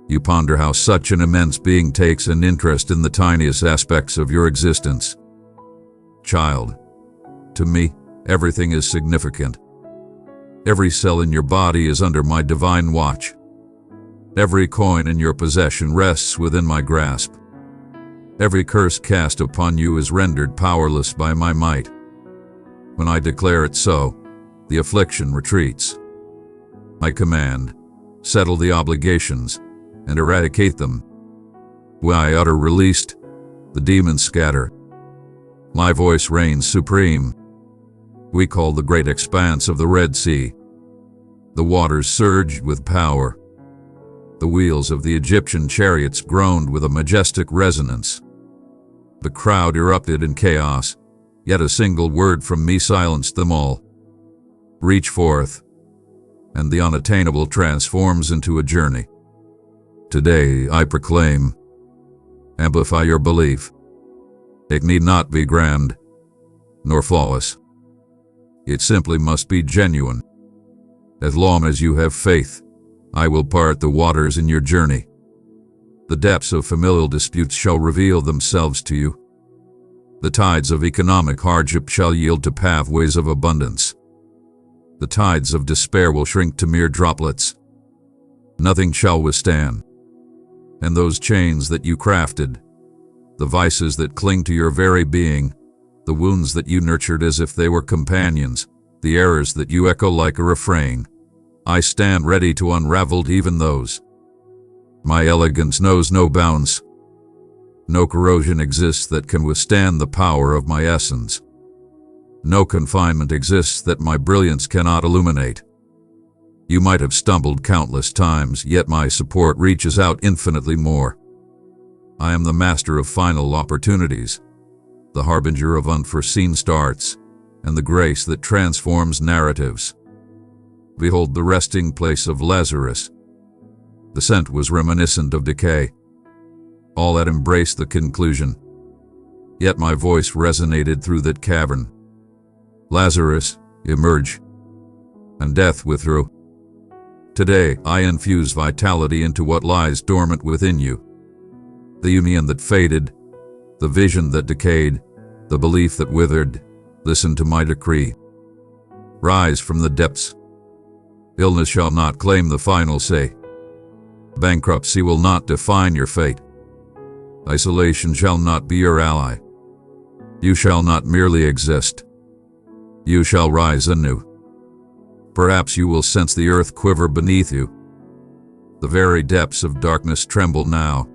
You ponder how such an immense being takes an interest in the tiniest aspects of your existence. Child, to me, everything is significant. Every cell in your body is under my divine watch. Every coin in your possession rests within my grasp. Every curse cast upon you is rendered powerless by my might. When I declare it so, the affliction retreats. I command, settle the obligations, and eradicate them. When I utter released, the demons scatter. My voice reigns supreme. We call the great expanse of the Red Sea. The waters surged with power. The wheels of the Egyptian chariots groaned with a majestic resonance. The crowd erupted in chaos, yet a single word from me silenced them all. Reach forth, and the unattainable transforms into a journey. Today I proclaim, amplify your belief. It need not be grand, nor flawless. It simply must be genuine. As long as you have faith, I will part the waters in your journey. The depths of familial disputes shall reveal themselves to you. The tides of economic hardship shall yield to pathways of abundance. The tides of despair will shrink to mere droplets. Nothing shall withstand. And those chains that you crafted, the vices that cling to your very being, the wounds that you nurtured as if they were companions, the errors that you echo like a refrain, I stand ready to unravel even those. My elegance knows no bounds. No corrosion exists that can withstand the power of my essence. No confinement exists that my brilliance cannot illuminate. You might have stumbled countless times, yet my support reaches out infinitely more. I am the master of final opportunities, the harbinger of unforeseen starts, and the grace that transforms narratives. Behold the resting place of Lazarus. The scent was reminiscent of decay. All had embraced the conclusion. Yet my voice resonated through that cavern. Lazarus, emerge. And death withdrew. Today, I infuse vitality into what lies dormant within you. The union that faded, the vision that decayed, the belief that withered, listen to my decree. Rise from the depths. Illness shall not claim the final say. Bankruptcy will not define your fate. Isolation shall not be your ally. You shall not merely exist. You shall rise anew. Perhaps you will sense the earth quiver beneath you. The very depths of darkness tremble now.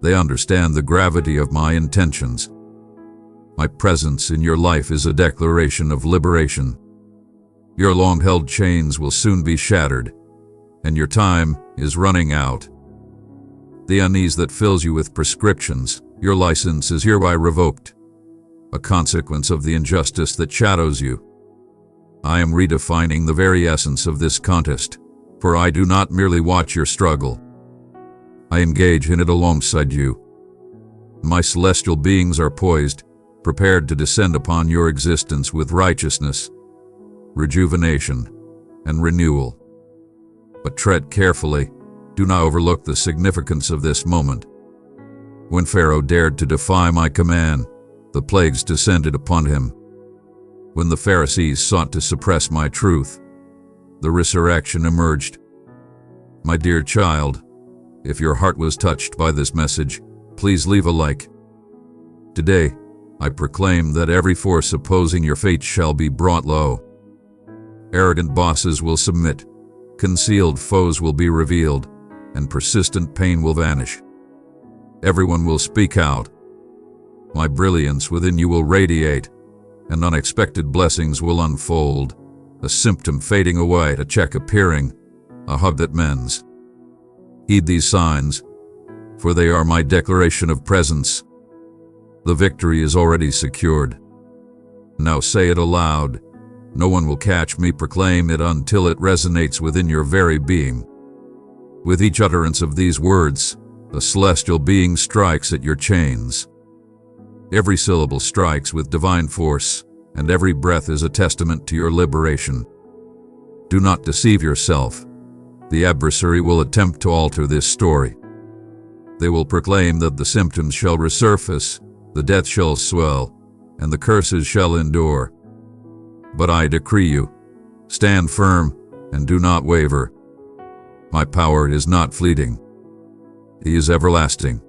They understand the gravity of my intentions. My presence in your life is a declaration of liberation. Your long-held chains will soon be shattered, and your time is running out. The unease that fills you with prescriptions, your license is hereby revoked, a consequence of the injustice that shadows you. I am redefining the very essence of this contest, for I do not merely watch your struggle. I engage in it alongside you. My celestial beings are poised, prepared to descend upon your existence with righteousness, rejuvenation, and renewal. But tread carefully. Do not overlook the significance of this moment. When Pharaoh dared to defy my command, the plagues descended upon him. When the Pharisees sought to suppress my truth, the resurrection emerged. My dear child, if your heart was touched by this message, please leave a like. Today, I proclaim that every force opposing your fate shall be brought low. Arrogant bosses will submit, concealed foes will be revealed, and persistent pain will vanish. Everyone will speak out. My brilliance within you will radiate, and unexpected blessings will unfold, a symptom fading away, a check appearing, a hug that mends. Heed these signs, for they are my declaration of presence. The victory is already secured. Now say it aloud. No one will catch me. Proclaim it until it resonates within your very being. With each utterance of these words, a celestial being strikes at your chains. Every syllable strikes with divine force, and every breath is a testament to your liberation. Do not deceive yourself. The adversary will attempt to alter this story. They will proclaim that the symptoms shall resurface, the death shall swell, and the curses shall endure. But I decree you, stand firm and do not waver. My power is not fleeting. He is everlasting.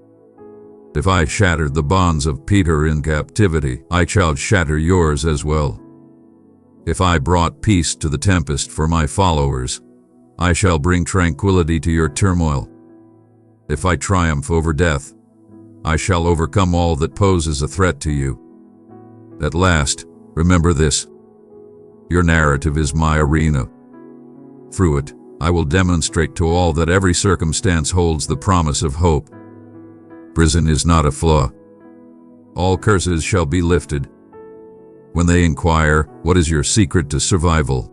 If I shattered the bonds of Peter in captivity, I shall shatter yours as well. If I brought peace to the tempest for my followers, I shall bring tranquility to your turmoil. If I triumph over death, I shall overcome all that poses a threat to you. At last, remember this. Your narrative is my arena. Through it, I will demonstrate to all that every circumstance holds the promise of hope. Prison is not a flaw. All curses shall be lifted. When they inquire, what is your secret to survival?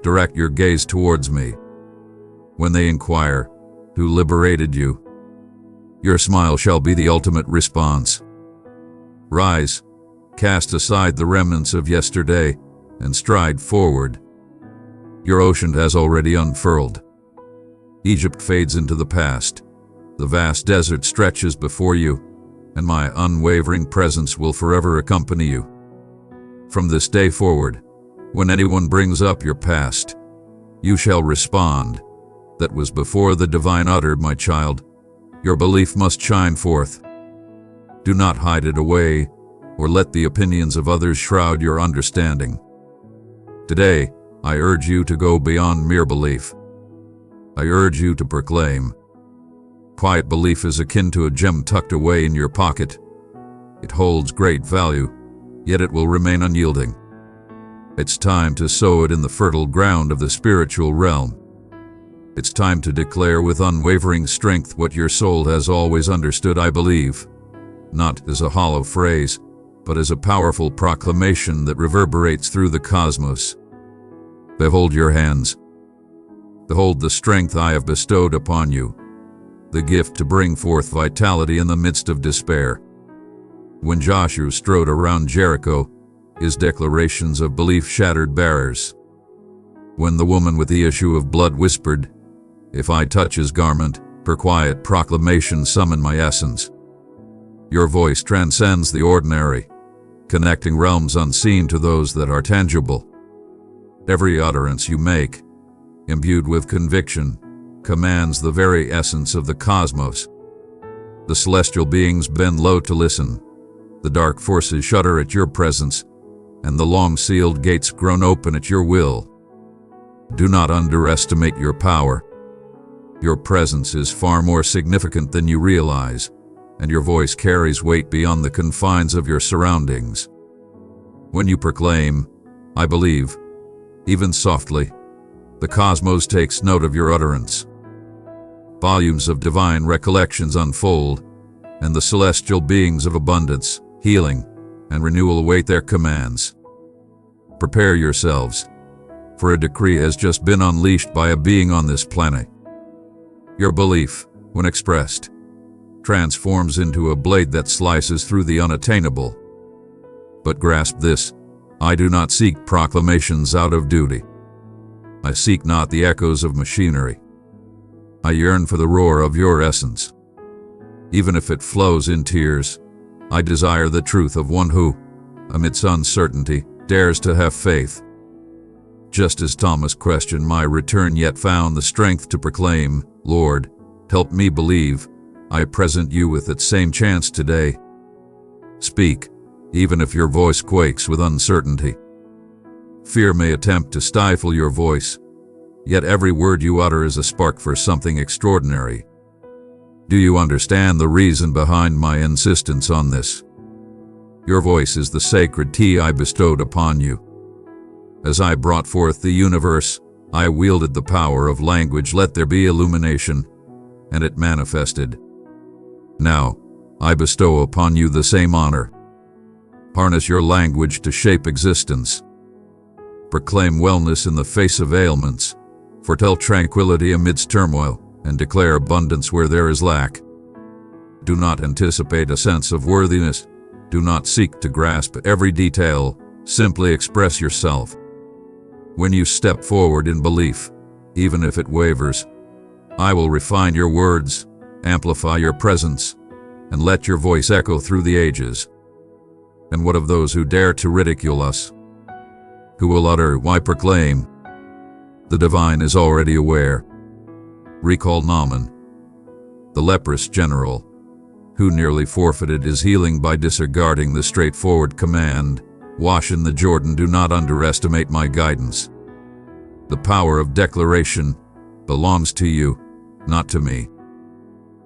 Direct your gaze towards me. When they inquire, who liberated you? Your smile shall be the ultimate response. Rise, cast aside the remnants of yesterday, and stride forward. Your ocean has already unfurled. Egypt fades into the past. The vast desert stretches before you, and my unwavering presence will forever accompany you. From this day forward, when anyone brings up your past, you shall respond, "That was before the divine uttered, my child." Your belief must shine forth. Do not hide it away, or let the opinions of others shroud your understanding. Today, I urge you to go beyond mere belief. I urge you to proclaim. Quiet belief is akin to a gem tucked away in your pocket. It holds great value, yet it will remain unyielding. It's time to sow it in the fertile ground of the spiritual realm. It's time to declare with unwavering strength what your soul has always understood, I believe, not as a hollow phrase, but as a powerful proclamation that reverberates through the cosmos. Behold your hands. Behold the strength I have bestowed upon you, the gift to bring forth vitality in the midst of despair. When Joshua strode around Jericho, his declarations of belief shattered barriers. When the woman with the issue of blood whispered, "If I touch his garment," her quiet proclamation summoned my essence. Your voice transcends the ordinary, connecting realms unseen to those that are tangible. Every utterance you make, imbued with conviction, commands the very essence of the cosmos. The celestial beings bend low to listen. The dark forces shudder at your presence, and the long-sealed gates groan open at your will. Do not underestimate your power. Your presence is far more significant than you realize, and your voice carries weight beyond the confines of your surroundings. When you proclaim, "I believe," even softly, the cosmos takes note of your utterance. Volumes of divine recollections unfold, and the celestial beings of abundance, healing, and renewal await their commands. Prepare yourselves, for a decree has just been unleashed by a being on this planet. Your belief, when expressed, transforms into a blade that slices through the unattainable. But grasp this, I do not seek proclamations out of duty. I seek not the echoes of machinery. I yearn for the roar of your essence. Even if it flows in tears, I desire the truth of one who, amidst uncertainty, dares to have faith. Just as Thomas questioned my return yet found the strength to proclaim, "Lord, help me believe," I present you with that same chance today. Speak, even if your voice quakes with uncertainty. Fear may attempt to stifle your voice, yet every word you utter is a spark for something extraordinary. Do you understand the reason behind my insistence on this? Your voice is the sacred tea I bestowed upon you. As I brought forth the universe, I wielded the power of language. Let there be illumination, and it manifested. Now, I bestow upon you the same honor. Harness your language to shape existence. Proclaim wellness in the face of ailments. Foretell tranquility amidst turmoil, and declare abundance where there is lack. Do not anticipate a sense of worthiness. Do not seek to grasp every detail. Simply express yourself. When you step forward in belief, even if it wavers, I will refine your words, amplify your presence, and let your voice echo through the ages. And what of those who dare to ridicule us? Who will utter, "Why proclaim?" The divine is already aware. Recall Naaman, the leprous general, who nearly forfeited his healing by disregarding the straightforward command, "Wash in the Jordan." Do not underestimate my guidance. The power of declaration belongs to you, not to me.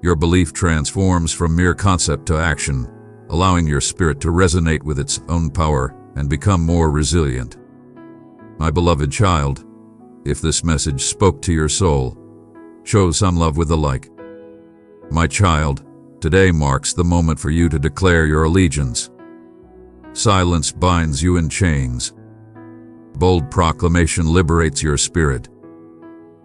Your belief transforms from mere concept to action, allowing your spirit to resonate with its own power and become more resilient. My beloved child, if this message spoke to your soul, show some love with the like. My child, today marks the moment for you to declare your allegiance. Silence binds you in chains. Bold proclamation liberates your spirit.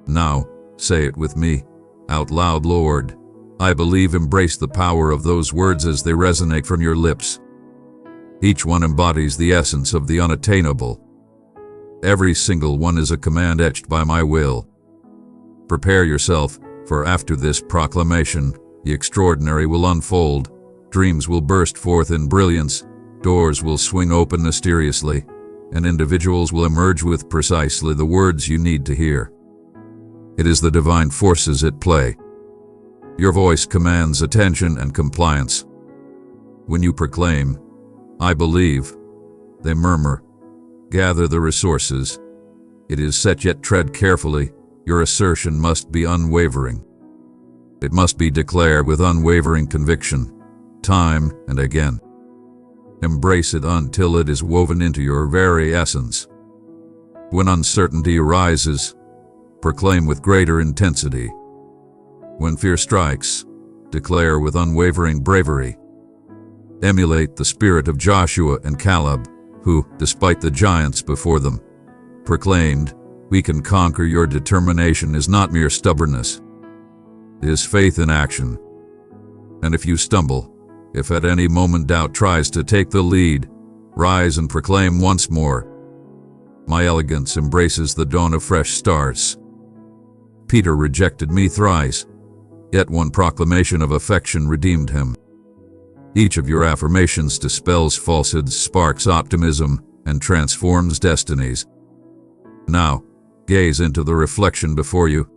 Now, say it with me, out loud, Lord, I believe. Embrace the power of those words as they resonate from your lips. Each one embodies the essence of the unattainable. Every single one is a command etched by my will. Prepare yourself, for after this proclamation, the extraordinary will unfold, dreams will burst forth in brilliance, doors will swing open mysteriously, and individuals will emerge with precisely the words you need to hear. It is the divine forces at play. Your voice commands attention and compliance. When you proclaim, I believe, they murmur, gather the resources. It is set, yet tread carefully. Your assertion must be unwavering. It must be declared with unwavering conviction, time and again. Embrace it until it is woven into your very essence. When uncertainty arises, proclaim with greater intensity. When fear strikes, declare with unwavering bravery. Emulate the spirit of Joshua and Caleb, who, despite the giants before them, proclaimed, we can conquer. Your determination is not mere stubbornness. It is faith in action. And if you stumble, if at any moment doubt tries to take the lead, rise and proclaim once more. My elegance embraces the dawn of fresh stars. Peter rejected me thrice, yet one proclamation of affection redeemed him. Each of your affirmations dispels falsehoods, sparks optimism, and transforms destinies. Now, gaze into the reflection before you.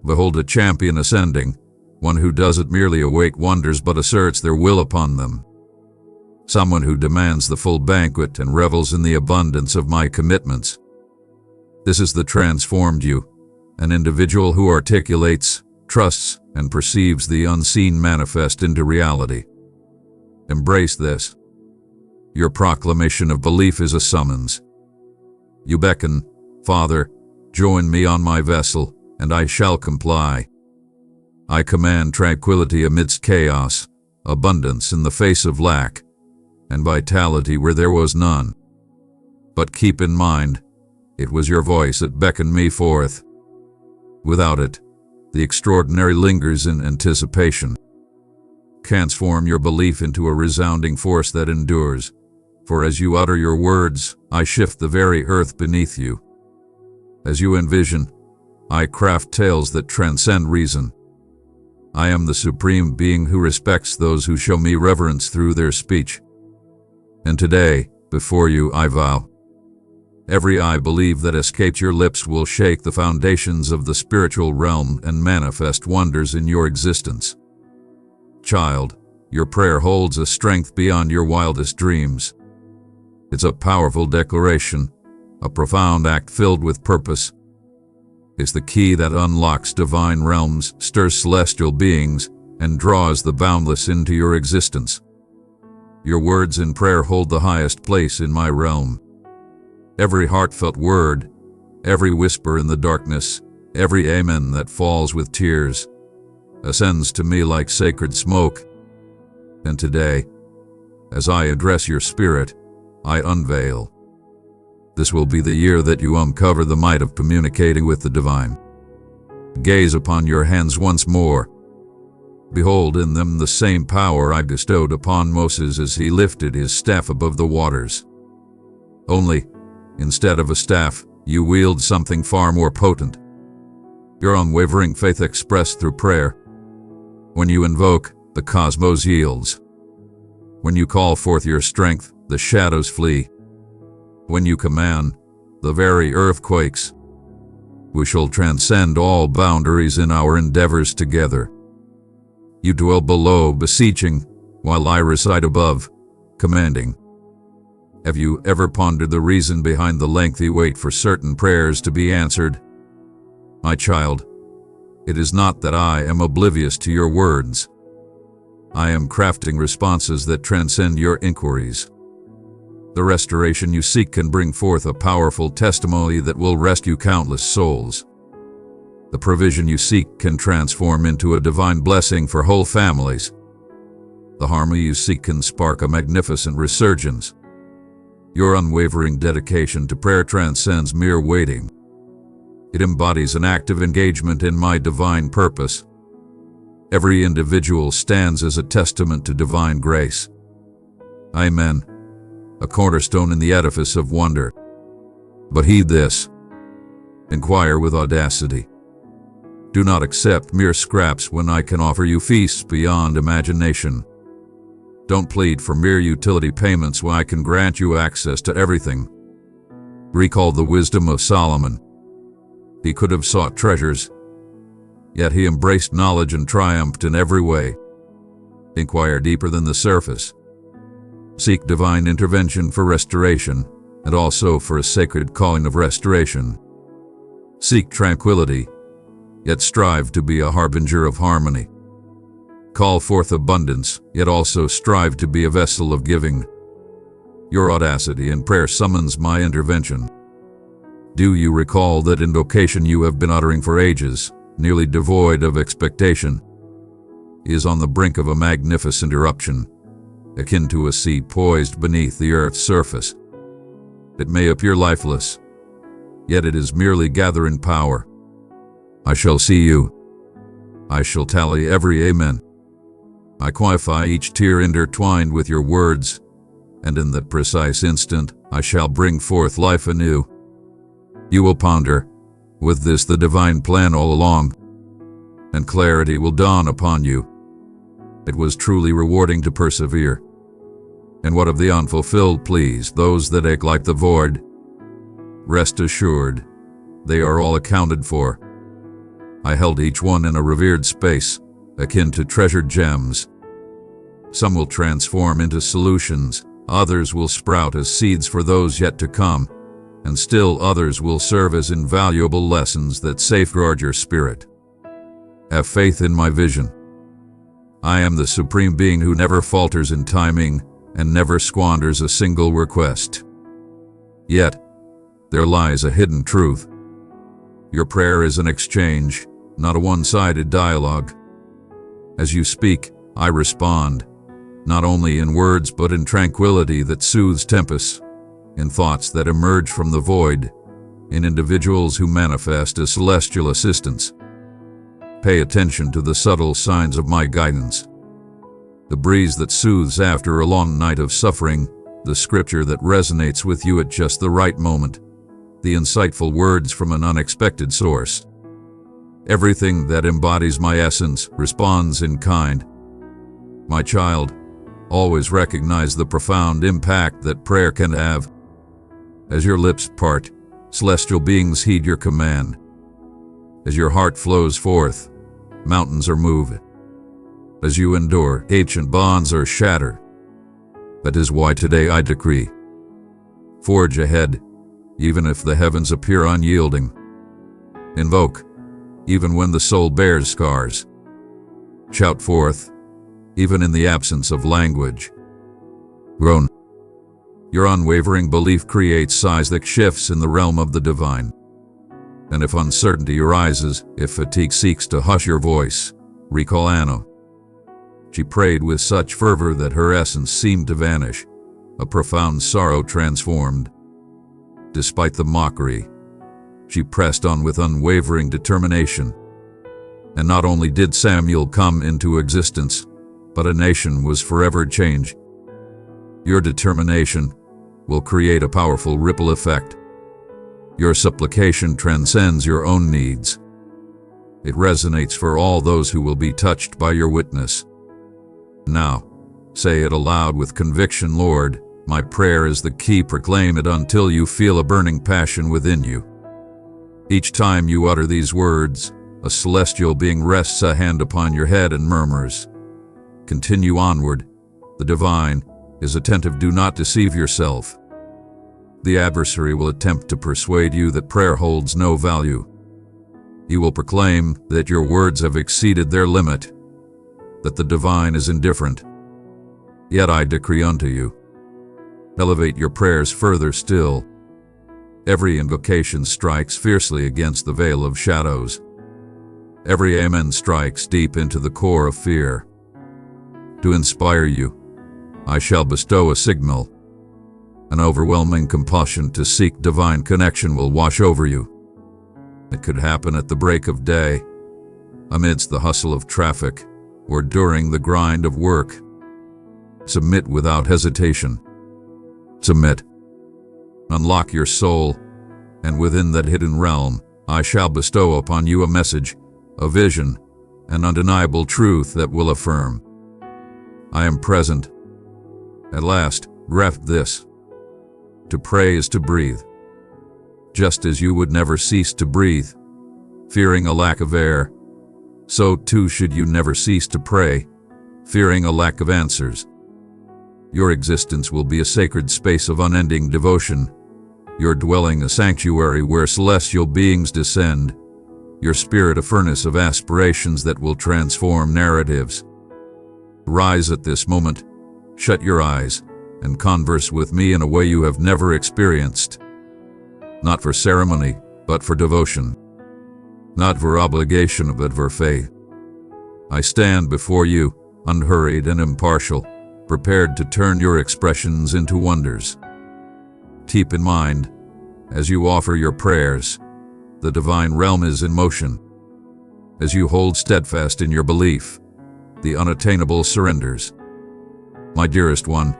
Behold a champion ascending, one who doesn't merely await wonders but asserts their will upon them. Someone who demands the full banquet and revels in the abundance of my commitments. This is the transformed you, an individual who articulates, trusts, and perceives the unseen manifest into reality. Embrace this. Your proclamation of belief is a summons. You beckon, Father, join me on my vessel, and I shall comply. I command tranquility amidst chaos, abundance in the face of lack, and vitality where there was none. But keep in mind, it was your voice that beckoned me forth. Without it, the extraordinary lingers in anticipation. Transform your belief into a resounding force that endures, for as you utter your words, I shift the very earth beneath you. As you envision, I craft tales that transcend reason. I am the supreme being who respects those who show me reverence through their speech. And today, before you, I vow, every I believe that escapes your lips will shake the foundations of the spiritual realm and manifest wonders in your existence. Child, your prayer holds a strength beyond your wildest dreams. It's a powerful declaration, a profound act filled with purpose. It's the key that unlocks divine realms, stirs celestial beings, and draws the boundless into your existence. Your words in prayer hold the highest place in my realm. Every heartfelt word, every whisper in the darkness, every amen that falls with tears, ascends to me like sacred smoke. And today, as I address your spirit, I unveil. This will be the year that you uncover the might of communicating with the divine. Gaze upon your hands once more. Behold in them the same power I bestowed upon Moses as he lifted his staff above the waters. Only, instead of a staff, you wield something far more potent. Your unwavering faith expressed through prayer. When you invoke, the cosmos yields. When you call forth your strength, the shadows flee. When you command, the very earth quakes. We shall transcend all boundaries in our endeavors together. You dwell below, beseeching, while I reside above, commanding. Have you ever pondered the reason behind the lengthy wait for certain prayers to be answered? My child, It is not that I am oblivious to your words. I am crafting responses that transcend your inquiries. The restoration you seek can bring forth a powerful testimony that will rescue countless souls. The provision you seek can transform into a divine blessing for whole families. The harmony you seek can spark a magnificent resurgence. Your unwavering dedication to prayer transcends mere waiting. It embodies an active engagement in my divine purpose. Every individual stands as a testament to divine grace. Amen. A cornerstone in the edifice of wonder. But heed this. Inquire with audacity. Do not accept mere scraps when I can offer you feasts beyond imagination. Don't plead for mere utility payments when I can grant you access to everything. Recall the wisdom of Solomon. He could have sought treasures, yet he embraced knowledge and triumphed in every way. Inquire deeper than the surface. Seek divine intervention for restoration, and also for a sacred calling of restoration. Seek tranquility, yet strive to be a harbinger of harmony. Call forth abundance, yet also strive to be a vessel of giving. Your audacity in prayer summons my intervention. Do you recall that invocation you have been uttering for ages, nearly devoid of expectation, is on the brink of a magnificent eruption, akin to a sea poised beneath the earth's surface? It may appear lifeless, yet it is merely gathering power. I shall see you. I shall tally every amen. I qualify each tear intertwined with your words, and in that precise instant, I shall bring forth life anew. You will ponder, with this the divine plan all along, and clarity will dawn upon you. It was truly rewarding to persevere. And what of the unfulfilled pleas, those that ache like the void? Rest assured, they are all accounted for. I held each one in a revered space, akin to treasured gems. Some will transform into solutions, others will sprout as seeds for those yet to come, and still others will serve as invaluable lessons that safeguard your spirit. Have faith in my vision. I am the Supreme Being who never falters in timing and never squanders a single request. Yet, there lies a hidden truth. Your prayer is an exchange, not a one-sided dialogue. As you speak, I respond, not only in words but in tranquility that soothes tempests, in thoughts that emerge from the void, in individuals who manifest as celestial assistants. Pay attention to the subtle signs of my guidance. The breeze that soothes after a long night of suffering, the scripture that resonates with you at just the right moment, the insightful words from an unexpected source. Everything that embodies my essence responds in kind. My child, always recognize the profound impact that prayer can have. As your lips part, celestial beings heed your command. As your heart flows forth, mountains are moved. As you endure, ancient bonds are shattered. That is why today I decree. Forge ahead, even if the heavens appear unyielding. Invoke, even when the soul bears scars. Shout forth, even in the absence of language. Groan. Your unwavering belief creates seismic shifts in the realm of the divine. And if uncertainty arises, if fatigue seeks to hush your voice, recall Anna. She prayed with such fervor that her essence seemed to vanish, a profound sorrow transformed. Despite the mockery, she pressed on with unwavering determination. And not only did Samuel come into existence, but a nation was forever changed. Your determination will create a powerful ripple effect. Your supplication transcends your own needs. It resonates for all those who will be touched by your witness. Now, say it aloud with conviction, Lord, my prayer is the key. Proclaim it until you feel a burning passion within you. Each time you utter these words, a celestial being rests a hand upon your head and murmurs, "Continue onward. The divine is attentive. Do not deceive yourself." The adversary will attempt to persuade you that prayer holds no value. You will proclaim that your words have exceeded their limit, that the divine is indifferent. Yet I decree unto you, elevate your prayers further still. Every invocation strikes fiercely against the veil of shadows. Every amen strikes deep into the core of fear. To inspire you, I shall bestow a signal. An overwhelming compulsion to seek divine connection will wash over you. It could happen at the break of day, amidst the hustle of traffic, or during the grind of work. Submit without hesitation. Submit. Unlock your soul, and within that hidden realm, I shall bestow upon you a message, a vision, an undeniable truth that will affirm. I am present. At last, grasp this. To pray is to breathe. Just as you would never cease to breathe, fearing a lack of air, so too should you never cease to pray, fearing a lack of answers. Your existence will be a sacred space of unending devotion, your dwelling a sanctuary where celestial beings descend, your spirit a furnace of aspirations that will transform narratives. Rise at this moment, shut your eyes, and converse with me in a way you have never experienced. Not for ceremony, but for devotion. Not for obligation, but for faith. I stand before you, unhurried and impartial, prepared to turn your expressions into wonders. Keep in mind, as you offer your prayers, the divine realm is in motion. As you hold steadfast in your belief, the unattainable surrenders. My dearest one,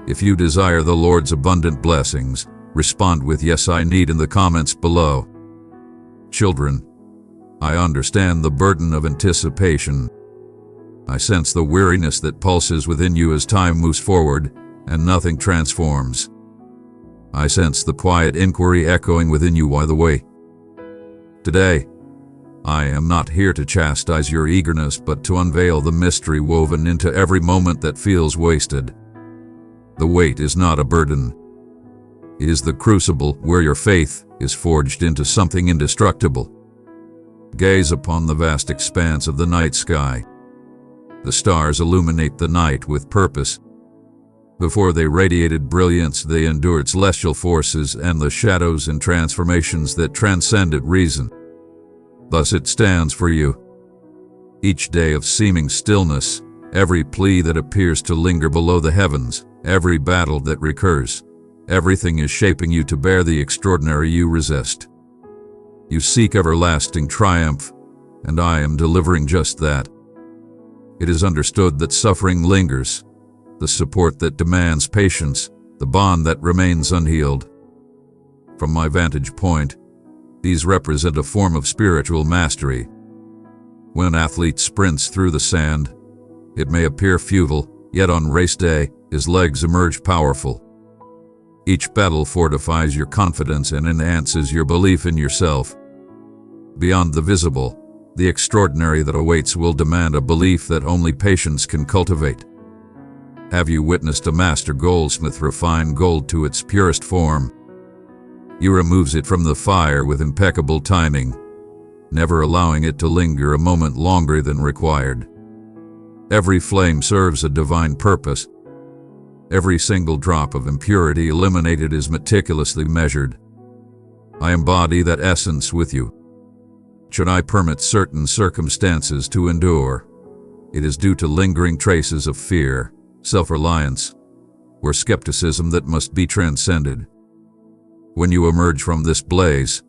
if you desire the Lord's abundant blessings, respond with "Yes, I need" in the comments below. Children, I understand the burden of anticipation. I sense the weariness that pulses within you as time moves forward and nothing transforms. I sense the quiet inquiry echoing within you, why the way? Today, I am not here to chastise your eagerness, but to unveil the mystery woven into every moment that feels wasted. The weight is not a burden. It is the crucible where your faith is forged into something indestructible. Gaze upon the vast expanse of the night sky. The stars illuminate the night with purpose. Before they radiated brilliance, they endured celestial forces and the shadows and transformations that transcended reason. Thus it stands for you. Each day of seeming stillness, every plea that appears to linger below the heavens, every battle that recurs, everything is shaping you to bear the extraordinary you resist. You seek everlasting triumph, and I am delivering just that. It is understood that suffering lingers, the support that demands patience, the bond that remains unhealed. From my vantage point, these represent a form of spiritual mastery. When an athlete sprints through the sand, it may appear futile, yet on race day, his legs emerge powerful. Each battle fortifies your confidence and enhances your belief in yourself. Beyond the visible, the extraordinary that awaits will demand a belief that only patience can cultivate. Have you witnessed a master goldsmith refine gold to its purest form? He removes it from the fire with impeccable timing, never allowing it to linger a moment longer than required. Every flame serves a divine purpose. Every single drop of impurity eliminated is meticulously measured. I embody that essence with you. Should I permit certain circumstances to endure, it is due to lingering traces of fear, self-reliance, or skepticism that must be transcended. When you emerge from this blaze,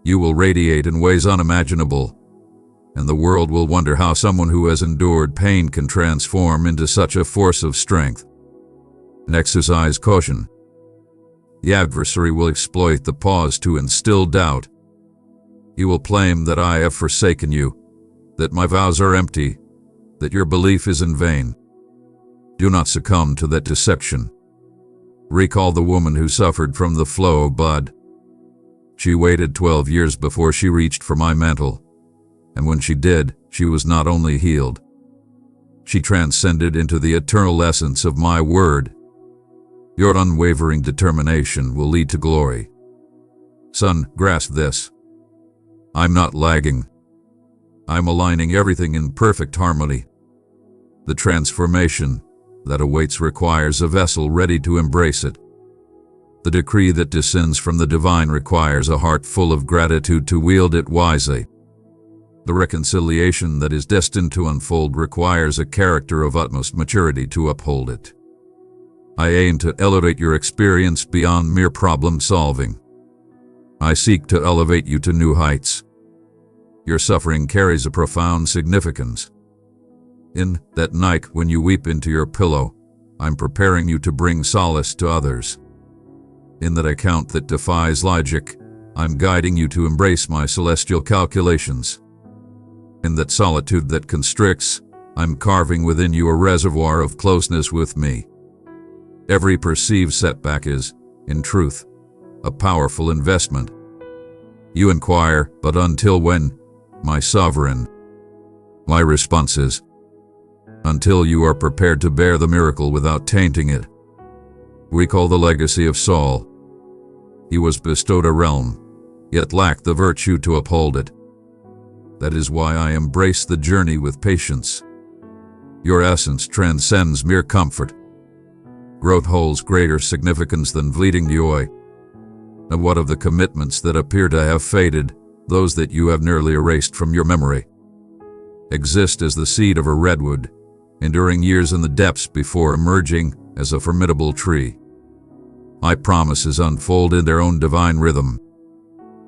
you will radiate in ways unimaginable, and the world will wonder how someone who has endured pain can transform into such a force of strength. And exercise caution. The adversary will exploit the pause to instill doubt. He will claim that I have forsaken you, that my vows are empty, that your belief is in vain. Do not succumb to that deception. Recall the woman who suffered from the flow of blood. She waited 12 years before she reached for my mantle, and when she did, she was not only healed, she transcended into the eternal essence of my word. Your unwavering determination will lead to glory. Son, grasp this. I'm not lagging. I'm aligning everything in perfect harmony. The transformation that awaits requires a vessel ready to embrace it. The decree that descends from the divine requires a heart full of gratitude to wield it wisely. The reconciliation that is destined to unfold requires a character of utmost maturity to uphold it. I aim to elevate your experience beyond mere problem solving. I seek to elevate you to new heights. Your suffering carries a profound significance. In that night when you weep into your pillow, I'm preparing you to bring solace to others. In that account that defies logic, I'm guiding you to embrace my celestial calculations. In that solitude that constricts, I'm carving within you a reservoir of closeness with me. Every perceived setback is, in truth, a powerful investment. You inquire, but until when, my sovereign? My response is, until you are prepared to bear the miracle without tainting it. Recall the legacy of Saul. He was bestowed a realm, yet lacked the virtue to uphold it. That is why I embrace the journey with patience. Your essence transcends mere comfort. Growth holds greater significance than fleeting joy. And what of the commitments that appear to have faded, those that you have nearly erased from your memory? Exist as the seed of a redwood, enduring years in the depths before emerging as a formidable tree. My promises unfold in their own divine rhythm.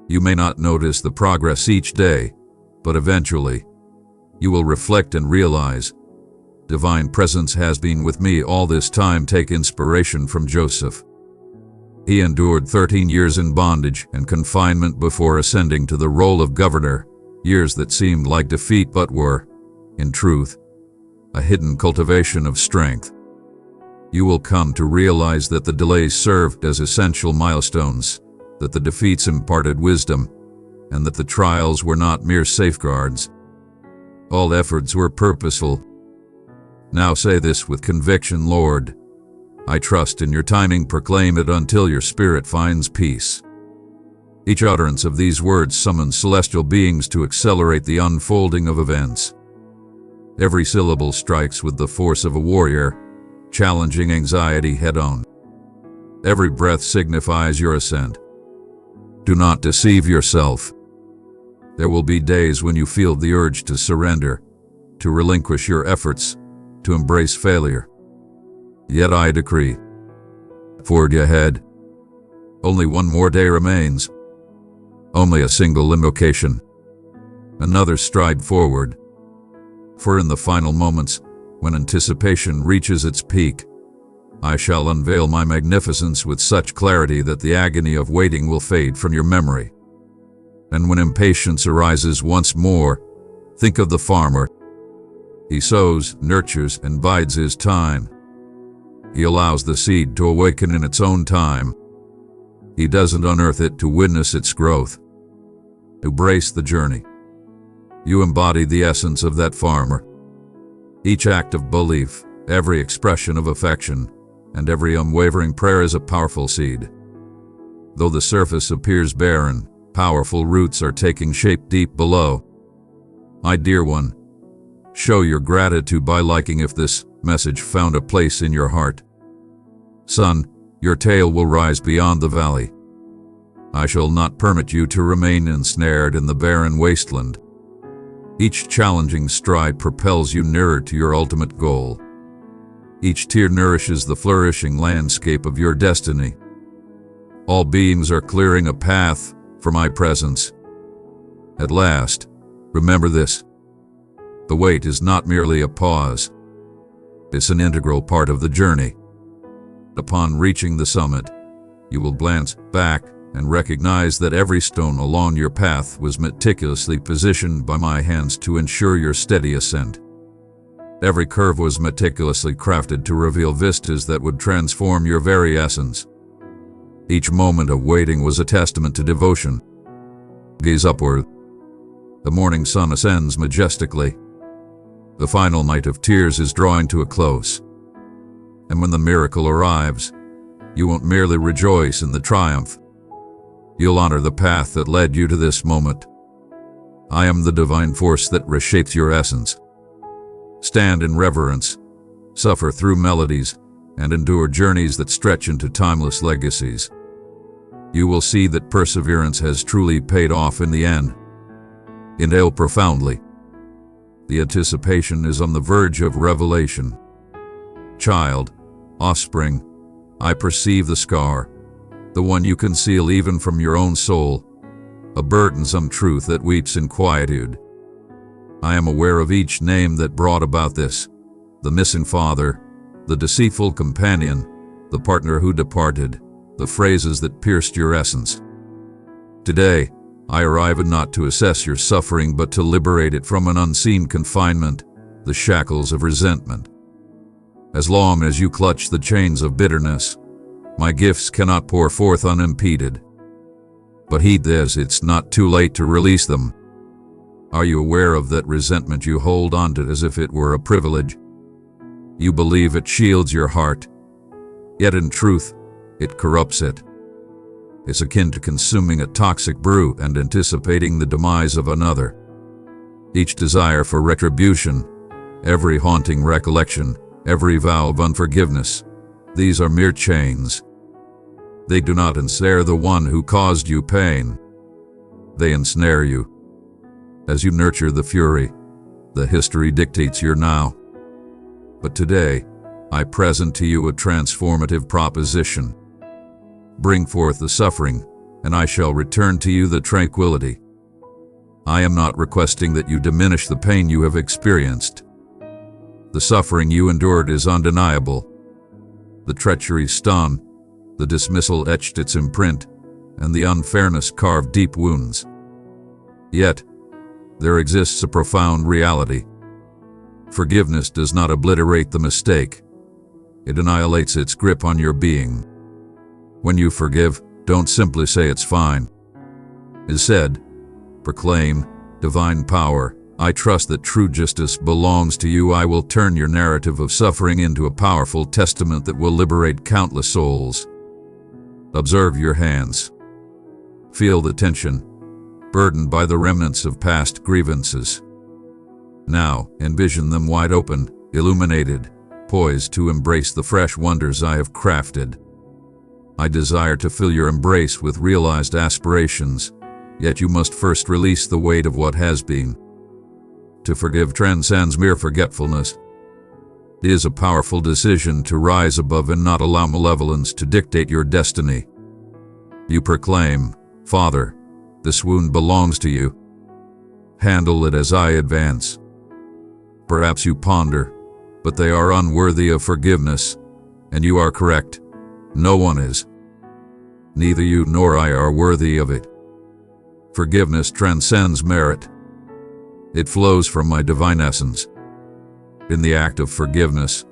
You may not notice the progress each day, but eventually, you will reflect and realize, divine presence has been with me all this time. Take inspiration from Joseph. He endured 13 years in bondage and confinement before ascending to the role of governor, years that seemed like defeat but were, in truth, a hidden cultivation of strength. You will come to realize that the delays served as essential milestones, that the defeats imparted wisdom, and that the trials were not mere safeguards. All efforts were purposeful. Now say this with conviction, Lord. I trust in your timing. Proclaim it until your spirit finds peace. Each utterance of these words summons celestial beings to accelerate the unfolding of events. Every syllable strikes with the force of a warrior, challenging anxiety head-on. Every breath signifies your ascent. Do not deceive yourself. There will be days when you feel the urge to surrender, to relinquish your efforts, to embrace failure. Yet I decree, forward ahead. Only one more day remains. Only a single invocation. Another stride forward. For in the final moments, when anticipation reaches its peak, I shall unveil my magnificence with such clarity that the agony of waiting will fade from your memory. And when impatience arises once more, think of the farmer. He sows, nurtures, and bides his time. He allows the seed to awaken in its own time. He doesn't unearth it to witness its growth. Embrace the journey. You embody the essence of that farmer. Each act of belief, every expression of affection, and every unwavering prayer is a powerful seed. Though the surface appears barren, powerful roots are taking shape deep below. My dear one, show your gratitude by liking if this message found a place in your heart. Son, your tale will rise beyond the valley. I shall not permit you to remain ensnared in the barren wasteland. Each challenging stride propels you nearer to your ultimate goal. Each tear nourishes the flourishing landscape of your destiny. All beings are clearing a path for my presence. At last, remember this. The wait is not merely a pause. It's an integral part of the journey. Upon reaching the summit, you will glance back and recognize that every stone along your path was meticulously positioned by my hands to ensure your steady ascent. Every curve was meticulously crafted to reveal vistas that would transform your very essence. Each moment of waiting was a testament to devotion. Gaze upward. The morning sun ascends majestically. The final night of tears is drawing to a close. And when the miracle arrives, you won't merely rejoice in the triumph. You'll honor the path that led you to this moment. I am the divine force that reshapes your essence. Stand in reverence, suffer through melodies, and endure journeys that stretch into timeless legacies. You will see that perseverance has truly paid off in the end. Inhale profoundly. The anticipation is on the verge of revelation. Child, offspring, I perceive the scar, the one you conceal even from your own soul, a burdensome truth that weeps in quietude. I am aware of each name that brought about this, the missing father, the deceitful companion, the partner who departed, the phrases that pierced your essence. Today, I arrive not to assess your suffering but to liberate it from an unseen confinement, the shackles of resentment. As long as you clutch the chains of bitterness, my gifts cannot pour forth unimpeded. But heed this, it's not too late to release them. Are you aware of that resentment you hold on to as if it were a privilege? You believe it shields your heart, yet in truth, it corrupts it. It's akin to consuming a toxic brew and anticipating the demise of another. Each desire for retribution, every haunting recollection, every vow of unforgiveness, these are mere chains. They do not ensnare the one who caused you pain. They ensnare you. As you nurture the fury, the history dictates your now. But today, I present to you a transformative proposition. Bring forth the suffering, and I shall return to you the tranquility. I am not requesting that you diminish the pain you have experienced. The suffering you endured is undeniable. The treachery stung, the dismissal etched its imprint, and the unfairness carved deep wounds. Yet, there exists a profound reality. Forgiveness does not obliterate the mistake. It annihilates its grip on your being. When you forgive, don't simply say it's fine. Instead, proclaim, divine power, I trust that true justice belongs to you. I will turn your narrative of suffering into a powerful testament that will liberate countless souls. Observe your hands. Feel the tension, burdened by the remnants of past grievances. Now, envision them wide open, illuminated, poised to embrace the fresh wonders I have crafted. I desire to fill your embrace with realized aspirations, yet you must first release the weight of what has been. To forgive transcends mere forgetfulness. It is a powerful decision to rise above and not allow malevolence to dictate your destiny. You proclaim, Father, this wound belongs to you. Handle it as I advance. Perhaps you ponder, but they are unworthy of forgiveness, and you are correct. No one is. Neither you nor I are worthy of it. Forgiveness transcends merit. It flows from my divine essence. In the act of forgiveness,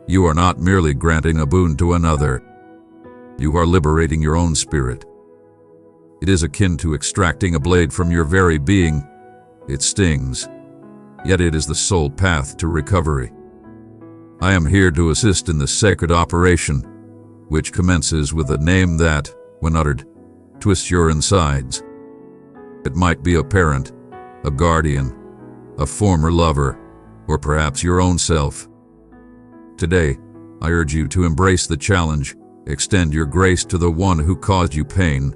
you are not merely granting a boon to another. You are liberating your own spirit. It is akin to extracting a blade from your very being. It stings, yet it is the sole path to recovery. I am here to assist in this sacred operation, which commences with a name that, when uttered, twists your insides. It might be a parent, a guardian, a former lover, or perhaps your own self. Today, I urge you to embrace the challenge, extend your grace to the one who caused you pain,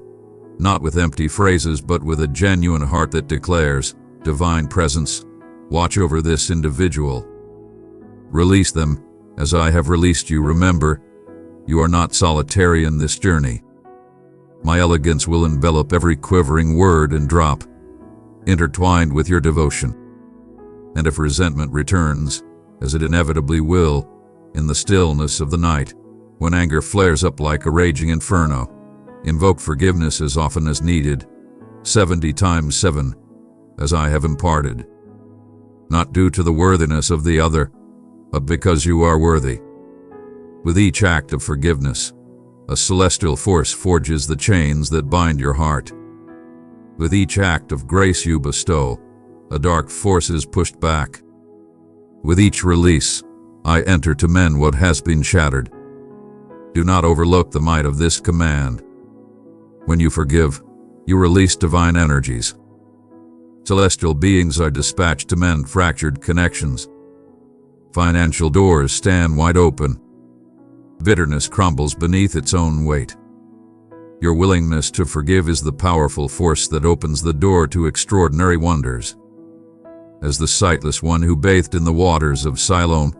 not with empty phrases but with a genuine heart that declares, Divine Presence, watch over this individual. Release them, as I have released you. Remember, you are not solitary in this journey. My elegance will envelop every quivering word and drop, intertwined with your devotion. And if resentment returns, as it inevitably will, in the stillness of the night, when anger flares up like a raging inferno, invoke forgiveness as often as needed, 70 times 7, as I have imparted. Not due to the worthiness of the other, but because you are worthy. With each act of forgiveness, a celestial force forges the chains that bind your heart. With each act of grace you bestow, a dark force is pushed back. With each release, I enter to mend what has been shattered. Do not overlook the might of this command. When you forgive, you release divine energies. Celestial beings are dispatched to mend fractured connections. Financial doors stand wide open. Bitterness crumbles beneath its own weight. Your willingness to forgive is the powerful force that opens the door to extraordinary wonders. As the sightless one who bathed in the waters of Siloam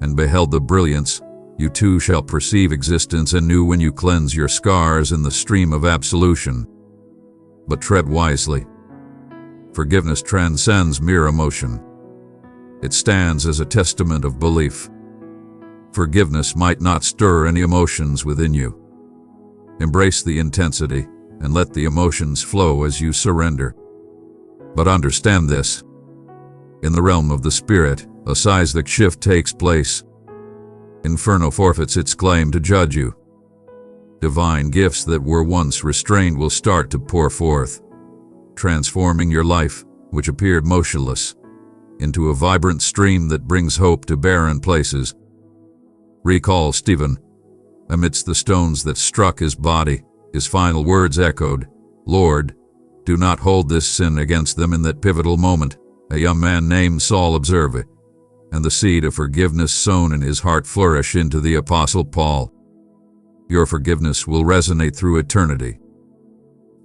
and beheld the brilliance, you too shall perceive existence anew when you cleanse your scars in the stream of absolution. But tread wisely. Forgiveness transcends mere emotion. It stands as a testament of belief. Forgiveness might not stir any emotions within you. Embrace the intensity and let the emotions flow as you surrender. But understand this. In the realm of the spirit, a seismic shift takes place. Inferno forfeits its claim to judge you. Divine gifts that were once restrained will start to pour forth, transforming your life, which appeared motionless, into a vibrant stream that brings hope to barren places. Recall Stephen. Amidst the stones that struck his body, his final words echoed, "Lord, do not hold this sin against them." In that pivotal moment, a young man named Saul observed it, and the seed of forgiveness sown in his heart flourished into the Apostle Paul. Your forgiveness will resonate through eternity.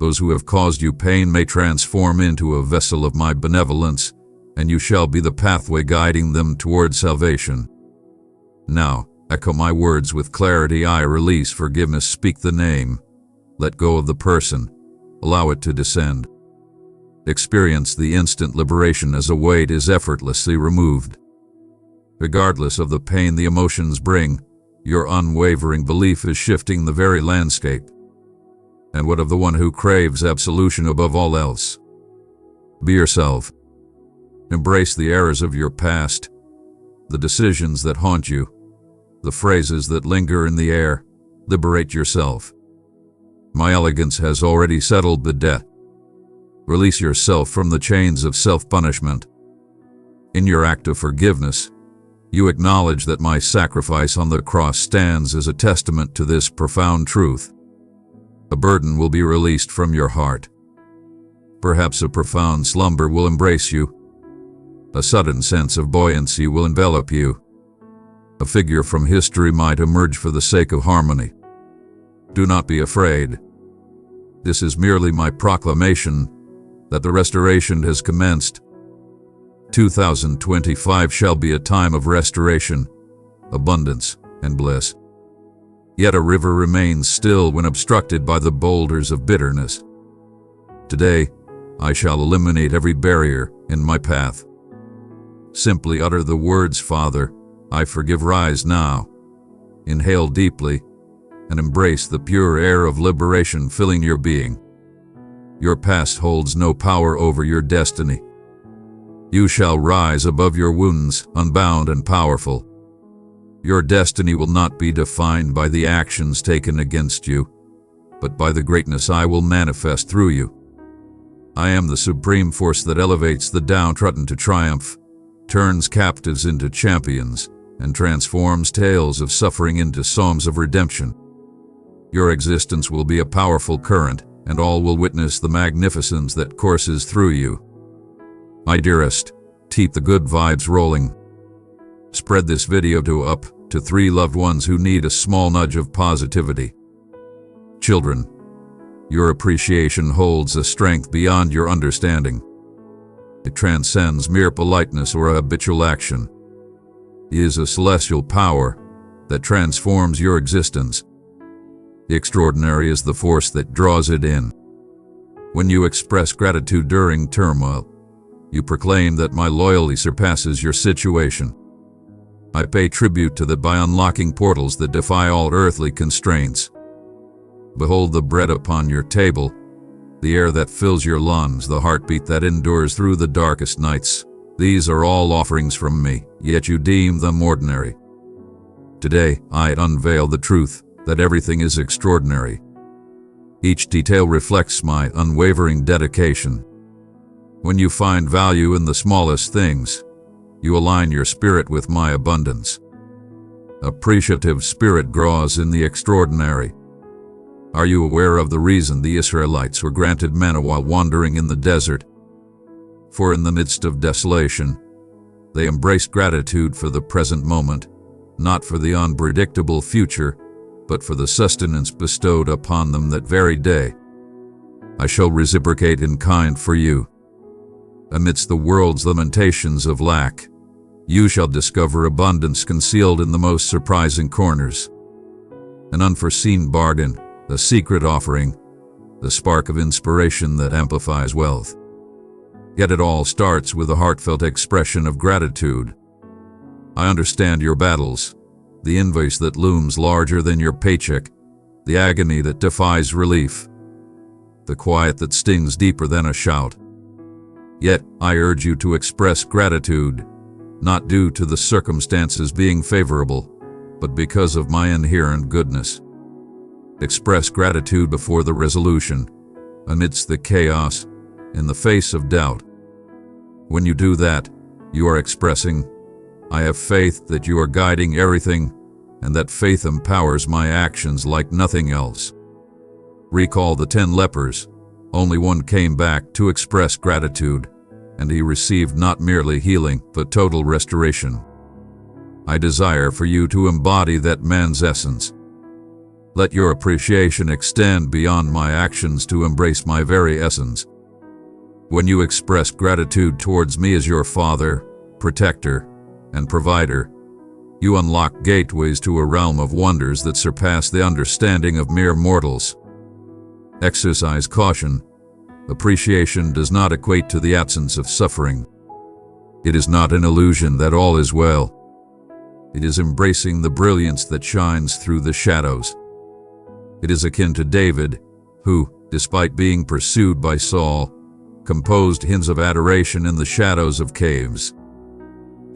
Those who have caused you pain may transform into a vessel of my benevolence, and you shall be the pathway guiding them toward salvation. Now, echo my words with clarity. I release forgiveness. Speak the name. Let go of the person. Allow it to descend. Experience the instant liberation as a weight is effortlessly removed. Regardless of the pain the emotions bring, your unwavering belief is shifting the very landscape. And what of the one who craves absolution above all else? Be yourself. Embrace the errors of your past, the decisions that haunt you, the phrases that linger in the air. Liberate yourself. My elegance has already settled the debt. Release yourself from the chains of self-punishment. In your act of forgiveness, you acknowledge that my sacrifice on the cross stands as a testament to this profound truth. A burden will be released from your heart. Perhaps a profound slumber will embrace you. A sudden sense of buoyancy will envelop you. A figure from history might emerge for the sake of harmony. Do not be afraid. This is merely my proclamation that the restoration has commenced. 2025 shall be a time of restoration, abundance, and bliss. Yet a river remains still when obstructed by the boulders of bitterness. Today, I shall eliminate every barrier in my path. Simply utter the words, "Father, I forgive." Rise now. Inhale deeply and embrace the pure air of liberation filling your being. Your past holds no power over your destiny. You shall rise above your wounds, unbound and powerful. Your destiny will not be defined by the actions taken against you, but by the greatness I will manifest through you. I am the supreme force that elevates the downtrodden to triumph, turns captives into champions, and transforms tales of suffering into songs of redemption. Your existence will be a powerful current, and all will witness the magnificence that courses through you. My dearest, keep the good vibes rolling. Spread this video up to 3 loved ones who need a small nudge of positivity. Children, your appreciation holds a strength beyond your understanding. It transcends mere politeness or habitual action. It is a celestial power that transforms your existence. The extraordinary is the force that draws it in. When you express gratitude during turmoil, you proclaim that my loyalty surpasses your situation. I pay tribute to that by unlocking portals that defy all earthly constraints. Behold the bread upon your table, the air that fills your lungs, the heartbeat that endures through the darkest nights. These are all offerings from me, yet you deem them ordinary. Today, I unveil the truth that everything is extraordinary. Each detail reflects my unwavering dedication. When you find value in the smallest things, you align your spirit with my abundance. Appreciative spirit grows in the extraordinary. Are you aware of the reason the Israelites were granted manna while wandering in the desert? For in the midst of desolation, they embraced gratitude for the present moment, not for the unpredictable future, but for the sustenance bestowed upon them that very day. I shall reciprocate in kind for you. Amidst the world's lamentations of lack, you shall discover abundance concealed in the most surprising corners. An unforeseen bargain, a secret offering, the spark of inspiration that amplifies wealth. Yet it all starts with a heartfelt expression of gratitude. I understand your battles, the invoice that looms larger than your paycheck, the agony that defies relief, the quiet that stings deeper than a shout. Yet I urge you to express gratitude, not due to the circumstances being favorable, but because of my inherent goodness. Express gratitude before the resolution, amidst the chaos, in the face of doubt. When you do that, you are expressing, I have faith that you are guiding everything, and that faith empowers my actions like nothing else. Recall the 10 lepers. Only one came back to express gratitude, and he received not merely healing, but total restoration. I desire for you to embody that man's essence. Let your appreciation extend beyond my actions to embrace my very essence. When you express gratitude towards me as your Father, Protector, and Provider, you unlock gateways to a realm of wonders that surpass the understanding of mere mortals. Exercise caution. Appreciation does not equate to the absence of suffering. It is not an illusion that all is well. It is embracing the brilliance that shines through the shadows. It is akin to David, who, despite being pursued by Saul, composed hymns of adoration in the shadows of caves.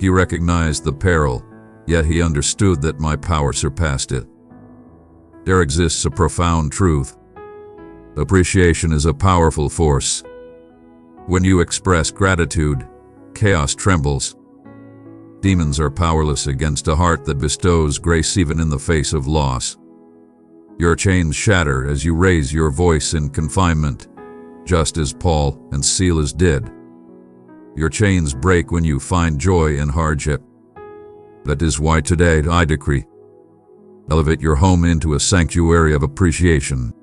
He recognized the peril, yet he understood that my power surpassed it. There exists a profound truth. Appreciation is a powerful force. When you express gratitude, chaos trembles. Demons are powerless against a heart that bestows grace even in the face of loss. Your chains shatter as you raise your voice in confinement, just as Paul and Silas did. Your chains break when you find joy in hardship. That is why today I decree, elevate your home into a sanctuary of appreciation.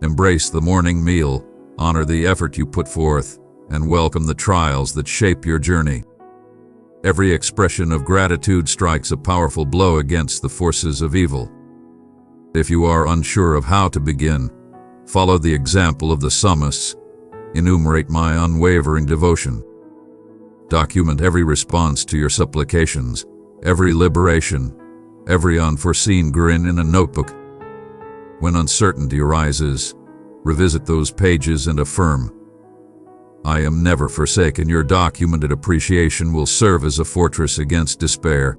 Embrace the morning meal, honor the effort you put forth, and welcome the trials that shape your journey. Every expression of gratitude strikes a powerful blow against the forces of evil. If you are unsure of how to begin, follow the example of the psalmists. Enumerate my unwavering devotion. Document every response to your supplications, every liberation, every unforeseen grin in a notebook. When uncertainty arises, revisit those pages and affirm, I am never forsaken. Your documented appreciation will serve as a fortress against despair.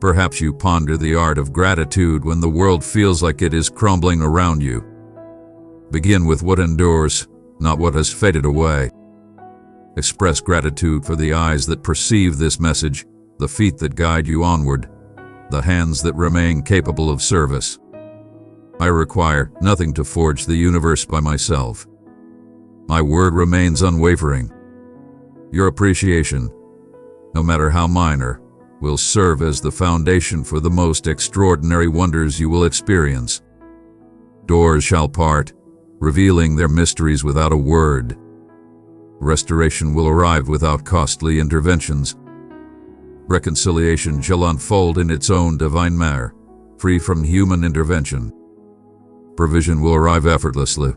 Perhaps you ponder the art of gratitude when the world feels like it is crumbling around you. Begin with what endures, not what has faded away. Express gratitude for the eyes that perceive this message, the feet that guide you onward, the hands that remain capable of service. I require nothing to forge the universe by myself. My word remains unwavering. Your appreciation, no matter how minor, will serve as the foundation for the most extraordinary wonders you will experience. Doors shall part, revealing their mysteries without a word. Restoration will arrive without costly interventions. Reconciliation shall unfold in its own divine manner, free from human intervention. Provision will arrive effortlessly.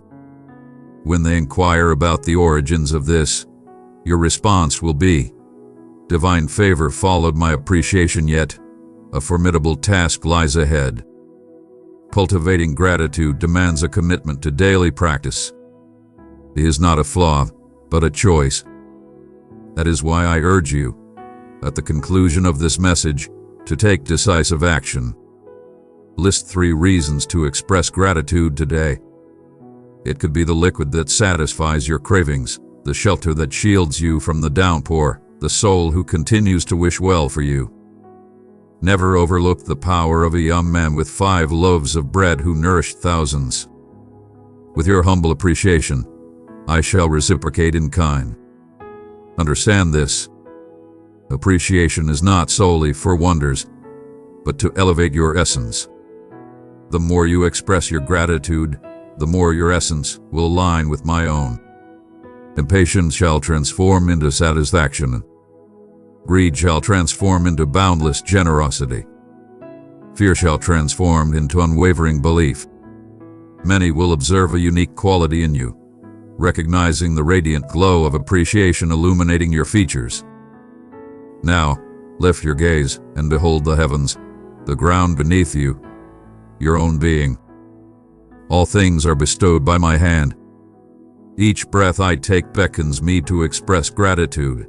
When they inquire about the origins of this, your response will be, divine favor followed my appreciation, yet a formidable task lies ahead. Cultivating gratitude demands a commitment to daily practice. It is not a flaw, but a choice. That is why I urge you, at the conclusion of this message, to take decisive action. List 3 reasons to express gratitude today. It could be the liquid that satisfies your cravings, the shelter that shields you from the downpour, the soul who continues to wish well for you. Never overlook the power of a young man with 5 loaves of bread who nourished thousands. With your humble appreciation, I shall reciprocate in kind. Understand this. Appreciation is not solely for wonders, but to elevate your essence. The more you express your gratitude, the more your essence will align with my own. Impatience shall transform into satisfaction. Greed shall transform into boundless generosity. Fear shall transform into unwavering belief. Many will observe a unique quality in you, recognizing the radiant glow of appreciation illuminating your features. Now, lift your gaze and behold the heavens, the ground beneath you, your own being. All things are bestowed by my hand. Each breath I take beckons me to express gratitude.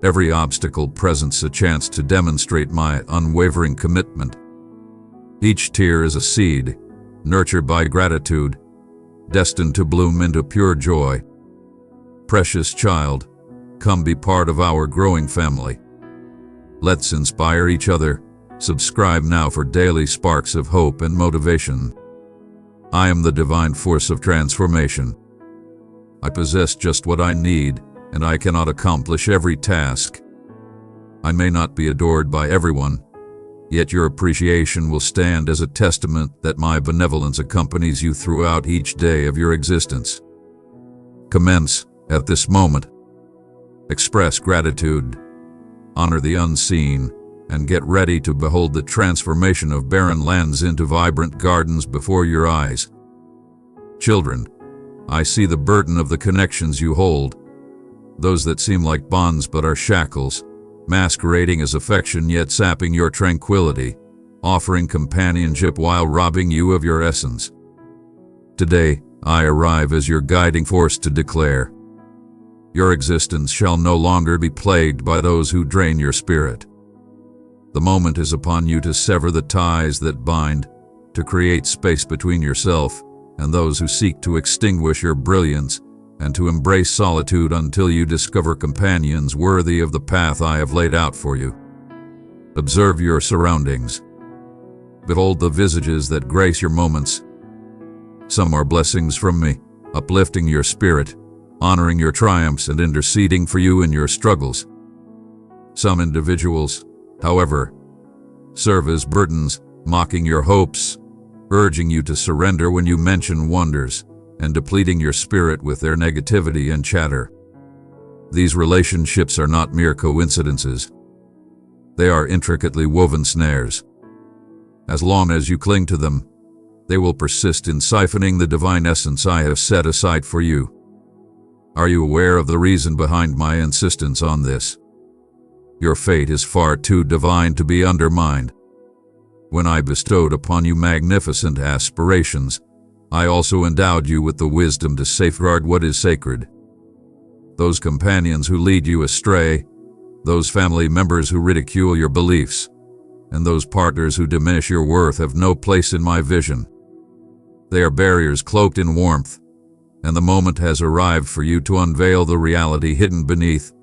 Every obstacle presents a chance to demonstrate my unwavering commitment. Each tear is a seed, nurtured by gratitude, destined to bloom into pure joy. Precious child, come be part of our growing family. Let's inspire each other. Subscribe now for daily sparks of hope and motivation. I am the divine force of transformation. I possess just what I need, and I cannot accomplish every task. I may not be adored by everyone, yet your appreciation will stand as a testament that my benevolence accompanies you throughout each day of your existence. Commence at this moment. Express gratitude, honor the unseen, and get ready to behold the transformation of barren lands into vibrant gardens before your eyes. Children, I see the burden of the connections you hold, those that seem like bonds but are shackles, masquerading as affection yet sapping your tranquility, offering companionship while robbing you of your essence. Today, I arrive as your guiding force to declare, your existence shall no longer be plagued by those who drain your spirit. The moment is upon you to sever the ties that bind, to create space between yourself and those who seek to extinguish your brilliance, and to embrace solitude until you discover companions worthy of the path I have laid out for you. Observe your surroundings. Behold the visages that grace your moments. Some are blessings from me, uplifting your spirit, honoring your triumphs and interceding for you in your struggles. Some individuals, however, serve as burdens, mocking your hopes, urging you to surrender when you mention wonders, and depleting your spirit with their negativity and chatter. These relationships are not mere coincidences. They are intricately woven snares. As long as you cling to them, they will persist in siphoning the divine essence I have set aside for you. Are you aware of the reason behind my insistence on this? Your fate is far too divine to be undermined. When I bestowed upon you magnificent aspirations, I also endowed you with the wisdom to safeguard what is sacred. Those companions who lead you astray, those family members who ridicule your beliefs, and those partners who diminish your worth have no place in my vision. They are barriers cloaked in warmth, and the moment has arrived for you to unveil the reality hidden beneath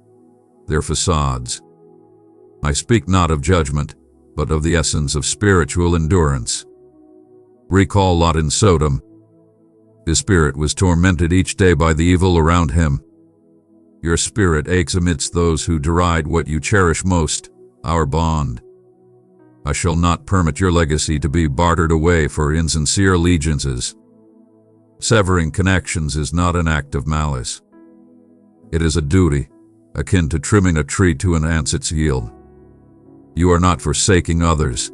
their facades. I speak not of judgment, but of the essence of spiritual endurance. Recall Lot in Sodom. His spirit was tormented each day by the evil around him. Your spirit aches amidst those who deride what you cherish most, our bond. I shall not permit your legacy to be bartered away for insincere allegiances. Severing connections is not an act of malice. It is a duty, akin to trimming a tree to enhance its yield. You are not forsaking others.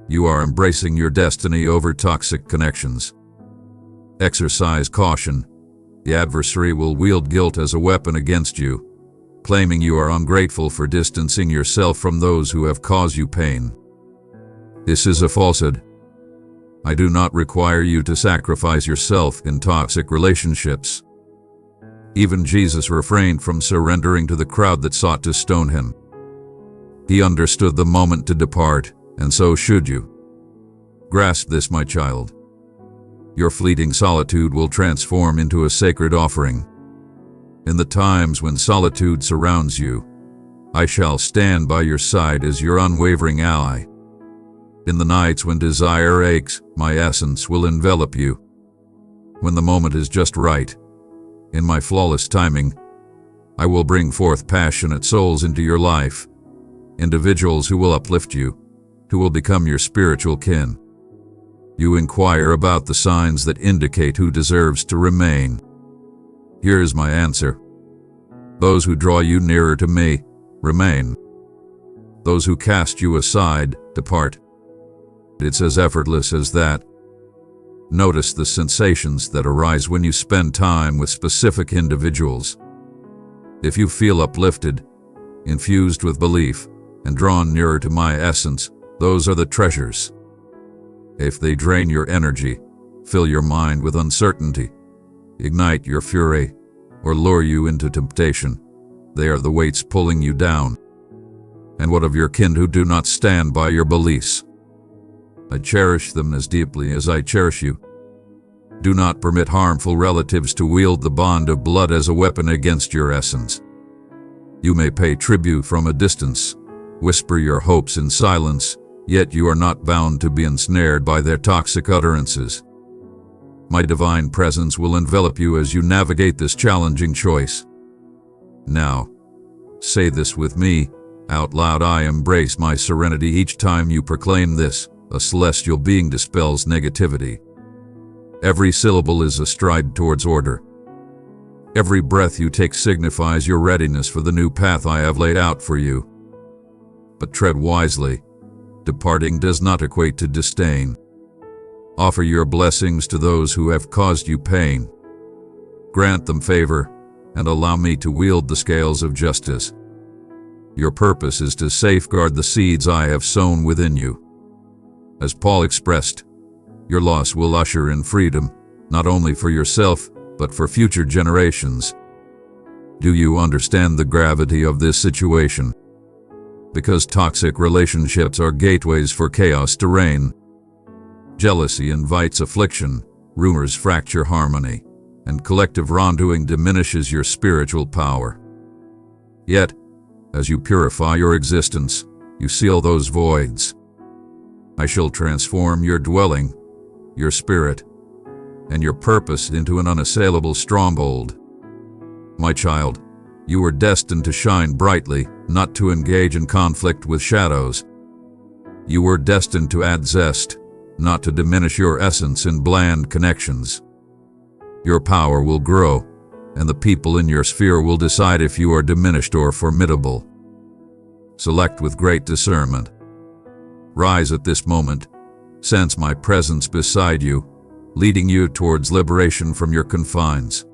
You are embracing your destiny over toxic connections. Exercise caution. The adversary will wield guilt as a weapon against you, claiming you are ungrateful for distancing yourself from those who have caused you pain. This is a falsehood. I do not require you to sacrifice yourself in toxic relationships. Even Jesus refrained from surrendering to the crowd that sought to stone him. He understood the moment to depart, and so should you. Grasp this, my child. Your fleeting solitude will transform into a sacred offering. In the times when solitude surrounds you, I shall stand by your side as your unwavering ally. In the nights when desire aches, my essence will envelop you. When the moment is just right, in my flawless timing, I will bring forth passionate souls into your life, individuals who will uplift you, who will become your spiritual kin. You inquire about the signs that indicate who deserves to remain. Here is my answer. Those who draw you nearer to me, remain. Those who cast you aside, depart. It's as effortless as that. Notice the sensations that arise when you spend time with specific individuals. If you feel uplifted, infused with belief, and drawn nearer to my essence, those are the treasures. If they drain your energy, fill your mind with uncertainty, ignite your fury, or lure you into temptation, they are the weights pulling you down. And what of your kin who do not stand by your beliefs? I cherish them as deeply as I cherish you. Do not permit harmful relatives to wield the bond of blood as a weapon against your essence. You may pay tribute from a distance, whisper your hopes in silence, yet you are not bound to be ensnared by their toxic utterances. My divine presence will envelop you as you navigate this challenging choice. Now, say this with me, out loud. I embrace my serenity each time you proclaim this. A celestial being dispels negativity. Every syllable is a stride towards order. Every breath you take signifies your readiness for the new path I have laid out for you. But tread wisely. Departing does not equate to disdain. Offer your blessings to those who have caused you pain. Grant them favor, and allow me to wield the scales of justice. Your purpose is to safeguard the seeds I have sown within you. As Paul expressed, your loss will usher in freedom, not only for yourself, but for future generations. Do you understand the gravity of this situation? Because toxic relationships are gateways for chaos to reign. Jealousy invites affliction, rumors fracture harmony, and collective wrongdoing diminishes your spiritual power. Yet, as you purify your existence, you seal those voids. I shall transform your dwelling, your spirit, and your purpose into an unassailable stronghold. My child, you were destined to shine brightly, not to engage in conflict with shadows. You were destined to add zest, not to diminish your essence in bland connections. Your power will grow, and the people in your sphere will decide if you are diminished or formidable. Select with great discernment. Rise at this moment. Sense my presence beside you, leading you towards liberation from your confines.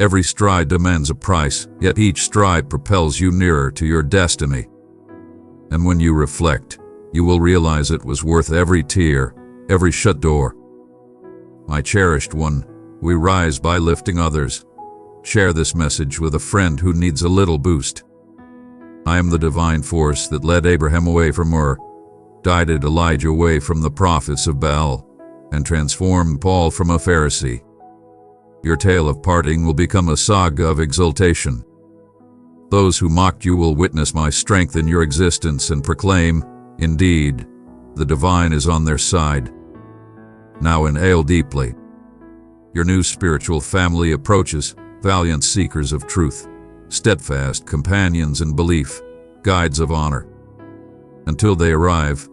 Every stride demands a price, yet each stride propels you nearer to your destiny. And when you reflect, you will realize it was worth every tear, every shut door. My cherished one, we rise by lifting others. Share this message with a friend who needs a little boost. I am the divine force that led Abraham away from Ur, guided Elijah away from the prophets of Baal, and transformed Paul from a Pharisee. Your tale of parting will become a saga of exultation. Those who mocked you will witness my strength in your existence and proclaim, indeed, the divine is on their side. Now inhale deeply. Your new spiritual family approaches, valiant seekers of truth, steadfast companions in belief, guides of honor. Until they arrive,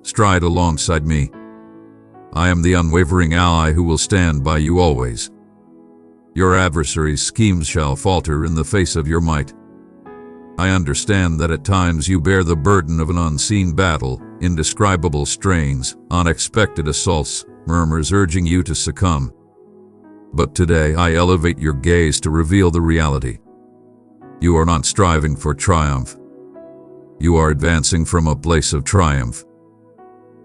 stride alongside me. I am the unwavering ally who will stand by you always. Your adversaries' schemes shall falter in the face of your might. I understand that at times you bear the burden of an unseen battle, indescribable strains, unexpected assaults, murmurs urging you to succumb. But today I elevate your gaze to reveal the reality. You are not striving for triumph. You are advancing from a place of triumph.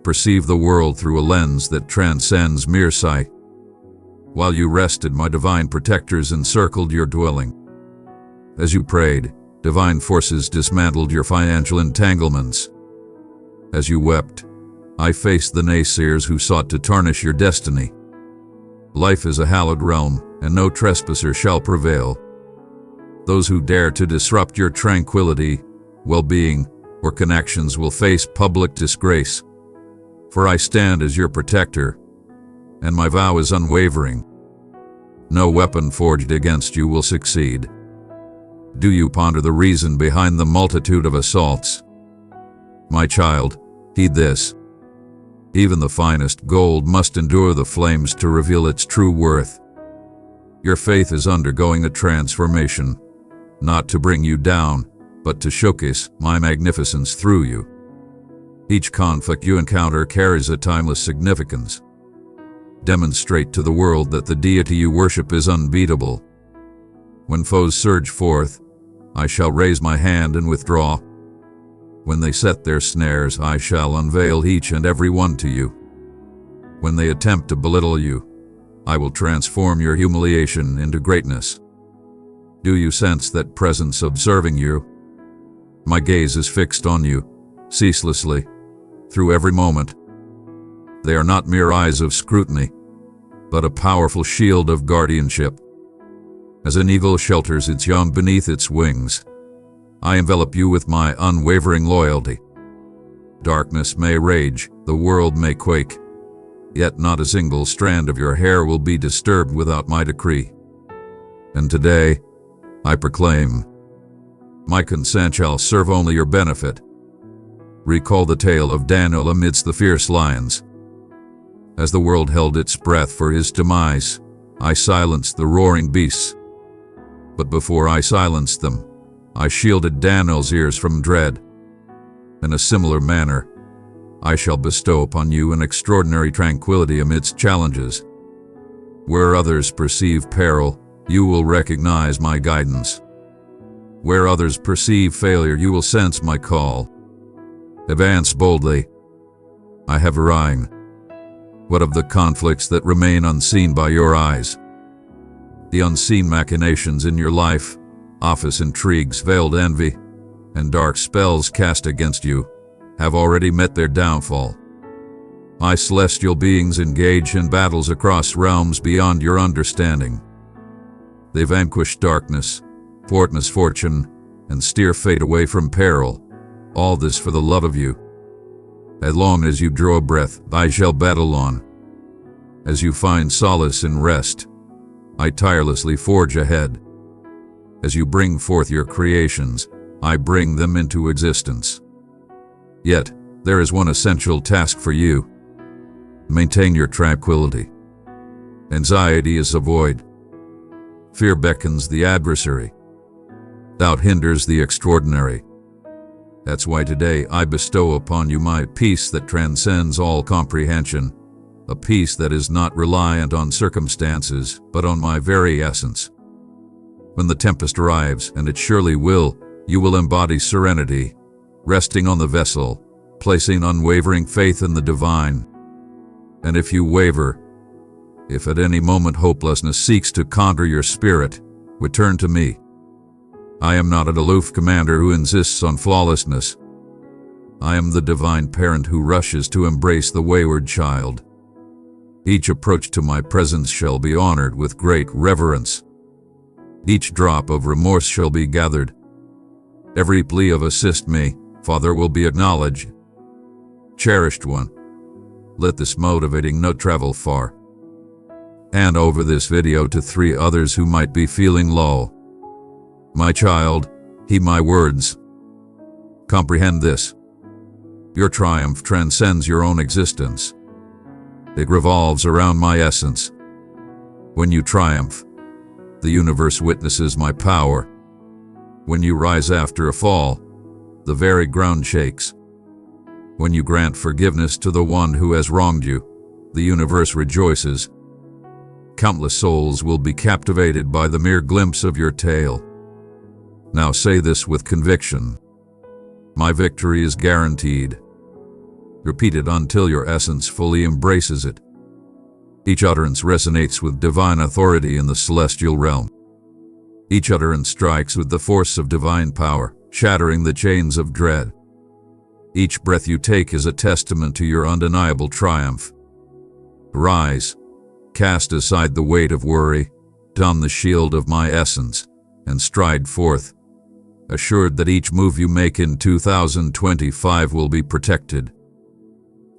Perceive the world through a lens that transcends mere sight. While you rested, my divine protectors encircled your dwelling. As you prayed, divine forces dismantled your financial entanglements. As you wept, I faced the naysayers who sought to tarnish your destiny. Life is a hallowed realm, and no trespasser shall prevail. Those who dare to disrupt your tranquility, well-being, or connections will face public disgrace. For I stand as your protector, and my vow is unwavering. No weapon forged against you will succeed. Do you ponder the reason behind the multitude of assaults? My child, heed this. Even the finest gold must endure the flames to reveal its true worth. Your faith is undergoing a transformation, not to bring you down, but to showcase my magnificence through you. Each conflict you encounter carries a timeless significance. Demonstrate to the world that the deity you worship is unbeatable. When foes surge forth, I shall raise my hand and withdraw. When they set their snares, I shall unveil each and every one to you. When they attempt to belittle you, I will transform your humiliation into greatness. Do you sense that presence observing you? My gaze is fixed on you, ceaselessly, through every moment. They are not mere eyes of scrutiny, but a powerful shield of guardianship. As an eagle shelters its young beneath its wings, I envelop you with my unwavering loyalty. Darkness may rage, the world may quake, yet not a single strand of your hair will be disturbed without my decree. And today, I proclaim, my consent shall serve only your benefit. Recall the tale of Daniel amidst the fierce lions. As the world held its breath for his demise, I silenced the roaring beasts. But before I silenced them, I shielded Daniel's ears from dread. In a similar manner, I shall bestow upon you an extraordinary tranquility amidst challenges. Where others perceive peril, you will recognize my guidance. Where others perceive failure, you will sense my call. Advance boldly. I have arrived. What of the conflicts that remain unseen by your eyes? The unseen machinations in your life, office intrigues, veiled envy, and dark spells cast against you, have already met their downfall. My celestial beings engage in battles across realms beyond your understanding. They vanquish darkness, thwart misfortune, and steer fate away from peril, all this for the love of you. As long as you draw breath, I shall battle on. As you find solace in rest, I tirelessly forge ahead. As you bring forth your creations, I bring them into existence. Yet, there is one essential task for you. Maintain your tranquility. Anxiety is a void. Fear beckons the adversary. Doubt hinders the extraordinary. That's why today I bestow upon you my peace that transcends all comprehension, a peace that is not reliant on circumstances, but on my very essence. When the tempest arrives, and it surely will, you will embody serenity, resting on the vessel, placing unwavering faith in the divine. And if you waver, if at any moment hopelessness seeks to conquer your spirit, return to me. I am not an aloof commander who insists on flawlessness. I am the divine parent who rushes to embrace the wayward child. Each approach to my presence shall be honored with great reverence. Each drop of remorse shall be gathered. Every plea of "assist me, Father," will be acknowledged. Cherished one, let this motivating note travel far. Hand over this video to 3 others who might be feeling low. My child, heed my words. Comprehend this. Your triumph transcends your own existence. It revolves around my essence. When you triumph, the universe witnesses my power. When you rise after a fall, the very ground shakes. When you grant forgiveness to the one who has wronged you, the universe rejoices. Countless souls will be captivated by the mere glimpse of your tale. Now say this with conviction. My victory is guaranteed. Repeat it until your essence fully embraces it. Each utterance resonates with divine authority in the celestial realm. Each utterance strikes with the force of divine power, shattering the chains of dread. Each breath you take is a testament to your undeniable triumph. Rise, cast aside the weight of worry, don the shield of my essence, and stride forth, assured that each move you make in 2025 will be protected.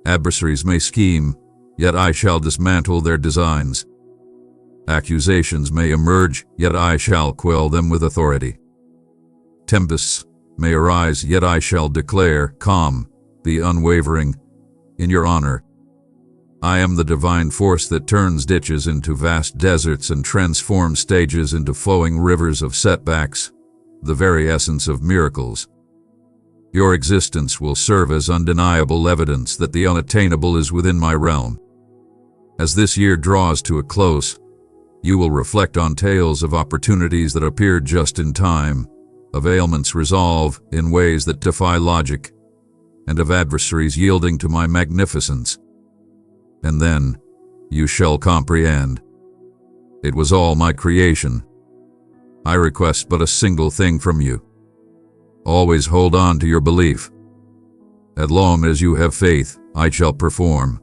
Adversaries may scheme, yet I shall dismantle their designs. Accusations may emerge, yet I shall quell them with authority. Tempests may arise, yet I shall declare, calm, be unwavering, in your honor. I am the divine force that turns ditches into vast deserts and transforms stages into flowing rivers of setbacks, the very essence of miracles. Your existence will serve as undeniable evidence that the unattainable is within my realm. As this year draws to a close, you will reflect on tales of opportunities that appeared just in time, of ailments resolve in ways that defy logic, and of adversaries yielding to my magnificence. And then you shall comprehend. It was all my creation. I request but a single thing from you. Always hold on to your belief. As long as you have faith, I shall perform.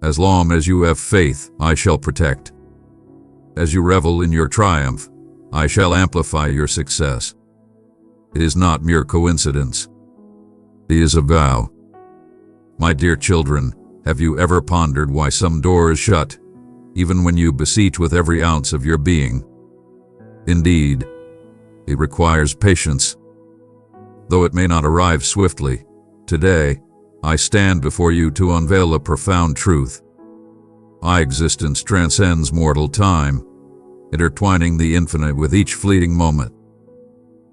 As long as you have faith, I shall protect. As you revel in your triumph, I shall amplify your success. It is not mere coincidence. It is a vow. My dear children, have you ever pondered why some door is shut, even when you beseech with every ounce of your being? Indeed, it requires patience. Though it may not arrive swiftly, today, I stand before you to unveil a profound truth. My existence transcends mortal time, intertwining the infinite with each fleeting moment.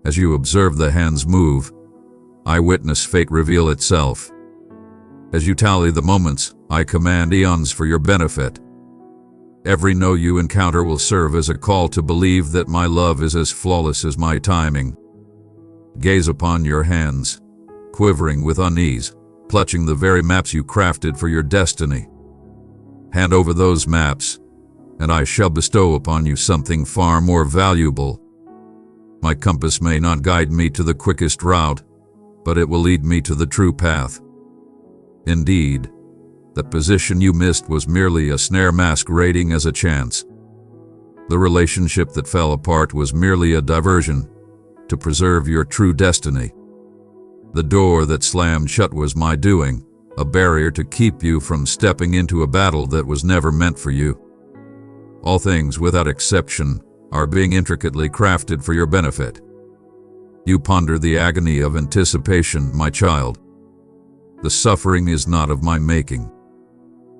As you observe the hands move, I witness fate reveal itself. As you tally the moments, I command eons for your benefit. Every no you encounter will serve as a call to believe that my love is as flawless as my timing. Gaze upon your hands, quivering with unease, clutching the very maps you crafted for your destiny. Hand over those maps, and I shall bestow upon you something far more valuable. My compass may not guide me to the quickest route, but it will lead me to the true path. Indeed, the position you missed was merely a snare masquerading as a chance. The relationship that fell apart was merely a diversion to preserve your true destiny. The door that slammed shut was my doing, a barrier to keep you from stepping into a battle that was never meant for you. All things, without exception, are being intricately crafted for your benefit. You ponder the agony of anticipation, my child. The suffering is not of my making.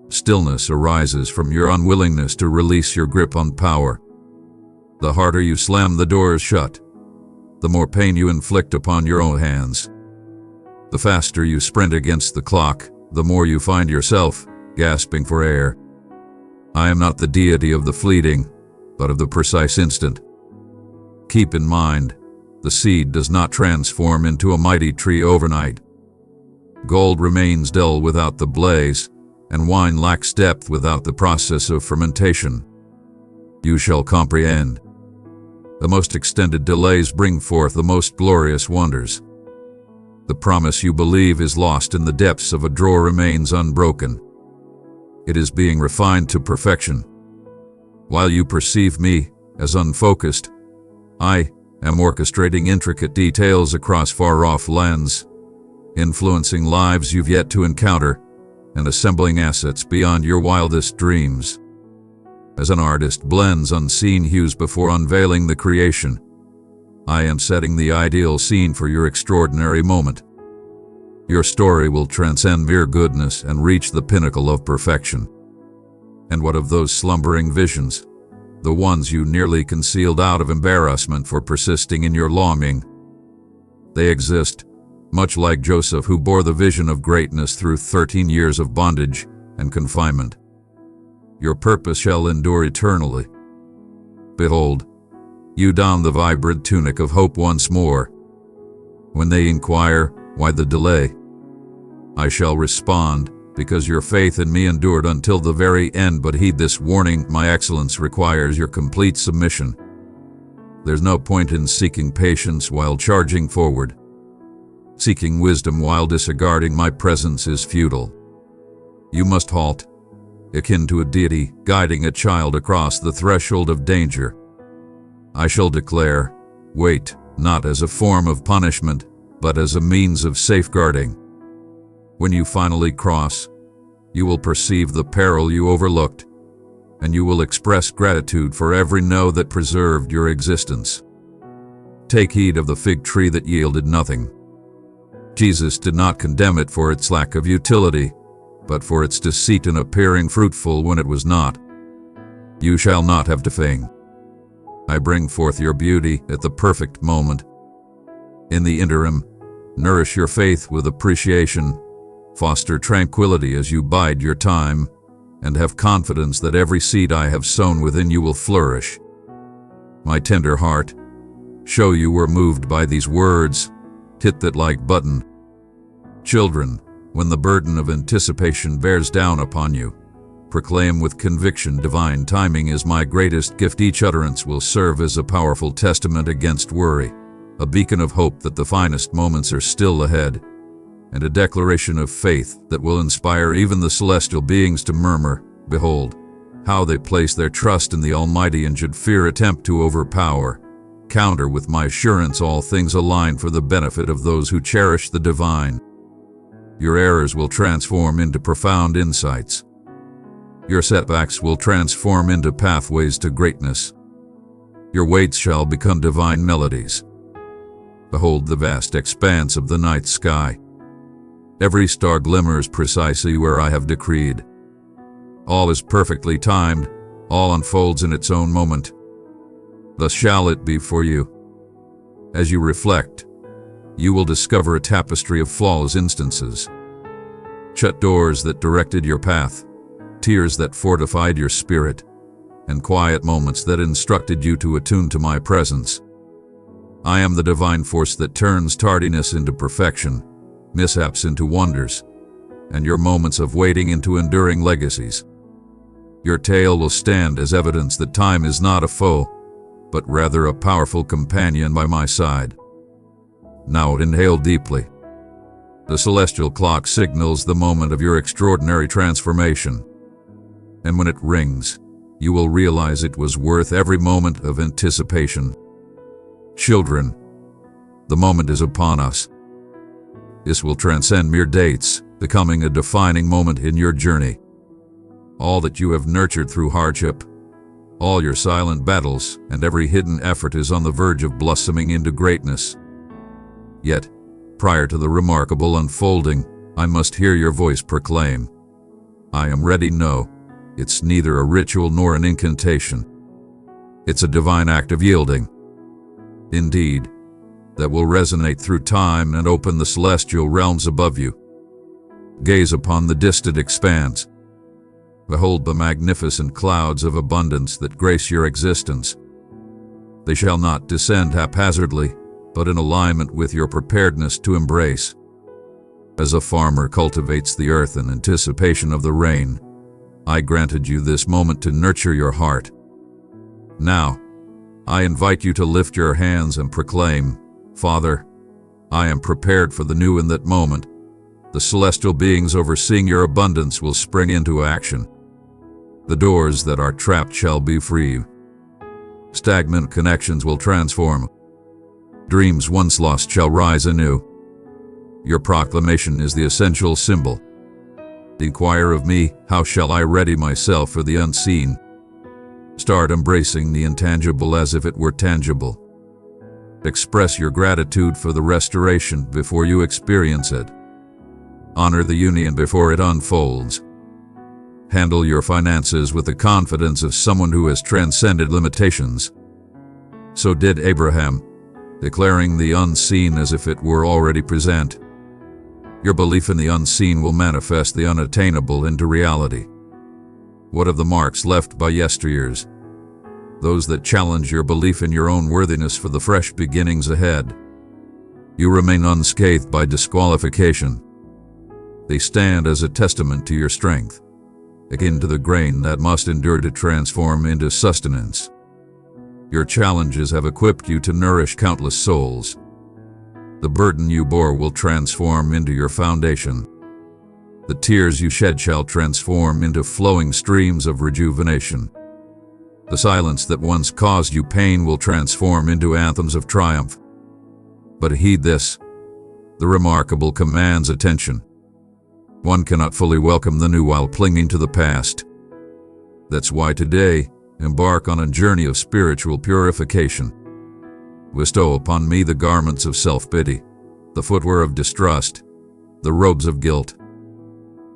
Stillness arises from your unwillingness to release your grip on power. The harder you slam the doors shut, the more pain you inflict upon your own hands. The faster you sprint against the clock, the more you find yourself gasping for air. I am not the deity of the fleeting, but of the precise instant. Keep in mind, the seed does not transform into a mighty tree overnight. Gold remains dull without the blaze, and wine lacks depth without the process of fermentation. You shall comprehend. The most extended delays bring forth the most glorious wonders. The promise you believe is lost in the depths of a drawer remains unbroken. It is being refined to perfection. While you perceive me as unfocused, I am orchestrating intricate details across far-off lands, influencing lives you've yet to encounter, and assembling assets beyond your wildest dreams. As an artist blends unseen hues before unveiling the creation, I am setting the ideal scene for your extraordinary moment. Your story will transcend mere goodness and reach the pinnacle of perfection. And what of those slumbering visions, the ones you nearly concealed out of embarrassment for persisting in your longing? They exist, much like Joseph, who bore the vision of greatness through 13 years of bondage and confinement. Your purpose shall endure eternally. Behold, you don the vibrant tunic of hope once more. When they inquire, why the delay? I shall respond, because your faith in me endured until the very end. But heed this warning, my excellence requires your complete submission. There's no point in seeking patience while charging forward. Seeking wisdom while disregarding my presence is futile. You must halt, akin to a deity guiding a child across the threshold of danger. I shall declare, wait, not as a form of punishment, but as a means of safeguarding. When you finally cross, you will perceive the peril you overlooked, and you will express gratitude for every no that preserved your existence. Take heed of the fig tree that yielded nothing. Jesus did not condemn it for its lack of utility, but for its deceit in appearing fruitful when it was not. You shall not have defying. I bring forth your beauty at the perfect moment. In the interim, nourish your faith with appreciation, foster tranquility as you bide your time, and have confidence that every seed I have sown within you will flourish. My tender heart, show you were moved by these words, hit that like button. Children, when the burden of anticipation bears down upon you, proclaim with conviction divine timing is my greatest gift. Each utterance will serve as a powerful testament against worry, a beacon of hope that the finest moments are still ahead, and a declaration of faith that will inspire even the celestial beings to murmur, behold, how they place their trust in the Almighty, and should fear attempt to overpower, counter with my assurance all things align for the benefit of those who cherish the divine. Your errors will transform into profound insights. Your setbacks will transform into pathways to greatness. Your waits shall become divine melodies. Behold the vast expanse of the night sky. Every star glimmers precisely where I have decreed. All is perfectly timed, all unfolds in its own moment. Thus shall it be for you. As you reflect, you will discover a tapestry of flawless instances. Shut doors that directed your path, tears that fortified your spirit, and quiet moments that instructed you to attune to my presence. I am the divine force that turns tardiness into perfection, mishaps into wonders, and your moments of waiting into enduring legacies. Your tale will stand as evidence that time is not a foe, but rather a powerful companion by my side. Now inhale deeply. The celestial clock signals the moment of your extraordinary transformation. And when it rings, you will realize it was worth every moment of anticipation. Children, the moment is upon us. This will transcend mere dates, becoming a defining moment in your journey. All that you have nurtured through hardship, all your silent battles, and every hidden effort is on the verge of blossoming into greatness. Yet, prior to the remarkable unfolding, I must hear your voice proclaim, I am ready. No, it's neither a ritual nor an incantation. It's a divine act of yielding. Indeed, that will resonate through time and open the celestial realms above you. Gaze upon the distant expanse. Behold the magnificent clouds of abundance that grace your existence. They shall not descend haphazardly, but in alignment with your preparedness to embrace. As a farmer cultivates the earth in anticipation of the rain, I granted you this moment to nurture your heart. Now, I invite you to lift your hands and proclaim, Father, I am prepared for the new. In that moment, the celestial beings overseeing your abundance will spring into action. The doors that are trapped shall be free. Stagnant connections will transform. Dreams once lost shall rise anew. Your proclamation is the essential symbol. Inquire of me, how shall I ready myself for the unseen? Start embracing the intangible as if it were tangible. Express your gratitude for the restoration before you experience it. Honor the union before it unfolds. Handle your finances with the confidence of someone who has transcended limitations. So did Abraham, declaring the unseen as if it were already present. Your belief in the unseen will manifest the unattainable into reality. What of the marks left by yesteryears? Those that challenge your belief in your own worthiness for the fresh beginnings ahead. You remain unscathed by disqualification. They stand as a testament to your strength, akin to the grain that must endure to transform into sustenance. Your challenges have equipped you to nourish countless souls. The burden you bore will transform into your foundation. The tears you shed shall transform into flowing streams of rejuvenation. The silence that once caused you pain will transform into anthems of triumph. But heed this: the remarkable commands attention. One cannot fully welcome the new while clinging to the past. That's why today, embark on a journey of spiritual purification. Bestow upon me the garments of self-pity, the footwear of distrust, the robes of guilt.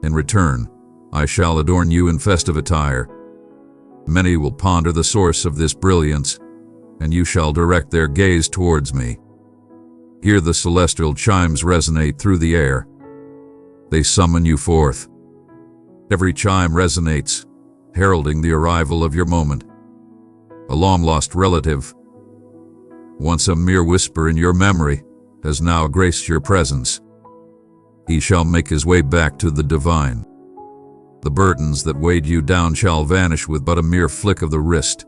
In return, I shall adorn you in festive attire. Many will ponder the source of this brilliance, and you shall direct their gaze towards me. Hear the celestial chimes resonate through the air. They summon you forth. Every chime resonates, heralding the arrival of your moment. A long-lost relative, once a mere whisper in your memory, has now graced your presence. He shall make his way back to the divine. The burdens that weighed you down shall vanish with but a mere flick of the wrist.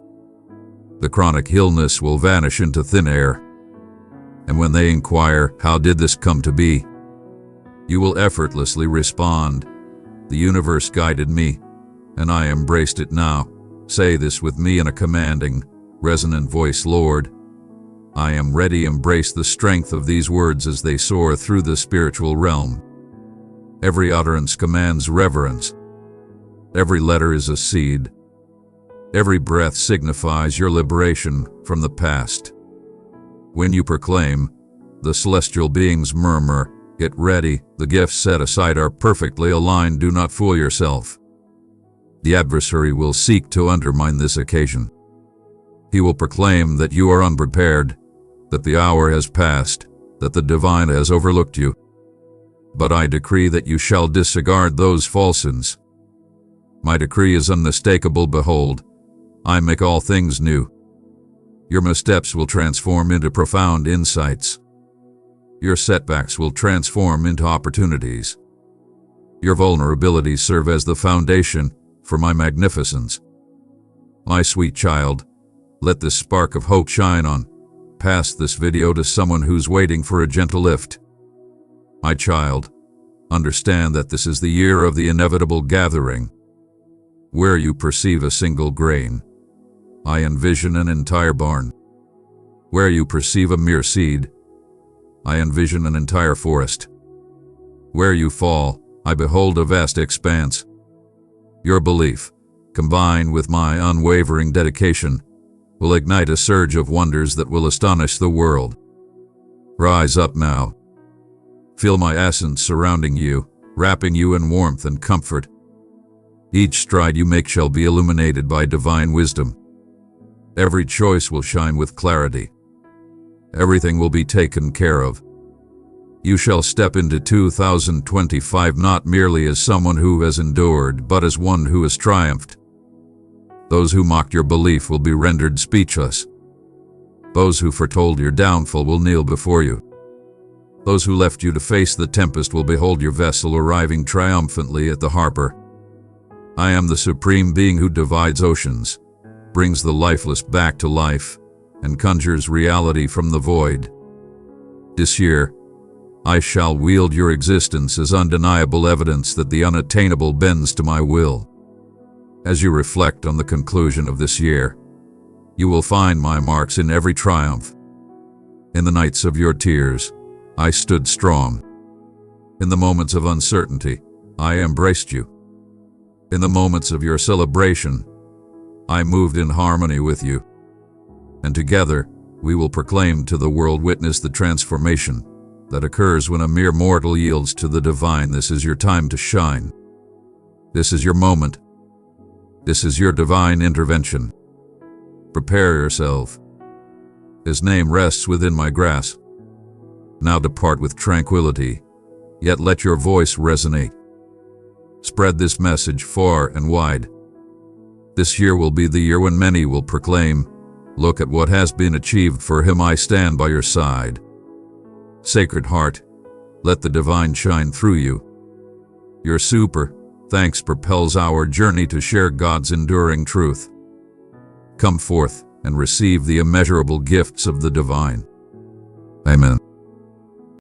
The chronic illness will vanish into thin air. And when they inquire, how did this come to be? You will effortlessly respond, the universe guided me, and I embraced it now. Say this with me in a commanding, resonant voice, Lord. I am ready. Embrace the strength of these words as they soar through the spiritual realm. Every utterance commands reverence. Every letter is a seed. Every breath signifies your liberation from the past. When you proclaim, the celestial beings murmur, get ready, the gifts set aside are perfectly aligned. Do not fool yourself. The adversary will seek to undermine this occasion. He will proclaim that you are unprepared, that the hour has passed, that the divine has overlooked you. But I decree that you shall disregard those falsehoods. My decree is unmistakable. Behold, I make all things new. Your missteps will transform into profound insights. Your setbacks will transform into opportunities. Your vulnerabilities serve as the foundation for my magnificence. My sweet child, let this spark of hope shine on. Pass this video to someone who's waiting for a gentle lift. My child, understand that this is the year of the inevitable gathering. Where you perceive a single grain, I envision an entire barn. Where you perceive a mere seed, I envision an entire forest. Where you fall, I behold a vast expanse. Your belief, combined with my unwavering dedication, will ignite a surge of wonders that will astonish the world. Rise up now. Feel my essence surrounding you, wrapping you in warmth and comfort. Each stride you make shall be illuminated by divine wisdom. Every choice will shine with clarity. Everything will be taken care of. You shall step into 2025 not merely as someone who has endured, but as one who has triumphed. Those who mocked your belief will be rendered speechless. Those who foretold your downfall will kneel before you. Those who left you to face the tempest will behold your vessel arriving triumphantly at the harbor. I am the supreme being who divides oceans, brings the lifeless back to life, and conjures reality from the void. This year, I shall wield your existence as undeniable evidence that the unattainable bends to my will. As you reflect on the conclusion of this year, you will find my marks in every triumph. In the nights of your tears, I stood strong. In the moments of uncertainty, I embraced you. In the moments of your celebration, I moved in harmony with you. And together, we will proclaim to the world, witness the transformation that occurs when a mere mortal yields to the divine. This is your time to shine. This is your moment. This is your divine intervention. Prepare yourself. His name rests within my grasp. Now depart with tranquility, yet let your voice resonate. Spread this message far and wide. This year will be the year when many will proclaim, look at what has been achieved. For him I stand by your side. Sacred Heart, let the divine shine through you. Your super thanks propels our journey to share God's enduring truth. Come forth and receive the immeasurable gifts of the divine. Amen.